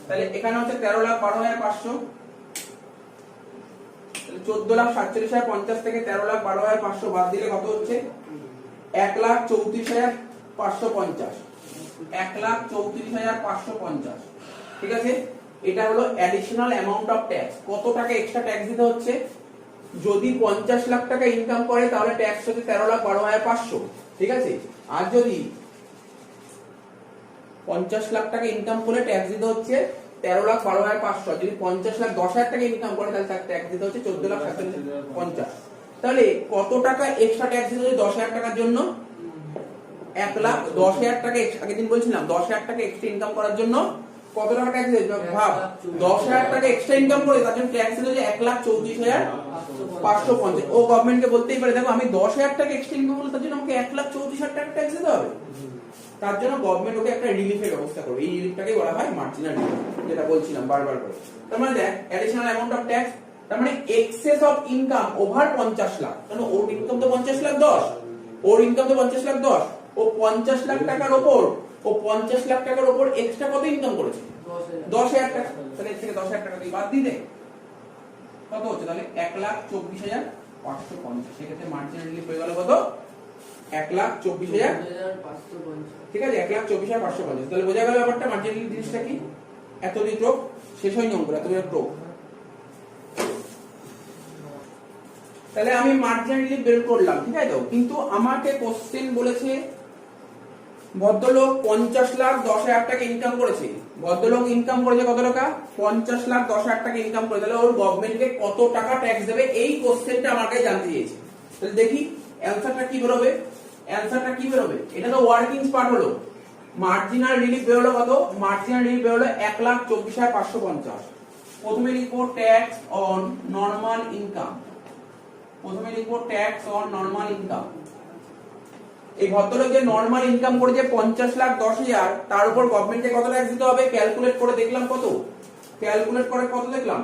তাহলে এখানে হচ্ছে 13,12,500, তাহলে 14,47,050 থেকে 13,12,500 বাদ দিলে কত হচ্ছে? 1,34,550, 1,34,550, ঠিক আছে? এটা হলো অ্যাডিশনাল অ্যামাউন্ট অফ ট্যাক্স। কত টাকা এক্সট্রা ট্যাক্স দিতে হচ্ছে? যদি 50 লাখ টাকা ইনকাম করে তাহলে ট্যাক্স হচ্ছে 13,12,500, ঠিক আছে? আর যদি 50 লাখ টাকা ইনকাম করে ট্যাক্স দিতে হচ্ছে 13,12,500। যদি 50,10,000 টাকা ইনকাম করে তাহলে তার ট্যাক্স দিতে হচ্ছে 14,47,50। তাহলে কত টাকা এক্সট্রা ট্যাক্স দিতে হচ্ছে 10,000 টাকার জন্য? 1,10,000 টাকা। আগের দিন বলছিলাম 10,000 টাকা এক্সট্রা ইনকাম করার জন্য কত টাকা ট্যাক্স দিতে হবে? ভাব, 10,000 টাকা এক্সট্রা ইনকাম করে তার জন্য ট্যাক্স দিতে হচ্ছে 1,34,550। ও গভর্নমেন্টকে বলতেই পারে, দেখো আমি 10,000 টাকা এক্সট্রা ইনকাম করলে তার জন্য আমাকে 1,34,000 টাকা ট্যাক্স দিতে হবে। তার জন্য গভর্নমেন্ট ওকে একটা রিলিফের ব্যবস্থা করবে। এই রিলিফটাকে বলা হয় মার্জিনাল রিলিফ, যেটা বলছিলাম বারবার করে। তার মানে দেখ, অ্যাডিশনাল অ্যামাউন্ট অফ ট্যাক্স, তার মানে access of income over 50 lakh. কারণ ওর ইনকাম তো 50 লাখ 10, ওর ইনকাম তো 50 লাখ 10, ও 50 লাখ টাকার উপর, ও 50 লাখ টাকার উপর এক্সট্রা কত ইনকাম করেছে? 10,000 টাকা। তাহলে এর থেকে 10,000 টাকা তুই বাদ দিয়ে দে, কত হচ্ছে? তাহলে 1,24,500 550, সেক্ষেত্রে মার্জিনাল রিলিফ হয়ে গেল কত? 1,24,000। 550। ঠিক আছে, 1,24,550। তাহলে বোঝা গেল ব্যাপারটা, মার্জিনাল রিলিফ জিনিসটা কি। এতদিন টোপ শেষ হয়নি অঙ্ক, এতদিন টোপ। তাহলে আমি মার্জিনাল রিলিফ বের করলাম, ঠিক আছে তো। কিন্তু আমাকে কোশ্চেন বলেছে ভদ্রলোক 50,10,000 টাকা ইনকাম করেছে। ভদ্রলোক ইনকাম করেছে কত টাকা? 50,10,000 টাকা ইনকাম করে। তাহলে ওর গভর্নমেন্টকে কত টাকা ট্যাক্স দেবে, এই কোশ্চেনটা আমাকে জানতে চেয়েছে। তাহলে দেখি অ্যানসারটা কি বেরোবে। অ্যানসারটা কি বেরোবে? এটা তো ওয়ার্কিং পার্ট হলো। মার্জিনাল রিলিফ বেরোলো কত? মার্জিনাল রিলিফ বেরোলো 1,24,550। প্রথমে লিখবো ট্যাক্স অন নরমাল ইনকাম। প্রথমে লিখবো ট্যাক্স অন নরমাল ইনকাম। এই ভদ্রলোক যে নরমাল ইনকাম করেছে 50,10,000, তার উপর গভর্নমেন্টকে কত ট্যাক্স দিতে হবে? ক্যালকুলেট করে দেখলাম কত, ক্যালকুলেট করে কত দেখলাম,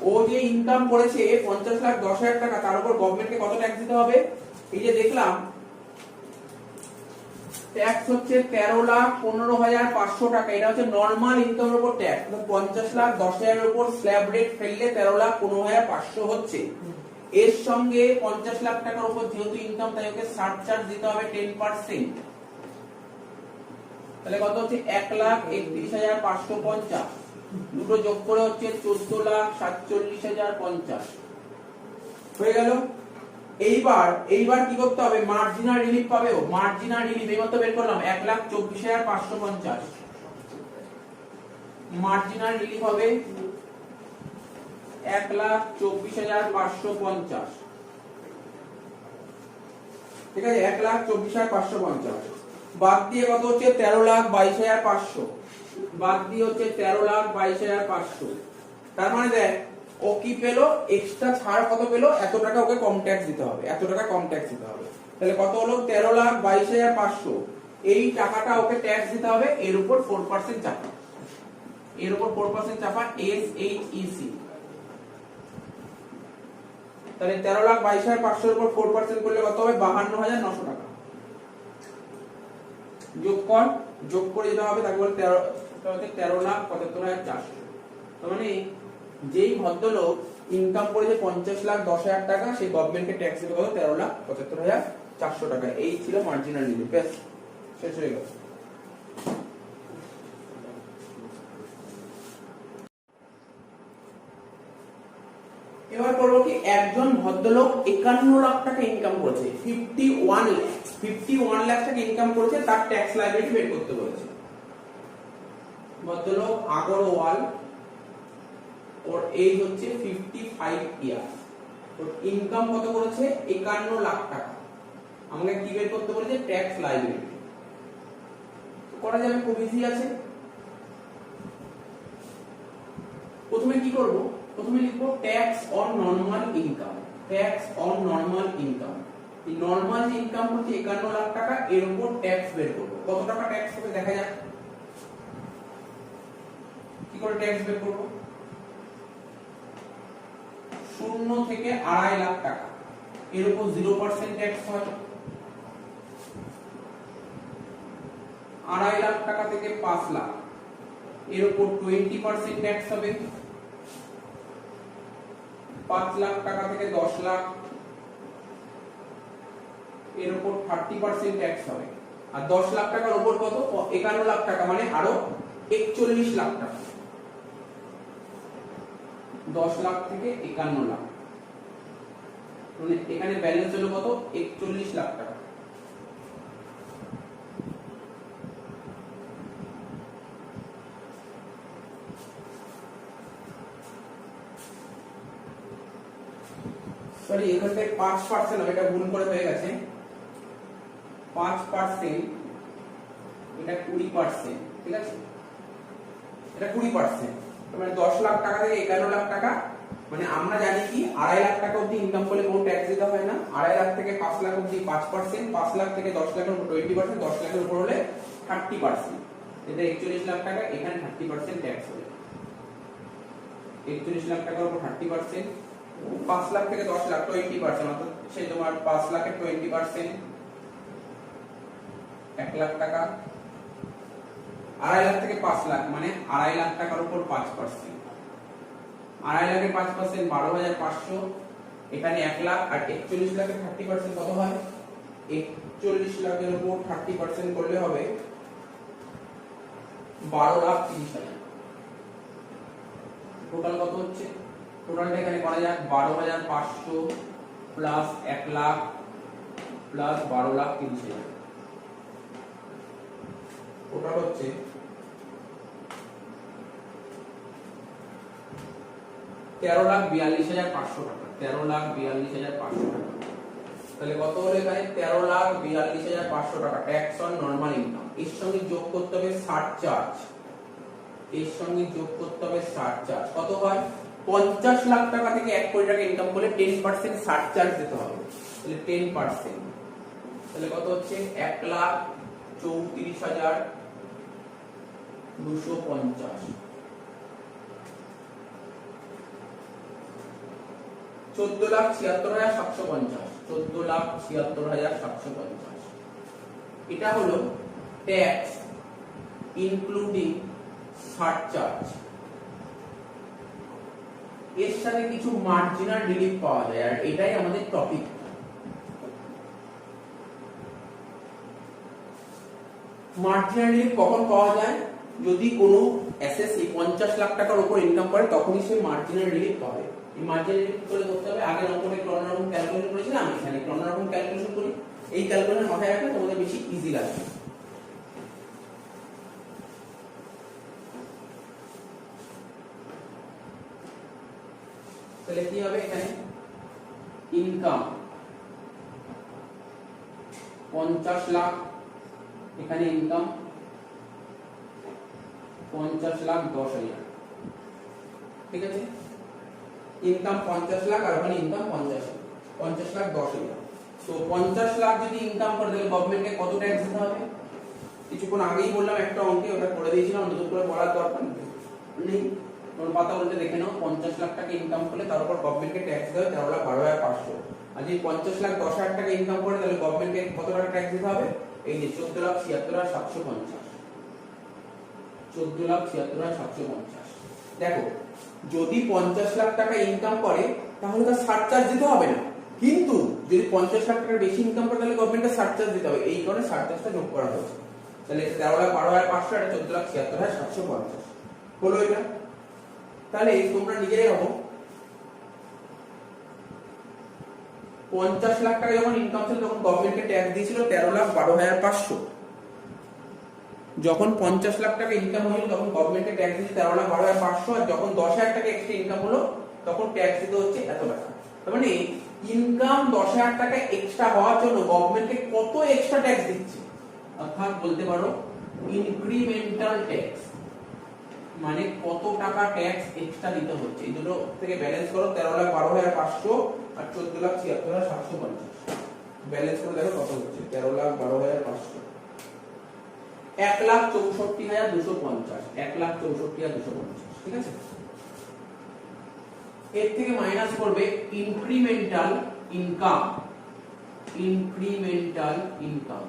ও যে ইনকাম করেছে 50,10,000 টাকা, তার উপর গভর্নমেন্টকে কত ট্যাক্স দিতে হবে? এই যে দেখলাম ট্যাক্স হচ্ছে 13,15,500 টাকা। এটা হচ্ছে নরমাল ইনকামের উপর ট্যাক্স। 50,10,000 এর উপর স্ল্যাব রেট ফেললে 13,15,500 হচ্ছে। এর সঙ্গে 50 লাখ টাকার উপর যেহেতু ইনকাম, তাই ওকে সারচার্জ দিতে হবে 10%। তাহলে কত হচ্ছে? 1,31,550। দুটো যোগ করে হচ্ছে 14,47,050 হয়ে গেল। এইবার কি করতে হবে? মার্জিনাল রিলিফ পাবে ও। মার্জিনাল রিলিফ এই মতো বের করলাম 1,24,550। মার্জিনাল রিলিফ হবে 1,24,550। ঠিক আছে, 1,24,550 বাদ দিয়ে কত হচ্ছে? 13,22,500। বাদ দিয়ে হচ্ছে 13,22,500। তার মানে দেখ, ও কি পেলো? এক্সট্রা ছাড় কত পেলো? এত টাকা ওকে কম ট্যাক্স দিতে হবে, এত টাকা কম ট্যাক্স দিতে হবে। তাহলে কত হলো? 13,22,500। এই টাকাটা ওকে ট্যাক্স দিতে হবে, এর উপর 4% চাপা। এর উপর 4% চাপা, SHEC। তাহলে 13,22,500 এর উপর 4% করলে কত হবে? 52,900 টাকা। যোগ করে যেতে হবে, তাকে বলে 13,75,400। তার মানে যেই ভদ্রলোক ইনকাম করেছে 50,10,000 টাকা, সেই গভর্নমেন্টকে ট্যাক্স দেবে কত? 13,75,400 টাকা। এই ছিল মার্জিনাল রিলিফ। ব্যাস, শেষ হয়ে গেল। এবার করবো কি, একজন ভদ্রলোক 51 লাখ টাকা ইনকাম করেছে, 51 লাখ টাকা ইনকাম করেছে, তার ট্যাক্স লায়াবিলিটি বের করতে বলেছে। ভদ্রলোক আগরওয়াল, ওর এজ হচ্ছে 55 ইয়ার, ওর ইনকাম কত করেছে? 51 লাখ টাকা। আমাকে কি বের করতে বলেছে? Tax liability. করা যাবে, খুব ইজি আছে। প্রথমে কি করব? প্রথমে লিখবো tax on normal income. Tax on normal income. এই নরমাল যে ইনকাম হচ্ছে 51 লাখ টাকা, এর উপর ট্যাক্স বের করব। কত টাকা ট্যাক্স হবে দেখা যাক। কি করে ট্যাক্স বের করব? 0 থেকে 2.5 লাখ টাকা, এর উপর 0% ট্যাক্স হয়। 2.5 লাখ টাকা থেকে 5 লাখ, এর উপর 20% ট্যাক্স হবে। 5 লাখ টাকা থেকে 10 লাখ, এর উপর 30% ট্যাক্স হবে। আর 10 লাখ টাকার উপর কত? 51 লাখ টাকা, মানে আরো 41 লাখ টাকা। 10 লাখ থেকে 51 লাখ, মানে এখানে ব্যালেন্স হলো কত? 41 লাখ টাকা। সরি, এখান থেকে 5% হবে, এটা গুণ করে হয়ে গেছে। 5%, এটা 20%, ঠিক আছে? এটা 20%, মানে 10 লাখ টাকা থেকে 51 লাখ টাকা। মানে আমরা জানি কি 2.5 লাখ টাকা অবধি ইনকাম করলে কোনো ট্যাক্স দিতে হয় না। 2.5 লাখ থেকে 5 লাখ অবধি 5%, 5 লাখ থেকে 10 লাখের উপর 20%, 10 লাখের উপর হলে 30%। এটা 41 লাখ টাকা, এখানে 30% ট্যাক্স হবে। 41 লাখ টাকার উপর 30%, 5 লাখ থেকে 10 লাখ 20%, অর্থাৎ সেই তোমার 5 লাখের 20%, 1 লাখ টাকা। 2.5 লাখ থেকে 5 লাখ, মানে 2.5 লাখ টাকার উপর 5%। 2.5 লাখের 5% 12,500, এখানে 1 লাখ আর 41 লাখের 30% কত হয়? 41 লাখের উপর 30% করলে হবে 12,30,000। টোটাল কত হচ্ছে? টোটালটা এখানে করা যাক 12,500 প্লাস 1 লাখ প্লাস 12,30,000। টোটাল হচ্ছে 13,42,500 টাকা। 13,42,500 টাকা। তাহলে কত হলো এখানে? 13,42,500 টাকা ট্যাক্স অন নরমাল ইনকাম। এর সঙ্গে যোগ করতে হবে সারচার্জ। এর সঙ্গে যোগ করতে হবে সারচার্জ। কত হয়? 50 লাখ টাকা থেকে 1 কোটি টাকা ইনকাম করলে 10% সারচার্জ দিতে হবে। তাহলে 10%। তাহলে কত হচ্ছে? 1,34,250। 14,76,750। 14,76,750। এটা হলো ট্যাক্স ইনক্লুডিং সারচার্জ। এর সাথে কিছু মার্জিনাল রিলিফ পাওয়া যায়, আর এটাই আমাদের টপিক। মার্জিনাল রিলিফ কখন পাওয়া যায়? যদি কোনো এসএসসি 50 লাখ টাকার উপর ইনকাম করে তখনই সে মার্জিনাল রিলিফ পাবে। এই মার্জিনাল রিলিফ করে করতে হবে, আগের অঙ্কটা একটু অন্যরকম ক্যালকুলেশন করেছিলাম, আমি এখানে একটু অন্যরকম ক্যালকুলেশন করি। এই ক্যালকুলেশন মাথায় রাখলে তোমাদের বেশি ইজি লাগবে। তাহলে কি হবে? এখানে ইনকাম 50 লাখ, এখানে ইনকাম 50,10,000। ঠিক আছে, ইনকাম 50 লাখ আর ওখানে ইনকাম 50,10,000। তো 50 লাখ যদি ইনকাম করে তাহলে গভর্নমেন্টকে কত ট্যাক্স দিতে হবে? কিছুক্ষণ আগেই বললাম একটা অঙ্কে, ওটা করে দিয়েছিলাম, নতুন করে বলার দরকার নেই। তোমরা পাতা বলতে দেখে নাও। 50 লাখ টাকা ইনকাম করলে তার উপর গভর্নমেন্টকে ট্যাক্স দেওয়া 13,12,500। আর যদি 50 লাখ 10,000 টাকা ইনকাম করে তাহলে গভর্নমেন্টকে কত টাকা ট্যাক্স দিতে হবে? এই যে 14,76,750। 14,76,750। দেখো, যদি 50 লাখ টাকা ইনকাম করে তাহলে তার সারচার্জ দিতে হবে না, কিন্তু যদি 50 লাখ টাকার বেশি ইনকাম করে তাহলে গভর্নমেন্টের সারচার্জ দিতে হবে। এই কারণে সারচার্জটা যোগ করা হয়েছে। তাহলে 13,12,500 আর 14,76,750 হলো এটা। তাহলে তোমরা নিজেরাই ভাবো, 50 লাখ টাকা যখন ইনকাম ছিল তখন গভর্নমেন্টকে ট্যাক্স দিয়েছিল 13,12,500। যখন 50 লাখ টাকা ইনকাম হলো তখন গভর্নমেন্টকে ট্যাক্স দিয়েছে 13,12,500, আর যখন 10,000 টাকা এক্সট্রা ইনকাম হলো তখন ট্যাক্স দিতে হচ্ছে এত টাকা। তার মানে ইনকাম 10,000 টাকা এক্সট্রা হওয়ার জন্য গভর্নমেন্টকে কত এক্সট্রা ট্যাক্স দিচ্ছে? অর্থাৎ বলতে পারো ইনক্রিমেন্টাল ট্যাক্স, মানে কত টাকা ট্যাক্স এক্সট্রা দিতে হচ্ছে। এই দুটো থেকে ব্যালেন্স করো, 13,12,500 আর 14,76,750। ব্যালেন্স করে দেখো কত হচ্ছে। 13,12,500 1,64,250। 1,64,250। ঠিক আছে, এর থেকে মাইনাস করবে ইনক্রিমেন্টাল ইনকাম। ইনক্রিমেন্টাল ইনকাম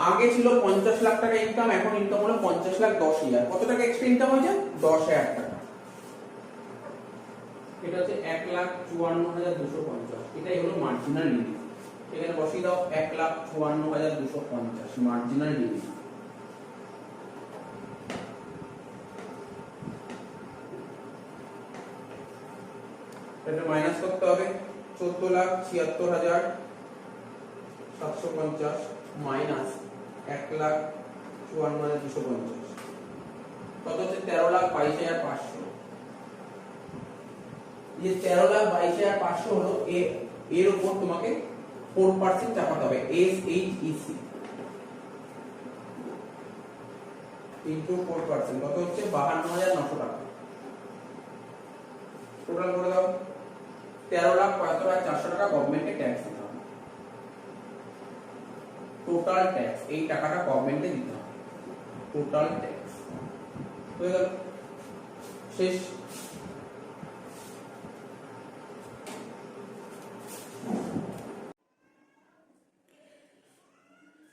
আগে ছিল 50 লাখ টাকা ইনকাম, এখন ইনকাম হলো 50,10,000। কত টাকা এক্সট্রা ইনকাম হয়েছে? 10,000 টাকা। এটা হচ্ছে 1,54,250। এটাই হলো মার্জিনাল রিলিফ। এখানে বসিয়ে দাও 1,54,250 মার্জিনাল রিলিফ। এটা মাইনাস করতে হবে 14,76,750 মাইনাস 1,54,250 কত হচ্ছে? 13,22,500। যে 13,22,500 হলো এর উপর তোমাকে 4% চাপাতে হবে, SHEC ইনটু 4%। কত হচ্ছে? 52,900 টাকা। টোটাল করে দাও 13,75,400 টাকা গভর্নমেন্টকে ট্যাক্স দিতে হবে। টোটাল ট্যাক্স, এই টাকাটা গভর্নমেন্টকে দিতে হবে। টোটাল ট্যাক্স হয়ে গেল, শেষ।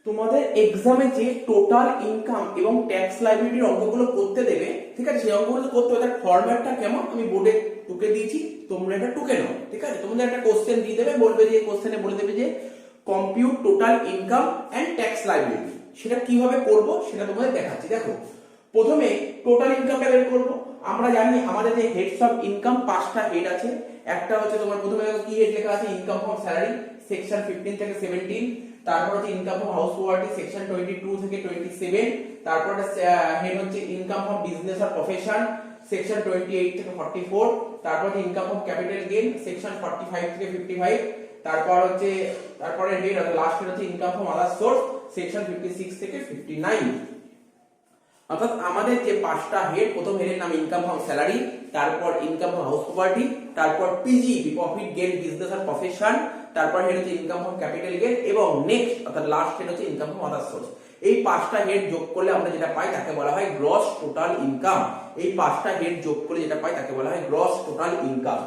তোমাদের এক্সামে যে টোটাল ইনকাম এবং ট্যাক্স লাইবিলিটির অঙ্কগুলো করতে দেবে ঠিক আছে? সেই অঙ্কগুলো করতে হবে, তার ফরম্যাটটা কেমন আমি বোর্ডে টুকে দিয়েছি, তোমরা এটা টুকে নাও। ঠিক আছে? তোমাদের একটা কোশ্চেন দিয়ে দেবে, বলবে যে কোশ্চেনে বলে দেবে যে compute total income and tax liability. সেটা কিভাবে করব সেটা তোমাদের দেখাচ্ছি। দেখো, প্রথমে টোটাল ইনকামটা বের করব। আমরা জানি আমাদের যে হেডস অফ ইনকাম 5টা হেড আছে। একটা হচ্ছে তোমার প্রথমে কি হেড লেখা আছে, ইনকাম ফ্রম স্যালারি সেকশন 15 থেকে 17, তারপর হচ্ছে income from house property section 22 থেকে 27, তারপর হেড হচ্ছে ইনকাম ফ্রম বিজনেস আর প্রফেশন সেকশন 28 থেকে 44, তারপর হচ্ছে income from capital gain section 45 থেকে 55, তারপর হচ্ছে তারপরে হেড আর লাস্ট হেড হচ্ছে income from other source section 56 থেকে 59। অর্থাৎ আমাদের যে 5টা হেড, প্রথম হেডের নাম ইনকাম ফ্রম স্যালারি, তারপর ইনকাম ফ্রম হাউস প্রপার্টি, তারপর পিজি প্রফিট গেইন বিজনেস আর প্রফেশন, তারপর হেড হচ্ছে ইনকাম ফ্রম ক্যাপিটাল গেইন, এবং নেক্সট অর্থাৎ লাস্ট হেড হচ্ছে ইনকাম ফ্রম আদার সোর্স। এই 5টা হেড যোগ করলে আমরা যেটা পাই তাকে বলা হয় গ্রস টোটাল ইনকাম। এই 5টা হেড যোগ করলে যেটা পাই তাকে বলা হয় গ্রস টোটাল ইনকাম।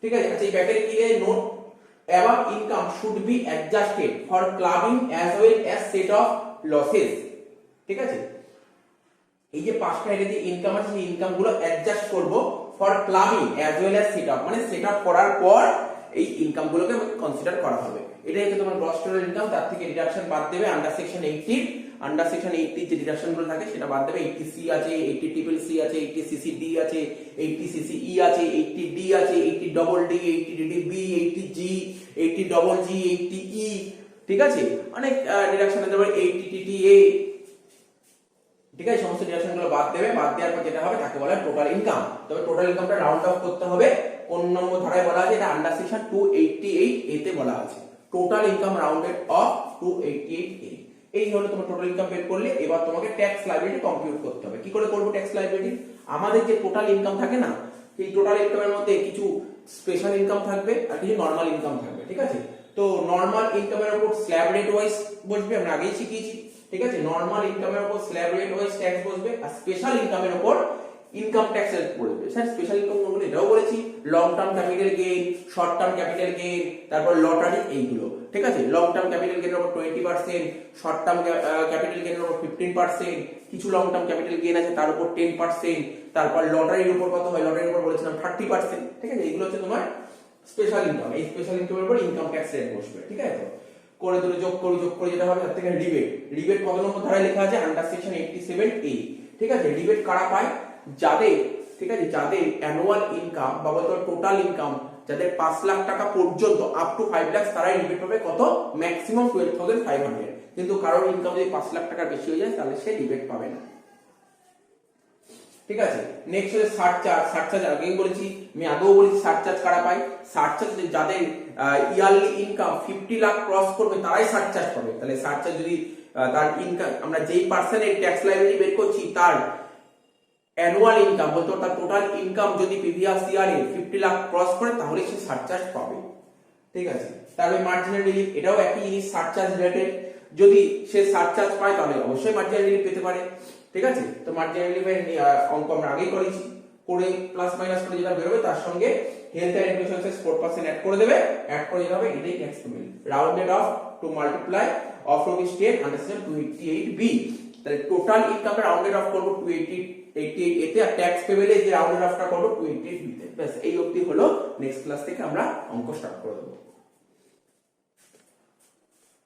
ঠিক আছে? আচ্ছা, এই ব্যাকের কি note, above income should be adjusted for clubbing as well as set of losses। ঠিক আছে? এই যে 5টা হেডে যে ইনকাম আছে সেই ইনকাম গুলো অ্যাডজাস্ট করব for clubbing as well as setup, মানে সেটআপ করার পর এই ইনকাম গুলোকে আমাকে কনসিডার করা হবে। এটাই হচ্ছে তোমার গ্রস টোটাল ইনকাম। তার থেকে ডিডাকশন বাদ দেবে আন্ডার সেকশন 80, আন্ডার সেকশন 80 যে ডিডাকশন গুলো থাকে সেটা বাদ দেবে। 80C আছে, 80CCC আছে, 80CCD আছে, 80CCE আছে, 80D আছে, 80DD, 80DDB, 80G, 80GG, 80E। ঠিক আছে? অনেক ডিডাকশন আছে, তারপর 80TTA। ঠিক আছে? সমস্ত ডিডাকশন গুলো বাদ দেবে। বাদ দেওয়ার পর যেটা হবে তাকে বলা হয় টোটাল ইনকাম। তবে টোটাল ইনকামটা রাউন্ড অফ করতে হবে। কোন নম্বর ধারায় বলা আছে? এটা আন্ডার সেকশন 288A তে বলা আছে। Total income rounded of 288A। এই হলো তোমার টোটাল ইনকাম বের করলে। এবার তোমাকে ট্যাক্স লায়াবিলিটি কম্পিউট করতে হবে। কি করে করব ট্যাক্স লায়াবিলিটি? আমাদের যে টোটাল ইনকাম থাকে না, এই টোটাল ইনকামের মধ্যে কিছু স্পেশাল ইনকাম থাকবে আর কিছু নরমাল ইনকাম থাকবে। ঠিক আছে? তো নরমাল ইনকামের উপর স্ল্যাব রেট ওয়াইজ বসবে, আমরা আগেই শিখিয়েছি। ঠিক আছে? নরমাল ইনকামের উপর স্ল্যাব রেট ওয়াইজ ট্যাক্স বসবে, আর স্পেশাল ইনকামের উপর ইনকাম ট্যাক্স রেট পড়বে। স্যার স্পেশাল ইনকাম কোনগুলো এটাও বলেছি, long term capital gain, short term capital gain, তারপর লটারি, এইগুলো। ঠিক আছে? লং টার্ম ক্যাপিটাল গেইনের উপর 20%, শর্ট টার্ম ক্যাপিটাল গেইনের উপর 15%, কিছু লং টার্ম ক্যাপিটাল গেইন আছে তার উপর 10%, তারপর লটারির উপর কত হয়? লটারির উপর বলেছিলাম 30%। ঠিক আছে? এইগুলো হচ্ছে তোমার স্পেশাল ইনকাম। এই স্পেশাল ইনকামের উপর ইনকাম ট্যাক্স রেট বসবে। ঠিক আছে? করে দুটো যোগ করে যেটা হবে তার থেকে রিবেট কত নম্বর ধারায় লেখা আছে? Under section 87A। ঠিক আছে? রিবেট কারা পায়? যাদের, ঠিক আছে, যাদের অ্যানুয়াল ইনকাম বা বলতে টোটাল ইনকাম যাদের 5 লাখ টাকা পর্যন্ত আপ টু 5 লাখ, তারাই রিবেট পাবে। কত? ম্যাক্সিমাম 12,500। কিন্তু কারোর ইনকাম যদি 5 লাখ টাকার বেশি হয়ে যায় তাহলে সে রিবেট পাবে না। ঠিক আছে? নেক্সট হচ্ছে সারচার্জ। আগেই বলেছি, আমি আগেও বলেছি সারচার্জ কারা পায়। সারচার্জ যাদের ইয়ারলি ইনকাম 50 লাখ ক্রস করবে তারাই সারচার্জ পাবে। তাহলে সারচার্জ যদি তার ইনকাম, আমরা যেই পার্সনের ট্যাক্স লায়াবিলিটি বের করছি তার অ্যানুয়াল ইনকাম বলতে তার টোটাল ইনকাম যদি প্রিভিয়াস ইয়ারে 50 লাখ ক্রস করে তাহলে সে সারচার্জ পাবে। ঠিক আছে? তারপরে মার্জিনাল রিলিফ, এটাও একই জিনিস, সারচার্জ রিলেটেড। যদি সে সারচার্জ পায় তাহলে অবশ্যই মার্জিনাল রিলিফ পেতে পারে। ঠিক আছে? তো মার্জিনাল রিলিফের অঙ্ক আমরা আগেই করেছি, করে প্লাস মাইনাস করে যেটা বেরোবে তার সঙ্গে health and education cess 4% add করে দেবে। অ্যাড করে যেটা হবে এটাই tax payment, rounded off to multiply of rupee state under section 288B। তাহলে টোটাল ইনকাম রাউন্ডেড অফ করব 288 এতে, আর ট্যাক্স পেমেন্টে যে রাউন্ডেড অফটা করব 288B তে। ব্যাস এই অবধি হলো। নেক্সট ক্লাস থেকে আমরা অঙ্ক স্টার্ট করে দেবো।